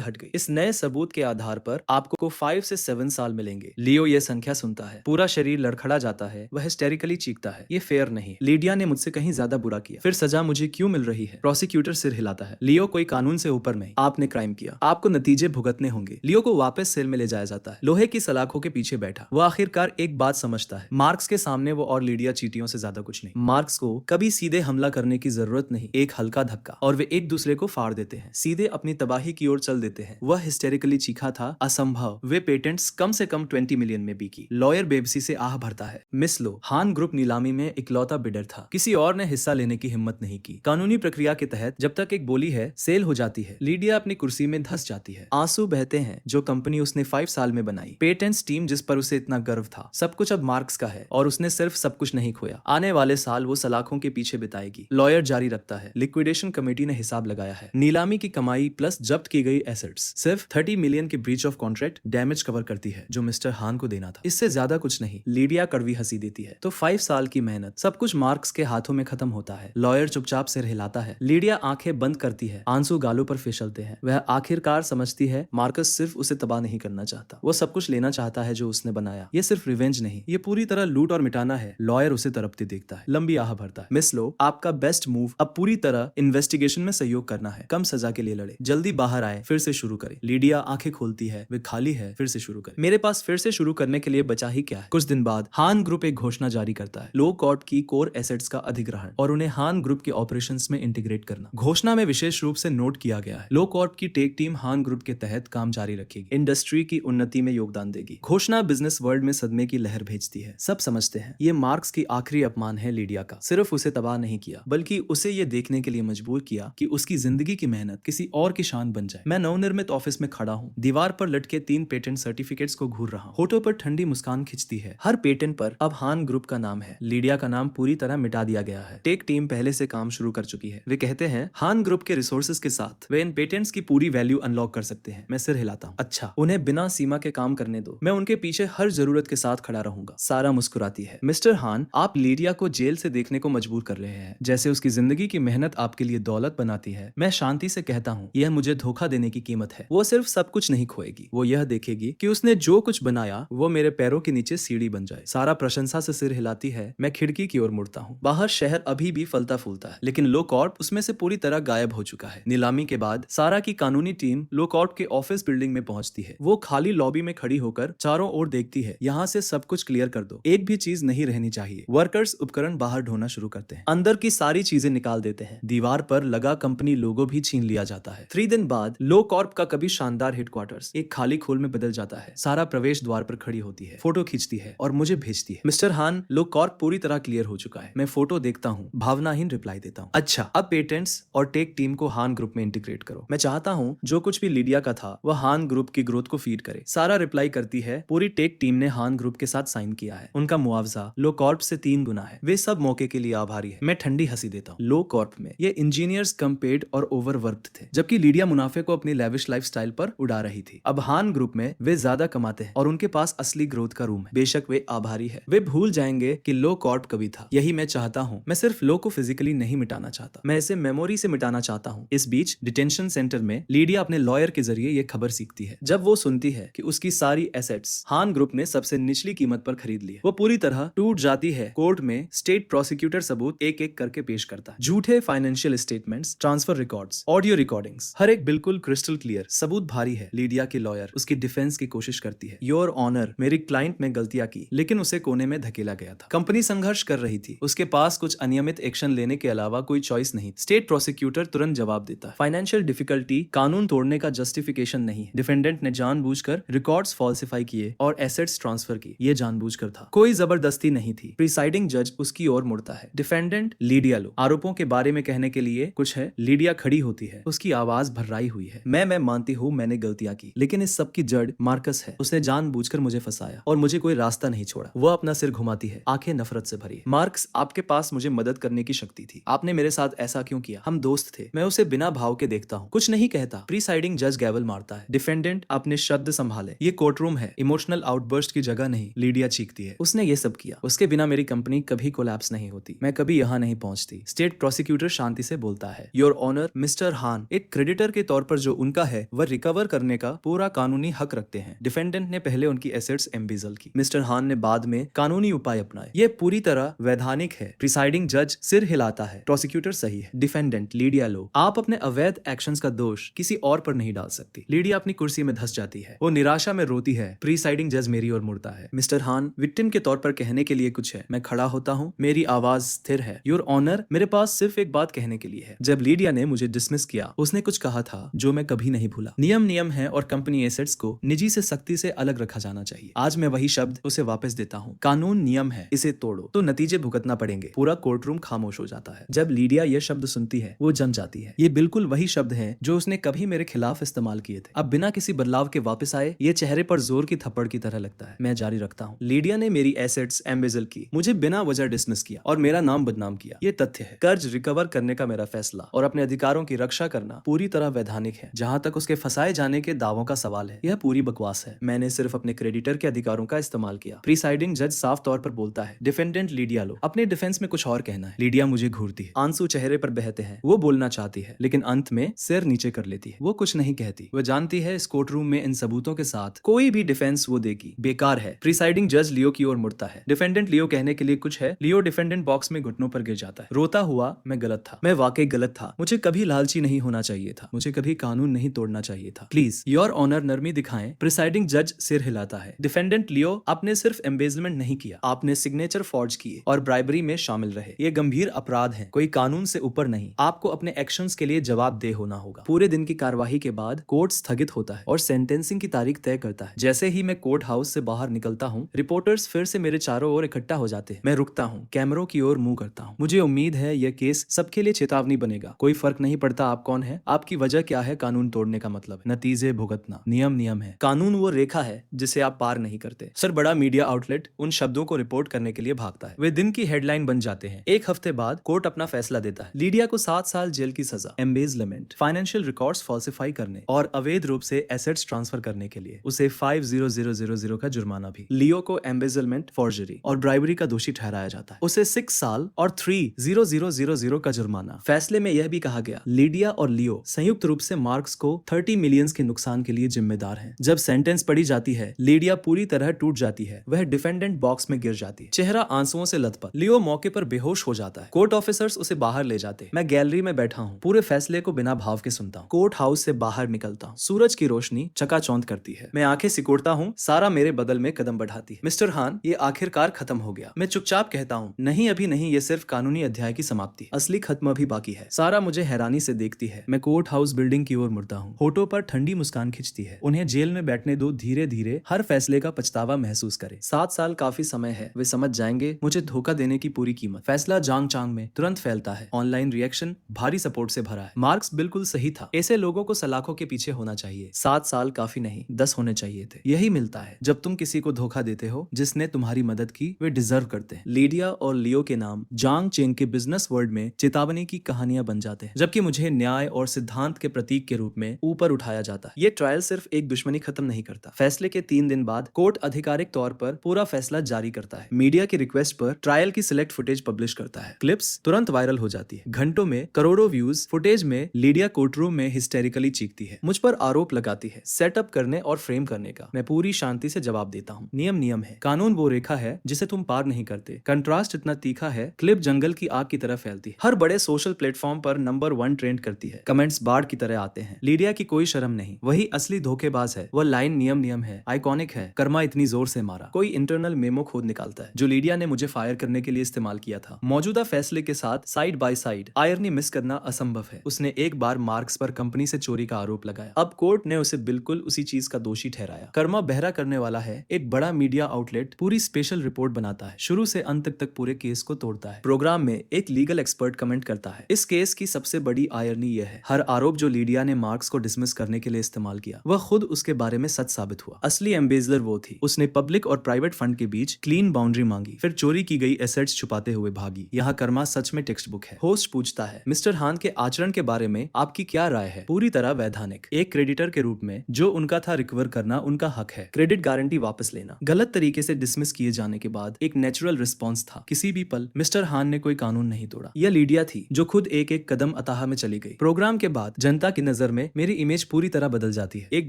हट गई। इस नए सबूत के आधार पर आपको 5 से 7 साल मिलेंगे। लियो ये संख्या सुनता है, पूरा शरीर लड़खड़ा जाता है। वह हिस्टेरिकली चीखता है, ये फेयर नहीं। लीडिया ने मुझसे कहीं ज्यादा बुरा किया, फिर सजा मुझे क्यों मिल रही है? प्रोसिक्यूटर सिर हिलाता है। लियो, कोई कानून से ऊपर नहीं। आपने क्राइम किया, आपको नतीजे भुगतने होंगे। लियो को वापस सेल में ले जाया जाता है। लोहे की सलाखों के पीछे बैठा वो आखिरकार एक बात समझता है, मार्क्स के सामने वो और लीडिया चीटियों से ज्यादा कुछ नहीं। मार्क्स को कभी सीधे हमला करने की जरूरत नहीं, एक हल्का धक्का और वे एक दूसरे को फाड़ देते हैं, सीधे अपनी तबाही की ओर चल देते हैं। वह हिस्टेरिकली चीखा था, असंभव, वे पेटेंट्स कम से कम 20 मिलियन में बिकी। लॉयर बेबसी से आह भरता है, मिस लो, हान ग्रुप नीलामी में इकलौता बिडर था, किसी और ने हिस्सा लेने की हिम्मत नहीं की। कानूनी प्रक्रिया के तहत जब तक एक बोली है, सेल हो जाती है। लीडिया अपनी कुर्सी में धंस जाती है, आंसू बहते हैं। जो कंपनी उसने 5 साल में बनाई, पेटेंट्स टीम जिस पर उसे इतना गर्व था, सब कुछ अब मार्क्स का है और उसने सिर्फ सब कुछ नहीं खोया, आने वाले साल वो सलाखों के पीछे बिताएगी। लॉयर जारी रखता है, लिक्विडेशन कमेटी ने हिसाब लगाया है, नीलामी की कमाई प्लस जब्त की गई एसेट्स सिर्फ 30 मिलियन की breach of contract damage cover करती है, जो मिस्टर हान को देना था। इससे ज्यादा कुछ नहीं। लीडिया कड़वी हंसी देती है। तो 5 साल की मेहनत, सब कुछ मार्क्स के हाथों में खत्म होता है। लॉयर चुपचाप सिर हिलाता है। लीडिया आंखें बंद करती है, आंसू गालों पर फिसलते हैं। वह आखिरकार समझती है, मार्कस सिर्फ उसे तबाह नहीं करना चाहता, वो सब कुछ लेना चाहता है जो उसने बनाया। ये सिर्फ रिवेंज नहीं, ये पूरी तरह लूट और मिटाना है। लॉयर उसे तड़पते देखता है, लंबी आह भरता है। मिस लो, आपका बेस्ट मूव अब पूरी तरह इन्वेस्टिगेशन में सहयोग करना है। कम सजा के लिए लड़े, जल्दी बाहर आए, फिर से शुरू करें। लीडिया आंखें खोलती है, वे खाली है, फिर से शुरू करें। मेरे पास फिर से शुरू करने के लिए बचा ही क्या है? कुछ दिन बाद हान ग्रुप एक घोषणा जारी करता है, लो कॉर्प की कोर एसेट्स का अधिग्रहण और उन्हें हान ग्रुप के ऑपरेशंस में इंटीग्रेट करना। घोषणा में विशेष रूप से नोट किया गया है, लो कॉर्प की टेक टीम हान ग्रुप के तहत काम जारी रखेगी, इंडस्ट्री की उन्नति में योगदान देगी। घोषणा बिजनेस वर्ल्ड में सदमे की लहर भेजती है। सब समझते हैं ये मार्क्स की आखिरी अपमान है लीडिया का। सिर्फ उसे तबाह नहीं किया, बल्कि उसे ये देखने के लिए मजबूर किया कि उसकी जिंदगी की मेहनत किसी और की शान बन जाए। मैं नवनिर्मित ऑफिस में खड़ा हूँ, दीवार पर लटके 3 पेटेंट सर्टिफिकेट्स को घूर रहा हूँ। होठों पर ठंडी मुस्कान खिंचती है। हर पेटेंट पर अब हान ग्रुप का नाम है। लीडिया का नाम पूरी तरह मिटा दिया गया है। टेक टीम पहले से काम शुरू कर चुकी है। वे कहते हैं हान ग्रुप के रिसोर्सेज के साथ वे इन पेटेंट्स की पूरी वैल्यू अनलॉक कर सकते हैं। मैं सिर हिलाता हूँ, अच्छा, उन्हें बिना सीमा के काम करने दो, मैं उनके पीछे हर जरूरत के साथ खड़ा रहूंगा। सारा मुस्कुराती है। मिस्टर हान, आप लीडिया को जेल से देखने को मजबूर कर रहे हैं, जैसे उसकी जिंदगी की मेहनत आपके लिए दौलत बनाती है। मैं शांति से कहता हूँ, यह मुझे धोखा देने की कीमत है। वो सिर्फ सब कुछ नहीं खोएगी, वो यह देखेगी कि उसने जो कुछ बनाया वो मेरे पैरों के नीचे सीढ़ी बन जाए। सारा प्रशंसा से सिर हिलाती है। मैं खिड़की की ओर मुड़ता हूँ। बाहर शहर अभी भी फलता फूलता है, लेकिन लो कॉर्प उसमें से पूरी तरह गायब हो चुका है। नीलामी के बाद सारा की कानूनी टीम लो कॉर्प के ऑफिस बिल्डिंग में पहुंचती है। वो खाली लॉबी में खड़ी होकर चारों ओर देखती है, यहाँ से सब कुछ क्लियर कर दो, एक भी चीज नहीं रहनी चाहिए। वर्कर्स उपकरण बाहर ढोना शुरू करते हैं, अंदर की सारी चीजें निकाल देते हैं। दीवार पर लगा कंपनी लोगो भी छीन लिया जाता है। 3 दिन बाद लो कॉर्प का कभी शानदार हेडक्वार्टर्स एक खाली खोल में बदल जाता है। सारा प्रवेश द्वार पर खड़ी होती है, फोटो खींचती है और मुझे भेजती है। मिस्टर हान, लो कॉर्प पूरी तरह क्लियर हो चुका है। मैं फोटो देखता हूँ, भावनाहीन रिप्लाई देता हूँ, अच्छा, अब पेटेंट्स और टेक टीम को हान ग्रुप में इंटीग्रेट करो। मैं चाहता हूँ जो कुछ भी लीडिया का था वह हान ग्रुप की ग्रोथ को फीड करे। सारा रिप्लाई करती है, पूरी टेक टीम ने हान ग्रुप के साथ साइन किया है, उनका मुआवजा लो कॉर्प से 3 गुना है, वे सब मौके के लिए आभारी है। मैं ठंडी हंसी देता हूँ। लो कॉर्प में ये इंजीनियर्स कम पेड और ओवरवर्क्ड थे, जबकि लीडिया मुनाफे को अपनी लेविश लाइफस्टाइल पर उड़ा रही थी। अब हान ग्रुप में वे ज्यादा कमाते हैं और उनके पास असली ग्रोथ का रूम है। बेशक वे आभारी है, वे भूल जाएंगे कि लो कॉर्प कभी था। यही मैं चाहता हूँ। मैं सिर्फ लो को फिजिकली नहीं मिटाना चाहता, मैं इसे मेमोरी से मिटाना चाहता हूँ। इस बीच डिटेंशन सेंटर में लीडिया अपने लॉयर के जरिए ये खबर सीखती है। जब वो सुनती है कि उसकी सारी एसेट्स हान ग्रुप ने सबसे निचली कीमत पर खरीद ली है, वो पूरी तरह टूट जाती है। कोर्ट में स्टेट प्रोसिक्यूटर सबूत एक एक करके पेश करता है, झूठे financial statements, transfer records, audio recordings, हर एक बिल्कुल क्रिस्टल क्लियर। सबूत भारी है। लीडिया की लॉयर उसकी डिफेंस की कोशिश करती है, योर ऑनर, मेरी क्लाइंट ने गलतियां की, लेकिन उसे कोने में धकेला गया था। कंपनी संघर्ष कर रही थी, उसके पास कुछ अनियमित एक्शन लेने के अलावा कोई चॉइस नहीं। स्टेट प्रोसिक्यूटर तुरंत जवाब देता है, फाइनेंशियल डिफिकल्टी कानून तोड़ने का जस्टिफिकेशन नहीं है। डिफेंडेंट ने जानबूझकर रिकॉर्ड्स फॉल्सिफाई किए और एसेट्स ट्रांसफर की, ये जानबूझकर था, कोई जबरदस्ती नहीं थी। प्रिसाइडिंग जज उसकी ओर मुड़ता है, डिफेंडेंट लीडिया लो, आरोपों के बारे में कहने के लिए कुछ है? लीडिया खड़ी होती है, उसकी आवाज भर्राई हुई है, मैं मानती हूँ मैंने गलतियां की, लेकिन इस सब की जड़ मार्कस है। उसने जानबूझकर मुझे फंसाया और मुझे कोई रास्ता नहीं छोड़ा। वह अपना सिर घुमाती है, आंखें नफरत से भरी है। मार्क्स, आपके पास मुझे मदद करने की शक्ति थी, आपने मेरे साथ ऐसा क्यों किया? हम दोस्त थे। मैं उसे बिना भाव के देखता हूँ, कुछ नहीं कहता। प्रिसाइडिंग जज गैवल मारता है, डिफेंडेंट डिफेंडेंट अपने शब्द संभाले, ये कोर्ट रूम है, इमोशनल आउटबर्स्ट की जगह नहीं। लीडिया चीखती है, उसने ये सब किया, उसके बिना मेरी कंपनी कभी कोलैप्स नहीं होती, मैं कभी यहाँ नहीं पहुंचती। स्टेट प्रोसिक्यूटर शांति से बोलता है, योर ऑनर मिस्टर हान एक क्रेडिटर के तौर पर जो उनका है वह रिकवर करने का पूरा कानूनी हक रखते हैं। डिफेंडेंट ने पहले उनकी एसेट्स एम्बेजल की, मिस्टर हान ने बाद में कानूनी उपाय अपनाए। ये पूरी तरह वैधानिक है। प्रिसाइडिंग जज सिर हिलाता है, प्रोसिक्यूटर सही है। डिफेंडेंट लीडिया लो, आप अपने अवैध एक्शंस का दोष किसी और पर नहीं डाल सकती। लीडिया अपनी कुर्सी में धंस जाती है, वो निराशा में रोती है। प्रिसाइडिंग जज मेरी ओर मुड़ता है, मिस्टर हान विक्टिम के तौर पर कहने के लिए कुछ है। मैं खड़ा होता हूँ, मेरी आवाज स्थिर है। योर ऑनर मेरे पास सिर्फ एक बात कहने के लिए है। जब लीडिया ने मुझे डिसमिस किया, उसने कुछ कहा था जो मैं कभी नहीं भूला। नियम नियम है और कंपनी एसेट्स को निजी से सख्ती से अलग रखा जाना चाहिए। आज मैं वही शब्द उसे वापस देता हूँ, कानून नियम है, इसे तोड़ो तो नतीजे भुगतना पड़ेंगे। पूरा कोर्ट रूम खामोश हो जाता है। जब लीडिया यह शब्द सुनती है वो जम जाती है। ये बिल्कुल वही शब्द हैं जो उसने कभी मेरे खिलाफ इस्तेमाल किए थे। अब बिना किसी बदलाव के वापस आए, ये चेहरे पर जोर की थप्पड़ की तरह लगता है। मैं जारी रखता हूँ, लीडिया ने मेरी एसेट्स एम्बेजल की, मुझे बिना वजह डिसमिस किया और मेरा नाम बदनाम किया। ये तथ्य है। कर्ज रिकवर करने का मेरा फैसला और अपने अधिकारों की रक्षा करना पूरी तरह वैधानिक है। जहां तक उसके फंसाए जाने के दावों का सवाल है, यह पूरी बकवास है। मैंने सिर्फ अपने क्रेडिटर के अधिकारों का इस्तेमाल किया। प्रिसाइडिंग जज साफ तौर पर बोलता है, डिफेंडेंट लीडिया लो, अपने डिफेंस में कुछ और कहना है। लीडिया मुझे घूरती है, आंसू चेहरे पर बहते हैं। वो बोलना चाहती है लेकिन अंत में सिर नीचे कर लेती है। वो कुछ नहीं कहती। वो जानती है इस कोर्ट रूम में इन सबूतों के साथ कोई भी डिफेंस वो देगी बेकार है। प्रिसाइडिंग जज लियो की ओर मुड़ता है, डिफेंडेंट लियो कहने के लिए कुछ है। लियो डिफेंडेंट बॉक्स में घुटनों पर गिर जाता है, रोता हुआ, मैं गलत था, मैं वाकई गलत था। मुझे कभी लालची नहीं होना चाहिए था, मुझे कभी कानून नहीं तोड़ना चाहिए था। प्लीज योर ऑनर नरमी दिखाएं। प्रिसाइडिंग जज सिर हिलाता है, डिफेंडेंट लियो आपने सिर्फ एम्बेजलमेंट नहीं किया, आपने सिग्नेचर फॉर्ज किए और ब्राइबरी में शामिल रहे। ये गंभीर अपराध है, कोई कानून से ऊपर नहीं। आपको अपने एक्शंस के लिए जवाबदेह होना होगा। पूरे दिन की कार्यवाही के बाद कोर्ट स्थगित होता है और सेंटेंसिंग की तारीख तय करता है। जैसे ही मैं कोर्ट हाउस से बाहर निकलता हूँ, रिपोर्टर्स फिर से मेरे चारों ओर इकट्ठा हो जाते हैं। मैं रुकता हूँ, कैमरों की ओर मुंह करता हूँ। मुझे उम्मीद है यह केस सबके लिए चेतावनी बनेगा। कोई फर्क नहीं पड़ता आप कौन है, आपकी वजह क्या है, कानून तोड़ने का मतलब नतीजे भुगतना। नियम नियम है, कानून वो रेखा है जिसे आप पार नहीं करते। सर बड़ा मीडिया आउटलेट उन शब्दों को रिपोर्ट करने के लिए भागता है। वे दिन की हेडलाइन बन जाते हैं। एक हफ्ते बाद कोर्ट अपना फैसला देता है। लीडिया को 7 साल जेल की सजा, एम्बेजलमेंट, फाइनेंशियल रिकॉर्ड्स फॉल्सिफाई करने और अवैध रूप से एसेट्स ट्रांसफर करने के लिए उसे 5,000 का जुर्माना भी। लियो को एम्बेजलमेंट, फॉर्जरी और ब्राइबरी का दोषी ठहराया जाता है। उसे 6 साल और 3,000 का जुर्माना। फैसले में यह भी कहा गया, लीडिया और लियो संयुक्त रूप से मार्क्स को 30 मिलियंस के नुकसान के लिए जिम्मेदार हैं। जब सेंटेंस पढ़ी जाती है, लीडिया पूरी तरह टूट जाती है। वह डिफेंडेंट बॉक्स में गिर जाती है, चेहरा आंसुओं से लथपथ। लियो मौके पर बेहोश हो जाता है। कोर्ट ऑफिसर्स उसे बाहर ले जाते हैं। मैं गैलरी में बैठा हूँ, पूरे फैसले को बिना भाव के सुनता हूँ। कोर्ट हाउस से बाहर निकलता हूँ, सूरज की रोशनी चकाचौंध करती है। मैं आंखें सिकोड़ता हूँ, सारा मेरे बदल में कदम बढ़ाती है। मिस्टर हान, ये आखिरकार खत्म हो गया। मैं चुपचाप कहता हूँ, नहीं अभी नहीं, ये सिर्फ कानूनी अध्याय की समाप्ति, असली खत्म अभी बाकी है। सारा मुझे हैरानी से देखती है। मैं कोर्ट हाउस बिल्डिंग की ओर मुड़ता हूँ, होठों पर ठंडी मुस्कान खिंचती है। उन्हें जेल में बैठने दो, धीरे धीरे हर फैसले का पछतावा महसूस करे। 7 साल काफी समय है, वे समझ जाएंगे मुझे धोखा देने की पूरी कीमत। फैसला जांग चांग में तुरंत फैलता है। ऑनलाइन रिएक्शन भारी सपोर्ट से भरा है। मार्क्स बिल्कुल सही था, ऐसे लोगों को सलाखों के पीछे होना चाहिए। 7 साल काफी नहीं, 10 होने चाहिए थे। यही मिलता है जब तुम किसी को धोखा देते हो जिसने तुम्हारी मदद की। वे डिजर्व करते हैं। लीडिया और लियो के नाम जांग चेंग के बिजनेस वर्ल्ड में चेतावनी की कहानियां बन जाते हैं, जबकि मुझे न्याय और सिद्धांत के प्रतीक के रूप में ऊपर उठाया जाता है। ये ट्रायल सिर्फ एक दुश्मनी खत्म नहीं करता। फैसले के 3 दिन बाद कोर्ट आधिकारिक तौर पर पूरा फैसला जारी करता है। मीडिया की रिक्वेस्ट पर ट्रायल की सिलेक्ट फुटेज पब्लिश करता है। क्लिप्स तुरंत वायरल हो जाती है। घंटों में करोड़ों व्यूज। फुटेज में लीडिया कोर्टरूम में हिस्टेरिकली चीखती है, मुझ पर आरोप लगाती है सेटअप करने और फ्रेम करने का। मैं पूरी शांति से जवाब देता हूँ, नियम नियम है, कानून वो रेखा है जिसे तुम पार नहीं करते। कंट्रास्ट इतना तीखा है, क्लिप जंगल की आग की तरह फैलती है। हर बड़े सोशल प्लेटफॉर्म पर नंबर 1 ट्रेंड करती है। कमेंट्स बाढ़ की तरह आते हैं। लीडिया की कोई शर्म नहीं, वही असली धोखेबाज है। वह लाइन नियम नियम है आइकॉनिक है, कर्मा इतनी जोर से मारा। कोई इंटरनल मेमो खोद निकालता है जो लीडिया ने मुझे फायर करने के लिए इस्तेमाल किया था। मौजूदा फैसले के साथ side by side irony miss करना असंभव है। उसने एक बार मार्क्स पर कंपनी से चोरी का आरोप लगाया, अब कोर्ट ने उसे बिल्कुल उसी चीज का दोषी ठहराया। कर्मा बहरा करने वाला है। एक बड़ा मीडिया आउटलेट पूरी स्पेशल रिपोर्ट बनाता है, शुरू से अंत तक पूरे केस को तोड़ता है। प्रोग्राम में एक लीगल एक्सपर्ट कमेंट करता है, इस केस की सबसे बड़ी आयरनी यह है, हर आरोप जो लीडिया ने मार्क्स को डिसमिस करने के लिए इस्तेमाल किया, वह खुद उसके बारे में सच साबित हुआ। असली एम्बेजलर वो थी। उसने पब्लिक और प्राइवेट फंड के बीच क्लीन बाउंड्री मांगी, फिर चोरी की गई एसेट्स छुपाते हुए भागी। यहाँ कर्मा सच में टेक्स्ट बुक है। होस्ट पूछता है, मिस्टर हान के आचरण के बारे में आपकी क्या राय है? पूरी तरह वैधानिक। एक क्रेडिटर के रूप में जो उनका था रिकवर करना उनका हक है। क्रेडिट गारंटी वापस लेना। गलत तरीके से डिसमिस किए जाने के बाद एक नेचुरल रिस्पॉन्स था। किसी भी पल मिस्टर हान ने कोई कानून नहीं तोड़ा। यह लीडिया थी जो खुद एक एक कदम अताह में चली गई। प्रोग्राम के बाद जनता की नजर में मेरी इमेज पूरी तरह बदल जाती है। एक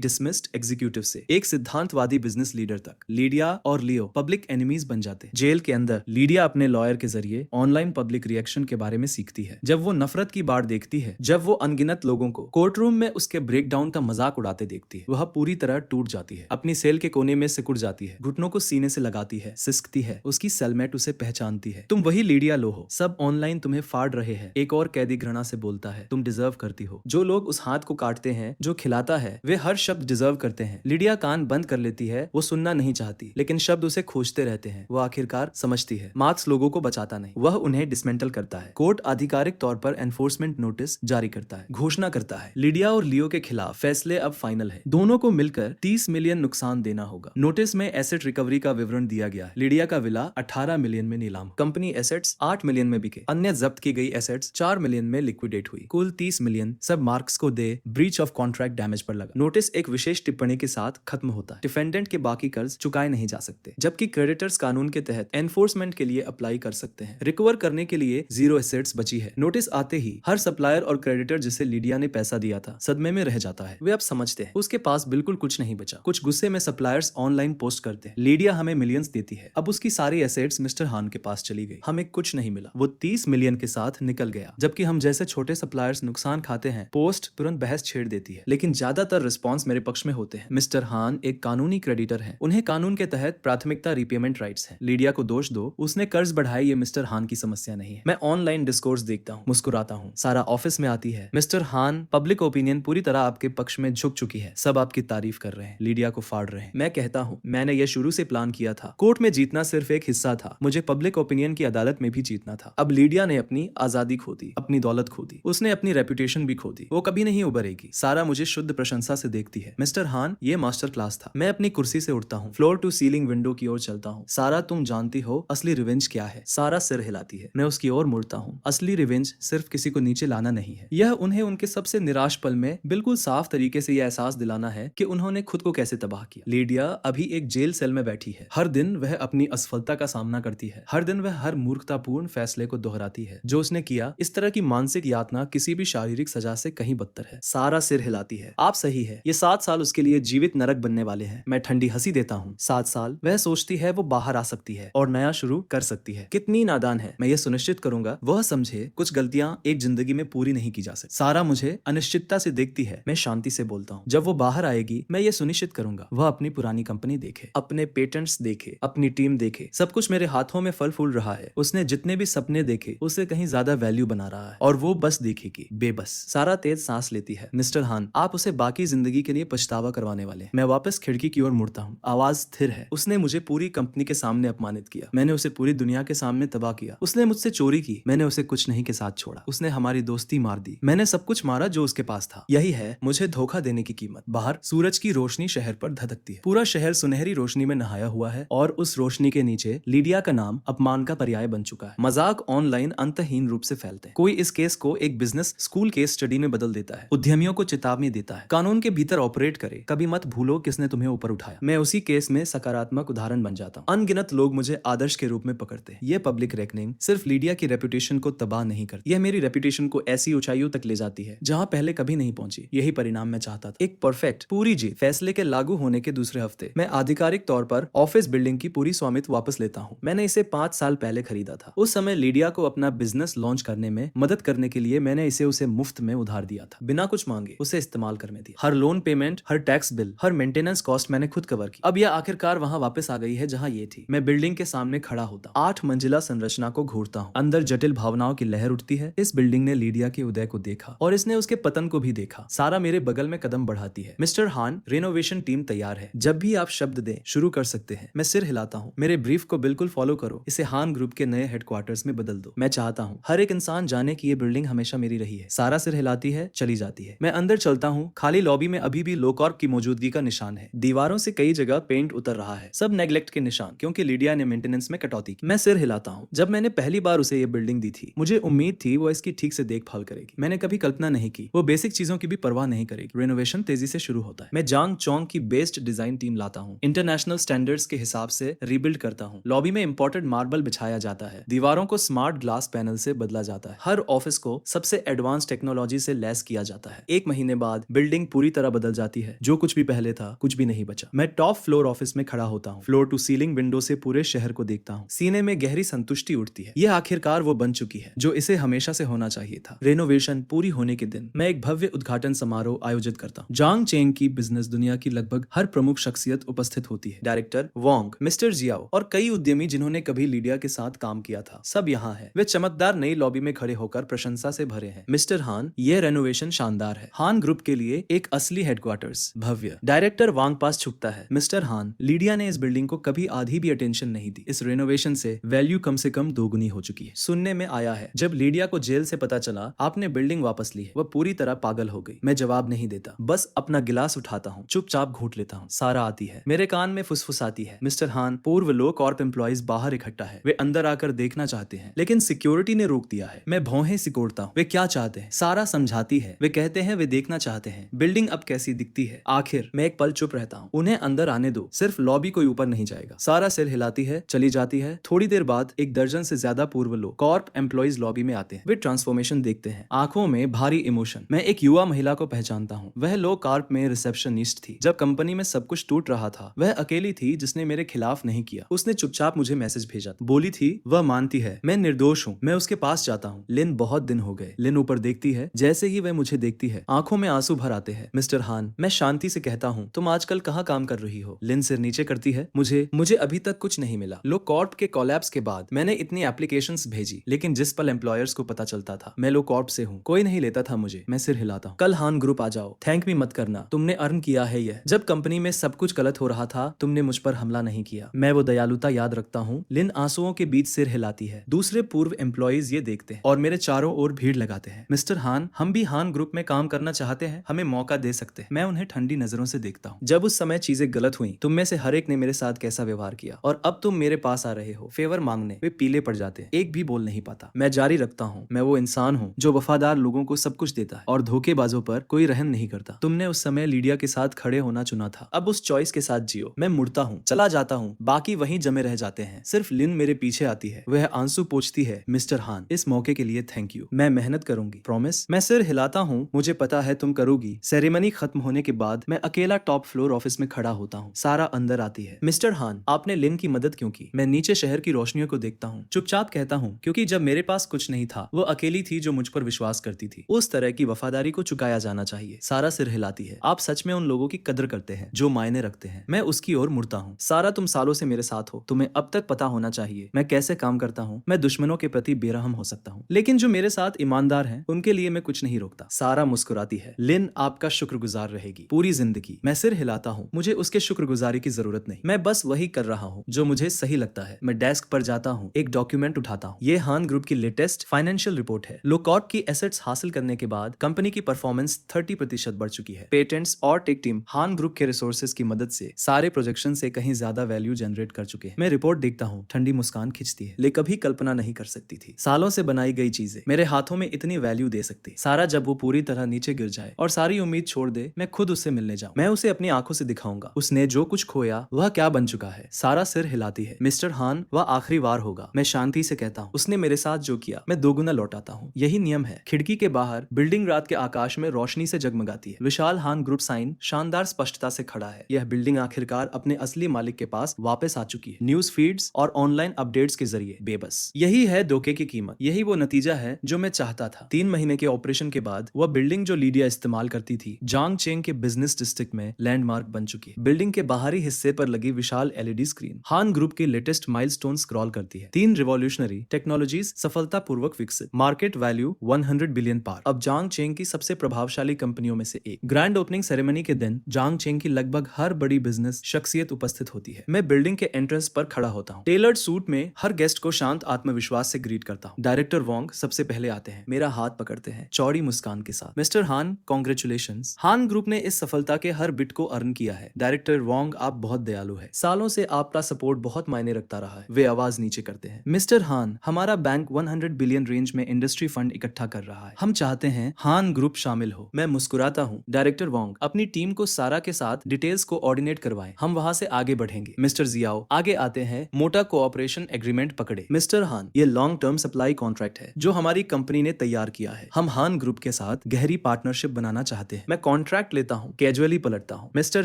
डिसमिस्ड एग्जीक्यूटिव से एक सिद्धांतवादी बिजनेस लीडर तक लीडिया और लियो पब्लिक एनिमीज बन जाते। जेल के अंदर लीडिया अपने लॉयर के जरिए ऑनलाइन पब्लिक रिएक्शन के बारे में सीखती है। जब वो नफरत की बाढ़ देखती है, जब वो अनगिनत लोगों को कोर्टरूम में उसके ब्रेकडाउन का मजाक उड़ाते देखती है, वह पूरी तरह टूट जाती है। अपनी सेल के कोने में सिकुड़ जाती है, घुटनों को सीने से लगाती है, सिसकती है। उसकी सेलमेट उसे पहचानती है। तुम वही लीडिया लो हो। सब ऑनलाइन तुम्हें फाड़ रहे हैं। एक और कैदी घृणा से बोलता है, तुम डिजर्व करती हो। जो लोग उस हाथ को काटते हैं जो खिलाता है, वे हर शब्द डिजर्व करते हैं। लीडिया कान बंद कर लेती है। वो सुनना नहीं चाहती, लेकिन शब्द उसे खोजते रहते हैं। वो आखिरकार समझती है, मार्क्स लोगों को बचाता नहीं, वह उन्हें डिसमेंटल करता है। कोर्ट आधिकारिक तौर पर एनफोर्समेंट नोटिस जारी करता है, घोषणा करता है लीडिया और लियो के खिलाफ फैसले अब फाइनल है। दोनों को मिलकर 30 मिलियन नुकसान देना होगा। नोटिस में एसेट रिकवरी का विवरण दिया गया है। लीडिया का विला 18 मिलियन में नीलाम, कंपनी एसेट्स 8 मिलियन में बिके, अन्य जब्त की गई एसेट्स 4 मिलियन में लिक्विडेट हुई। कुल 30 मिलियन सब मार्क्स को दे ब्रीच ऑफ कॉन्ट्रैक्ट डैमेज पर लगा। नोटिस एक विशेष टिप्पणी के साथ खत्म होता है। डिफेंडेंट के बाकी कर्ज चुकाए नहीं जा सकते, जबकि क्रेडिटर्स कानून के तहत एनफोर्समेंट के लिए अप्लाई कर सकते हैं। रिकवर करने के लिए 0 एसेट्स बची है। नोटिस आते ही हर सप्लायर और क्रेडिटर जिसे लीडिया ने पैसा दिया था सदमे में रह जाता है। वे अब समझते हैं उसके पास बिल्कुल कुछ नहीं बचा। कुछ गुस्से में सप्लायर्स ऑनलाइन पोस्ट करते हैं, लीडिया हमें मिलियंस देती है। अब उसकी सारी एसेट्स मिस्टर हान के पास चली गई, हमें कुछ नहीं मिला। वो 30 मिलियन के साथ निकल गया, जबकि हम जैसे छोटे सप्लायर्स नुकसान खाते हैं। पोस्ट तुरंत बहस छेड़ देती है, लेकिन ज्यादातर रिस्पॉन्स मेरे पक्ष में होते हैं। मिस्टर हान एक कानूनी क्रेडिटर है, उन्हें कानून के तहत प्राथमिकता रीपेमेंट राइट्स है। लीडिया को दोष दो, उसने कर्ज बढ़ाए, ये मिस्टर हान की समस्या नहीं है। मैं ऑनलाइन डिस्कोर्स देखता हूँ, मुस्कुराता हूँ। सारा ऑफिस में आती है, मिस्टर हान पब्लिक ओपिनियन पूरी तरह आपके पक्ष में झुक चुकी है। सब आपकी तारीफ कर रहे हैं, लीडिया को फाड़ रहे हैं। मैं कहता हूँ मैंने यह शुरू से प्लान किया था। कोर्ट में जीतना सिर्फ एक हिस्सा था, मुझे पब्लिक ओपिनियन की अदालत में भी जीतना था। अब लीडिया ने अपनी आजादी खो दी, अपनी दौलत खो दी, उसने अपनी रेपुटेशन भी खो दी। वो कभी नहीं उभरेगी। सारा मुझे शुद्ध प्रशंसा से देखती है। मिस्टर हान, ये मास्टर क्लास था। मैं अपनी कुर्सी से उठता हूँ, फ्लोर टू सीलिंग विंडो की ओर चलता हूँ। सारा, तुम जानती हो असली रिवेंज क्या है? सारा सिर हिलाती है। मैं उसकी ओर मुड़ता हूँ। असली रिवेंज सिर्फ किसी को नीचे लाना नहीं है, यह उन्हें उनके सबसे निराश पल में बिल्कुल साफ तरीके से यह एहसास दिलाना है कि उन्होंने खुद को कैसे तबाह किया। लीडिया अभी एक जेल सेल में बैठी है। हर दिन वह अपनी असफलता का सामना करती है। हर दिन वह हर मूर्खतापूर्ण फैसले को दोहराती है जो उसने किया। इस तरह की मानसिक यातना किसी भी शारीरिक सजा से कहीं बदतर है। सारा सिर हिलाती है। आप सही है, ये 7 साल उसके लिए जीवित नरक बनने वाले हैं। मैं ठंडी हंसी देता हूँ। 7 साल, वह सोचती है वो बाहर आ सकती है और नया शुरू कर सकती है। कितनी नादान है। मैं ये सुनिश्चित करूंगा वह समझे कुछ गलतियां एक जिंदगी में पूरी नहीं की जा सकती। सारा मुझे अनिश्चितता से देखती है। मैं शांति से बोलता हूँ, जब वो बाहर आएगी मैं ये सुनिश्चित करूंगा वह अपनी पुरानी कंपनी देखे, अपने पेटेंट्स देखे, अपनी टीम देखे। सब कुछ मेरे हाथों में फल फूल रहा है। उसने जितने भी सपने देखे उससे कहीं ज्यादा वैल्यू बना रहा है और वो बस देखेगी, बेबस। सारा तेज सांस लेती है। मिस्टर हान, आप उसे बाकी जिंदगी के लिए पछतावा करवाने वाले हैं। मैं वापस खिड़की की ओर मुड़ता हूँ। आवाज स्थिर है। उसने मुझे पूरी कंपनी के सामने अपमानित किया, मैंने उसे पूरी दुनिया के सामने तबाह किया। उसने मुझसे चोरी की, मैंने उसे कुछ नहीं के साथ छोड़ा। उसने हमारी दोस्ती मार दी, मैंने सब कुछ मारा जो उसके पास था। यही है मुझे धोखा देने की कीमत। बाहर सूरज की रोशनी शहर पर धधकती है। पूरा शहर सुनहरी रोशनी में नहाया हुआ है और उस रोशनी के नीचे लीडिया का नाम अपमान का पर्याय बन चुका है। मजाक ऑनलाइन अंतहीन रूप से फैलते हैं। कोई इस केस को एक बिजनेस स्कूल केस स्टडी में बदल देता है, उद्यमियों को चेतावनी देता है, कानून के भीतर ऑपरेट करे, कभी मत भूलो किसने तुम्हें ऊपर उठाया। मैं उसी केस में सकारात्मक उदाहरण बन जाता हूँ। अनगिनत लोग मुझे आदर्श के रूप में पकड़ते हैं। यह पब्लिक रेकनिंग सिर्फ लीडिया की रेपुटेशन को तबाह नहीं करती, यह मेरी रेपुटेशन को ऐसी ऊंचाइयों तक ले जाती है जहां पहले कभी नहीं पहुंची। यही परिणाम मैं चाहता था। एक परफेक्ट पूरी जीत। फैसले के लागू होने के दूसरे हफ्ते मैं आधिकारिक तौर पर ऑफिस बिल्डिंग की पूरी स्वामित्व वापस लेता हूँ। मैंने इसे 5 साल पहले खरीदा था। उस समय लीडिया को अपना बिजनेस लॉन्च करने में मदद करने के लिए मैंने इसे उसे मुफ्त में उधार दिया था, बिना कुछ मांगे उसे इस्तेमाल करने दिया। हर लोन पेमेंट, हर टैक्स बिल, हर मेंटेनेंस कॉस्ट मैंने खुद कवर की। अब यह आखिरकार वहां वापस आ गई है जहां ये थी। मैं बिल्डिंग के सामने खड़ा होता हूं, 8 मंजिला संरचना को घूरता हूं। अंदर जटिल भावनाओं की लहर उठती है। इस बिल्डिंग ने लीडिया के उदय को देखा और इसने उसके पतन को भी देखा। सारा मेरे बगल में कदम बढ़ाती है। मिस्टर हान, रेनोवेशन टीम तैयार है, जब भी आप शब्द दें शुरू कर सकते हैं। मैं सिर हिलाता हूँ। मेरे ब्रीफ को बिल्कुल फॉलो करो, इसे हान ग्रुप के नए हेडक्वार्टर्स में बदल दो। मैं चाहता हूँ हर एक इंसान जाने की ये बिल्डिंग हमेशा मेरी रही है। सारा सिर हिलाती है, चली जाती है। मैं अंदर चलता हूँ। खाली लॉबी में अभी भी लोकॉर्प की मौजूदगी का निशान है। दीवारों से कई जगह पेंट उतर रहा है, सब नेग्लेक्ट के निशान, क्योंकि लीडिया ने मेंटेनेंस में कटौती की। मैं सिर हिलाता हूँ। जब मैंने पहली बार उसे ये बिल्डिंग दी थी मुझे उम्मीद थी वो इसकी ठीक से देखभाल करेगी। मैंने कभी कल्पना नहीं की वो बेसिक चीजों की भी परवाह नहीं करेगी। रेनोवेशन तेजी से शुरू होता है। मैं जांग चोंग की बेस्ड डिजाइन टीम लाता हूँ, इंटरनेशनल स्टैंडर्ड्स के हिसाब से रीबिल्ड करता हूँ। लॉबी में इंपोर्टेड मार्बल बिछाया जाता है, दीवारों को स्मार्ट ग्लास पैनल से बदला जाता है, हर ऑफिस को सबसे एडवांस टेक्नोलॉजी से लैस किया जाता है। 1 महीने बाद बिल्डिंग पूरी तरह बदल जाती है, जो कुछ भी पहले था कुछ भी नहीं बचा। मैं टॉप फ्लोर ऑफिस में खड़ा होता हूँ, फ्लोर टू सीलिंग विंडो से पूरे शहर को देखता हूँ। सीने में गहरी संतुष्टि उठती है, यह आखिरकार वो बन चुकी है जो इसे हमेशा से होना चाहिए था। रेनोवेशन पूरी होने के दिन मैं एक भव्य उद्घाटन समारोह आयोजित करता हूँ। जांग चेंग की बिजनेस दुनिया की लगभग हर प्रमुख शख्सियत उपस्थित होती है। डायरेक्टर वोंग, मिस्टर जियाओ और कई उद्यमी जिन्होंने कभी लीडिया के साथ काम किया था, सब यहाँ है। वे चमकदार नई लॉबी में खड़े होकर प्रशंसा से भरे हैं। मिस्टर हान, ये रेनोवेशन शानदार है। हान ग्रुप के लिए एक असली हेडक्वार्टर्स, भव्य। डायरेक्टर वांग पास झुकता है। मिस्टर हान, लीडिया ने इस बिल्डिंग को कभी आधी भी अटेंशन नहीं दी। इस रेनोवेशन से वैल्यू कम से कम दोगुनी हो चुकी है। सुनने में आया है जब लीडिया को जेल से पता चला आपने बिल्डिंग वापस ली है, वह पूरी तरह पागल हो गई। मैं जवाब नहीं देता, बस अपना गिलास उठाता हूँ, चुपचाप घूंट लेता हूँ। सारा आती है, मेरे कान में फुसफुसाती है। मिस्टर हान, पूर्व लो कॉर्प एम्प्लॉइज बाहर इकट्ठा है, वे अंदर आकर देखना चाहते हैं, लेकिन सिक्योरिटी ने रोक दिया है। मैं भौहें सिकोड़ता हूँ। वे क्या चाहते हैं? सारा समझाती है। वे कहते हैं वे देखना चाहते हैं बिल्डिंग अब कैसी दिखती है। आखिर मैं एक पल चुप रहता हूँ। उन्हें अंदर आने दो, सिर्फ लॉबी कोई ऊपर नहीं जाएगा। सारा सिर हिलाती है, चली जाती है। थोड़ी देर बाद 1 दर्जन से ज्यादा पूर्व लो कॉर्प एम्प्लॉइज लॉबी में आते हैं। वे ट्रांसफॉर्मेशन देखते हैं, आंखों में भारी इमोशन। मैं एक युवा महिला को पहचानता हूँ। वह लो कॉर्प में रिसेप्शनिस्ट थी। जब कंपनी में सब कुछ टूट रहा था, वह अकेली थी जिसने मेरे खिलाफ नहीं किया। उसने चुपचाप मुझे मैसेज भेजा, बोली थी वह मानती है मैं निर्दोष हूँ। मैं उसके पास जाता हूँ। लिन, बहुत दिन हो गए। लिन ऊपर देखती है, जैसे ही वह मुझे देखती है आंखों में आंसू भर आते हैं। मिस्टर हान, मैं शांति से कहता हूँ, तुम आजकल कहाँ काम कर रही हो? लिन सिर नीचे करती है, मुझे अभी तक कुछ नहीं मिला। लो कॉर्प के कोलैप्स के बाद मैंने इतनी एप्लीकेशंस भेजी, लेकिन जिस पल एम्प्लॉयर्स को पता चलता था मैं लो कॉर्प से हूँ, कोई नहीं लेता था मुझे। मैं सिर हिलाता हूँ। कल हान ग्रुप आ जाओ, थैंक मी मत करना, तुमने अर्न किया है यह। जब कंपनी में सब कुछ गलत हो रहा था तुमने मुझ पर हमला नहीं किया। मैं वो दयालुता याद रखता हूँ। लिन आंसुओं के बीच सिर हिलाती है। दूसरे पूर्व एम्प्लॉइज ये देखते हैं और मेरे चारों ओर भीड़ लगाते हैं। मिस्टर हान, हम भी हान ग्रुप में काम करना चाहते हैं, हमें मौका दे सकते हैं। मैं उन्हें ठंडी नजरों से देखता हूँ। जब उस समय चीजें गलत हुई, तुम में से हर एक ने मेरे साथ कैसा व्यवहार किया, और अब तुम मेरे पास आ रहे हो फेवर मांगने। वे पीले पड़ जाते हैं, एक भी बोल नहीं पाता। मैं जारी रखता हूँ, मैं वो इंसान हूँ जो वफादार लोगों को सब कुछ देता है और धोखेबाजों पर कोई रहम नहीं करता। तुमने उस समय लीडिया के साथ खड़े होना चुना था, अब उस चॉइस के साथ जियो। मैं मुड़ता हूँ, चला जाता हूँ, बाकी वहीं जमे रह जाते हैं। सिर्फ लिन मेरे पीछे आती है, वह आंसू पोंछती है। मिस्टर हान, इस मौके के लिए थैंक यू, मैं मेहनत करूंगी, प्रॉमिस। मैं सिर हिलाता हूँ, मुझे पता है तुम करोगी। सेरेमनी खत्म होने के बाद मैं अकेला टॉप फ्लोर ऑफिस में खड़ा होता हूँ। सारा अंदर आती है। मिस्टर हान, आपने लिन की मदद क्यों की? मैं नीचे शहर की रोशनियों को देखता हूँ, चुपचाप कहता हूँ, क्योंकि जब मेरे पास कुछ नहीं था वो अकेली थी जो मुझ पर विश्वास करती थी। उस तरह की वफादारी को चुकाया जाना चाहिए। सारा सिर हिलाती है। आप सच में उन लोगों की कदर करते हैं जो मायने रखते हैं। मैं उसकी ओर मुड़ता हूँ। सारा, तुम सालों से मेरे साथ हो, तुम्हें अब तक पता होना चाहिए मैं कैसे काम करता हूँ। मैं दुश्मनों के प्रति बेरहम हो सकता हूँ, लेकिन जो मेरे साथ ईमानदार हैं उनके लिए मैं कुछ नहीं रोकता। सारा मुस्कुराती है। लिन आपका शुक्रगुजार रहेगी पूरी जिंदगी। मैं सिर हिलाता हूँ, मुझे उसके शुक्रगुजारी की जरूरत नहीं, मैं बस वही कर रहा हूँ जो मुझे सही लगता है। मैं डेस्क पर जाता हूँ, एक डॉक्यूमेंट उठाता हूँ। ये हान ग्रुप की लेटेस्ट फाइनेंशियल रिपोर्ट है। लोकॉर्प की एसेट्स हासिल करने के बाद कंपनी की परफॉर्मेंस 30% बढ़ चुकी है। पेटेंट्स और टेक टीम हान ग्रुप के रिसोर्सेज की मदद से सारे प्रोजेक्शन से कहीं ज्यादा वैल्यू जनरेट कर चुके हैं। मैं रिपोर्ट देखता हूँ, ठंडी मुस्कान खिंचती है, लेकिन कभी कल्पना नहीं कर सकती थी सालों से बनाई गई चीजें मेरे हाथों में इतनी वैल्यू दे सकती। सारा जब वो पूरी तरह नीचे गिर जाए और सारी उम्मीद छोड़ दे, मैं खुद उससे मिलने जाऊं। मैं उसे अपनी आंखों से दिखाऊंगा उसने जो कुछ खोया वह क्या बन चुका है। सारा सिर हिलाती है। मिस्टर हान, वह आखिरी बार होगा। मैं शांति से कहता हूँ, उसने मेरे साथ जो किया मैं दोगुना लौटाता हूँ। यही नियम है। खिड़की के बाहर बिल्डिंग रात के आकाश में रोशनी से जगमगाती है। विशाल हान ग्रुप साइन शानदार स्पष्टता से खड़ा है। यह बिल्डिंग आखिरकार अपने असली मालिक के पास वापस आ चुकी है, न्यूज फीड्स और ऑनलाइन अपडेट्स के जरिए बेबस। यही है धोखे की कीमत, यही वो नतीजा है जो मैं चाहता था। 3 महीने के ऑपरेशन के बाद वह बिल्डिंग जो लीडिया इस्तेमाल करती थी जांग चेंग के बिजनेस डिस्ट्रिक्ट में लैंडमार्क बन चुकी है। बिल्डिंग के बाहरी हिस्से पर लगी विशाल एलईडी स्क्रीन हान ग्रुप के लेटेस्ट माइलस्टोन स्क्रॉल करती है। 3 रिवॉल्यूशनरी टेक्नोलॉजीज सफलतापूर्वक विकसित, मार्केट वैल्यू 100 बिलियन पार, अब जांग चेंग की सबसे प्रभावशाली कंपनियों में से एक। ग्रैंड ओपनिंग सेरेमनी के दिन जांग चेंग की लगभग हर बड़ी बिजनेस शख्सियत उपस्थित होती है। मैं बिल्डिंग के एंट्रेंस पर खड़ा होता हूँ, टेलर्ड सूट में हर गेस्ट को शांत आत्मविश्वास से ग्रीट करता हूँ। डायरेक्टर वोंग सबसे पहले आते हैं, मेरा हाथ पकड़ते हैं चौड़ी मुस्कान के साथ। मिस्टर हान, कांग्रेचुलेशंस। हान ग्रुप ने इस सफलता के हर बिट को अर्न किया है। डायरेक्टर वोंग, आप बहुत दयालु है, सालों से आपका सपोर्ट बहुत मायने रखता रहा है। वे आवाज नीचे करते हैं। मिस्टर हान, हमारा बैंक 100 बिलियन रेंज में इंडस्ट्री फंड इकट्ठा कर रहा है, हम चाहते हैं हान ग्रुप शामिल हो। मैं मुस्कुराता हूँ डायरेक्टर वोंग, अपनी टीम को सारा के साथ डिटेल्स को ऑर्डिनेट करवाएं, हम वहाँ से आगे बढ़ेंगे। मिस्टर जियाओ आगे आते हैं, मोटा कोऑपरेशन एग्रीमेंट पकड़े। मिस्टर हान, ये लॉन्ग टर्म सप्लाई कॉन्ट्रैक्ट है जो हमारी कंपनी ने तैयार किया है। हम हान ग्रुप के साथ गहरी पार्टनरशिप बनाना चाहते हैं। मैं कॉन्ट्रैक्ट लेता हूँ, कैजुअली पलटता हूँ। मिस्टर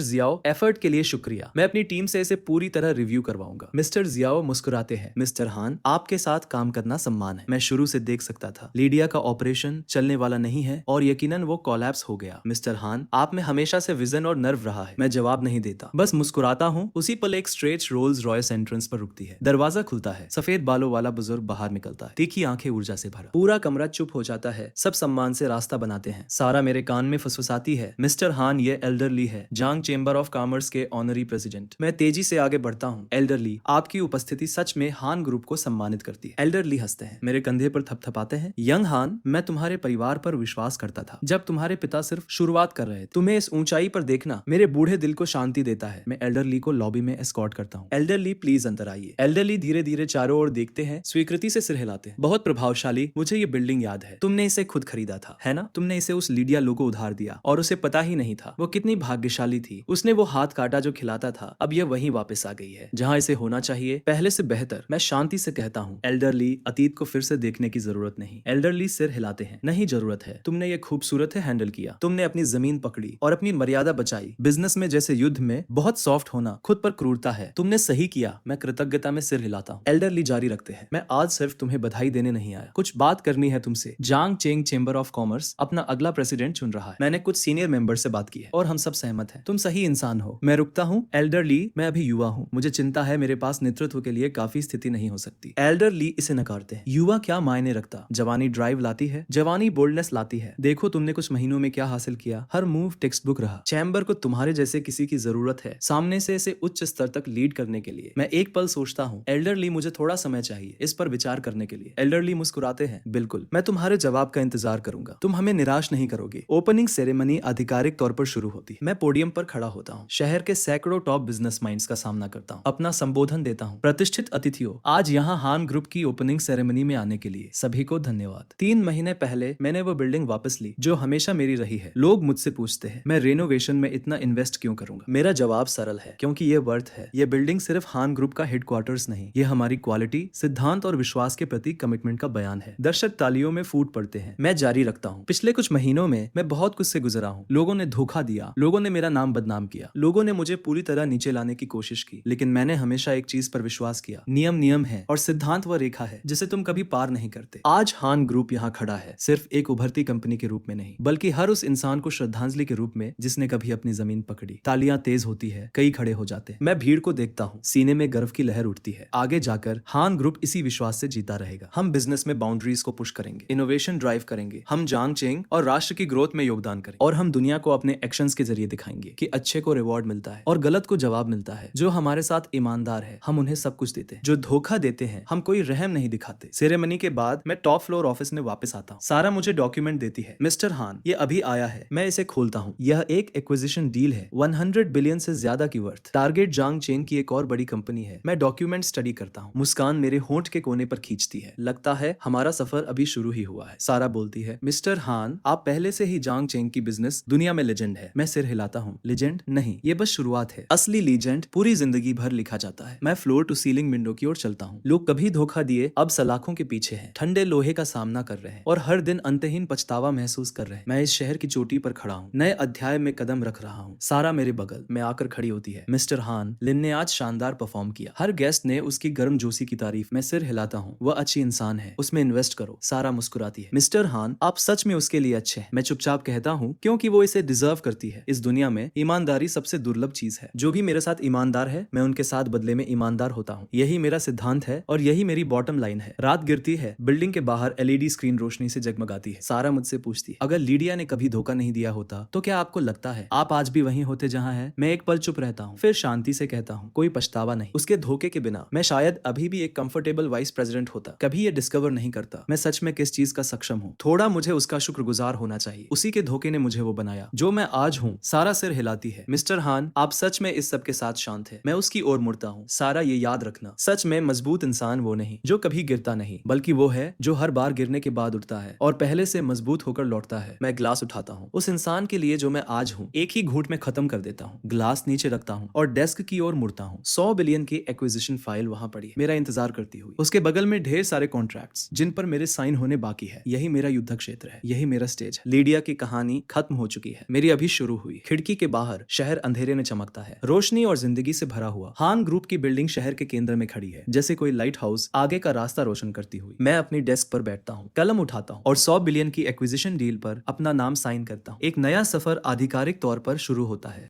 जियाओ, एफर्ट के लिए शुक्रिया, मैं अपनी टीम से इसे पूरी तरह रिव्यू करवाऊंगा। मिस्टर जियाओ मुस्कुराते हैं, मिस्टर हान, आपके साथ काम करना सम्मान है। मैं शुरू से देख सकता था लीडिया का ऑपरेशन चलने वाला नहीं है और यकीनन वो कोलैप्स हो गया। मिस्टर हान, आप में हमेशा से विजन और नर्व रहा है। मैं जवाब नहीं देता, बस मुस्कुराता हूँ। उसी पल एक स्ट्रेट रोल्स रॉयस एंट्रेंस पर रुकती है। दरवाजा खुलता है, सफेद बालों वाला बुजुर्ग बाहर निकलता है, तीखी आंखें ऊर्जा से भरा। पूरा कमरा चुप हो जाता है, सब सम्मान से रास्ता बनाते हैं। सारा मेरे कान में फुसफुसाती है, मिस्टर हान, ये एल्डरली है, जांग चेंबर ऑफ कॉमर्स के ऑनरी प्रेसिडेंट। मैं तेजी से आगे बढ़ता हूँ। एल्डरली, आपकी उपस्थिति सच में हान ग्रुप को सम्मानित करती है। एल्डरली हंसते हैं, मेरे कंधे पर थपथपाते हैं। यंग हान, मैं तुम्हारे परिवार पर विश्वास करता था जब तुम्हारे पिता सिर्फ शुरुआत कर रहे थे। तुम्हें इस ऊंचाई पर देखना मेरे बूढ़े दिल को शांति देता है। मैं एल्डरली को लॉबी में एस्कॉर्ट करता हूँ। एल्डरली प्लीज अंदर आइए। एल्डरली धीरे धीरे चारों ओर देखते हैं, स्वीकृति से सिर हिलाते हैं। बहुत प्रभावशाली, मुझे ये बिल्डिंग याद है, तुमने इसे खुद खरीदा था, है ना? तुमने इसे उस लीडिया लो को उधार दिया और उसे पता ही नहीं था वो कितनी भाग्यशाली थी। उसने वो हाथ काटा जो खिलाता था, अब यह वहीं वापस आ गई है जहाँ इसे होना चाहिए, पहले से बेहतर। मैं शांति से कहता हूँ, एल्डरली, अतीत को फिर से देखने की जरूरत नहीं। एल्डरली सिर हिलाते हैं, नहीं जरूरत है, तुमने ये खूबसूरत है हैंडल किया, तुमने अपनी जमीन पकड़ी और अपनी मर्यादा बचाई। बिजनेस में जैसे युद्ध में बहुत सॉफ्ट होना खुद पर क्रूरता है, तुमने सही किया। मैं कृतज्ञता में सिर हिलाता हूँ। एल्डरली जारी रखते हैं, मैं आज सिर्फ तुम्हें बधाई देने नहीं आया, कुछ बात करनी है तुमसे। जांग चेंग चेंबर ऑफ कॉमर्स अपना अगला प्रेसिडेंट चुन रहा है। मैंने कुछ सीनियर मेंबर से बात की है और हम सब सहमत हैं, तुम सही इंसान हो। मैं रुकता हूँ। एल्डरली, मैं अभी युवा हूँ, मुझे चिंता है मेरे पास नेतृत्व के लिए काफी स्थिति नहीं हो सकती। एल्डरली इसे नकारते हैं, युवा क्या मायने रखता, जवानी ड्राइव लाती है, जवानी बोल्डनेस लाती है। देखो तुमने कुछ महीनों में क्या हासिल किया, हर मूव टेक्स्ट बुक रहा। चैम्बर को तुम्हारे जैसे किसी की जरूरत है सामने से इसे उच्च स्तर तक लीड करने के लिए। मैं एक पल सोचता हूँ, एल्डरली, मुझे थोड़ा समय चाहिए इस पर विचार करने के लिए। एल्डरली मुस्कुराते हैं, बिल्कुल, मैं तुम्हारे जवाब का इंतजार करूंगा, तुम हमें निराश नहीं करोगे। ओपनिंग सेरेमनी आधिकारिक तौर पर शुरू होती है। मैं पोडियम पर खड़ा होता हूँ, शहर के सैकड़ों टॉप बिजनेस माइंड्स का सामना करता हूँ, अपना संबोधन देता हूँ। प्रतिष्ठित अतिथियों, आज यहाँ हान ग्रुप की ओपनिंग सेरेमनी में आने के लिए सभी को धन्यवाद। 3 महीने पहले मैंने वो बिल्डिंग वापस ली जो हमेशा मेरी रही है। लोग मुझसे पूछते हैं, मैं रेनोवेशन में इतना इन्वेस्ट क्यों करूंगा? मेरा जवाब सरल है, क्योंकि ये वर्थ है। ये बिल्डिंग सिर्फ हान ग्रुप का हेडक्वार्टर्स नहीं, ये हमारी क्वालिटी, सिद्धांत और विश्वास के प्रति कमिटमेंट का बयान है। दर्शक तालियों में फूट पड़ते हैं। मैं जारी रखता हूँ, पिछले कुछ महीनों में मैं बहुत कुछ से गुजरा हूँ। लोगों ने धोखा दिया, लोगों ने मेरा नाम बदनाम किया, लोगों ने मुझे पूरी तरह नीचे लाने की कोशिश की, लेकिन मैंने हमेशा एक चीज पर विश्वास किया, नियम नियम है और सिद्धांत व रेखा है जिसे तुम कभी पार नहीं करते। आज हान ग्रुप यहाँ खड़ा है, सिर्फ एक उभरती कंपनी के रूप में नहीं, बल्कि हर उस इंसान को श्रद्धांजलि के रूप में जिसने कभी अपनी जमीन पकड़ी। तालियां तेज होती है, कई खड़े हो जाते हैं। मैं भीड़ को देखता हूँ, सीने में गर्व की लहर उठती है। आगे जाकर हान ग्रुप इसी विश्वास से जीता रहेगा। हम बिजनेस में बाउंड्रीज को पुश करेंगे, इनोवेशन ड्राइव करेंगे, हम जांग चेंग और राष्ट्र की ग्रोथ में योगदान करेंगे और हम दुनिया को अपने एक्शंस के जरिए दिखाएंगे कि अच्छे को रिवॉर्ड मिलता है और गलत को जवाब मिलता है। जो हमारे साथ ईमानदार है हम उन्हें सब कुछ देते हैं, जो धोखा देते हैं हम कोई रहम नहीं दिखाते। सेरेमनी के बाद मैं टॉप फ्लोर ऑफिस में वापस आता हूँ। सारा मुझे डॉक्यूमेंट देती है, मिस्टर हान, ये अभी आया है। मैं इसे खोलता हूँ। यह एक एक्विजिशन डील है, 100 बिलियन से ज्यादा की वर्थ। टारगेट जांग चेंग की एक और बड़ी कंपनी है। मैं डॉक्यूमेंट स्टडी करता हूँ, मुस्कान मेरे होंठ के कोने पर खींचती है। लगता है हमारा सफर अभी शुरू ही हुआ है। सारा बोलती है, मिस्टर हान, आप पहले से ही जांग चेंग की बिजनेस दुनिया में लेजेंड है। मैं सिर हिलाता हूँ, लेजेंड नहीं, ये बस शुरुआत है। असली लीजेंड पूरी जिंदगी भर लिखा जाता है। मैं फ्लोर टू सीलिंग विंडो की ओर चलता हूँ। लोग कभी धोखा दिए अब सलाखों के पीछे हैं, ठंडे लोहे का सामना कर रहे हैं और हर दिन अंतहीन पछतावा महसूस कर रहे हैं। मैं इस शहर की चोटी पर खड़ा हूँ, नए अध्याय में कदम रख रहा हूँ। सारा मेरे बगल में आकर खड़ी होती है, मिस्टर हान, लिन ने आज शानदार परफॉर्म किया। हर गेस्ट ने उसकी गर्मजोशी की तारीफ। मैं सिर हिलाता हूँ, वह अच्छी इंसान है, उसमें इन्वेस्ट करो। सारा मुस्कुराती है, मिस्टर हान, आप सच में उसके लिए अच्छे हैं। मैं चुपचाप कहता हूँ, क्योंकि वो इसे डिजर्व करती है। इस दुनिया में ईमानदारी सबसे दुर्लभ चीज है। जो भी मेरे साथ ईमानदार है मैं उनके साथ बदले में ईमानदार होता हूँ। यही मेरा सिद्धांत है और यही मेरी बॉटम लाइन है। रात गिरती है, बिल्डिंग के बाहर एलईडी स्क्रीन रोशनी से जगमगाती है। सारा मुझसे पूछती है, अगर लीडिया ने कभी धोखा नहीं दिया होता तो क्या आपको लगता है आप आज भी वहीं होते जहाँ है? मैं एक पल चुप रहता हूँ, फिर शांति से कहता हूँ, कोई पछतावा नहीं। उसके धोखे के बिना मैं शायद अभी भी एक कंफर्टेबल वाइस प्रेसिडेंट होता। कभी ये डिस्कवर नहीं करता मैं सच में किस चीज का सक्षम हूँ। थोड़ा मुझे उसका शुक्रगुजार होना चाहिए। उसी के धोखे ने मुझे वो बनाया जो मैं आज हूँ। सारा सिर हिलाती है, मिस्टर हान, आप सच में इस सब के साथ शांत है। मैं उसकी ओर मुड़ता हूँ। सारा, ये याद रखना, सच में मजबूत इंसान वो नहीं जो कभी गिरता नहीं, बल्कि वो है जो हर बार गिरने के बाद उठता है और पहले से मजबूत होकर लौटता है। मैं ग्लास उठाता हूँ, उस इंसान के लिए जो मैं आज हूँ एक ही घूंट में खत्म कर देता हूँ। ग्लास नीचे रखता हूँ और डेस्क की ओर मुड़ता हूँ। 100 बिलियन की एक्विजिशन फाइल वहां पड़ी है, मेरा इंतजार करती हुई। उसके बगल में ढेर सारे कॉन्ट्रैक्ट्स जिन पर मेरे साइन होने बाकी है। यही मेरा युद्ध क्षेत्र है, यही मेरा स्टेज है। लीडिया की कहानी खत्म हो चुकी है, मेरी अभी शुरू हुई। खिड़की के बाहर शहर अंधेरे में चमकता है, रोशनी और जिंदगी से भरा हुआ। हान ग्रुप की बिल्डिंग शहर के केंद्र में खड़ी है, जैसे कोई लाइट हाउस आगे का रास्ता रोशन करती हुई। मैं अपनी डेस्क पर बैठता हूँ, कलम उठाता हूँ और 100 बिलियन की एक्विजिशन डील पर अपना नाम साइन करता हूँ। एक नया सफर आधिकारिक तौर पर शुरू होता है।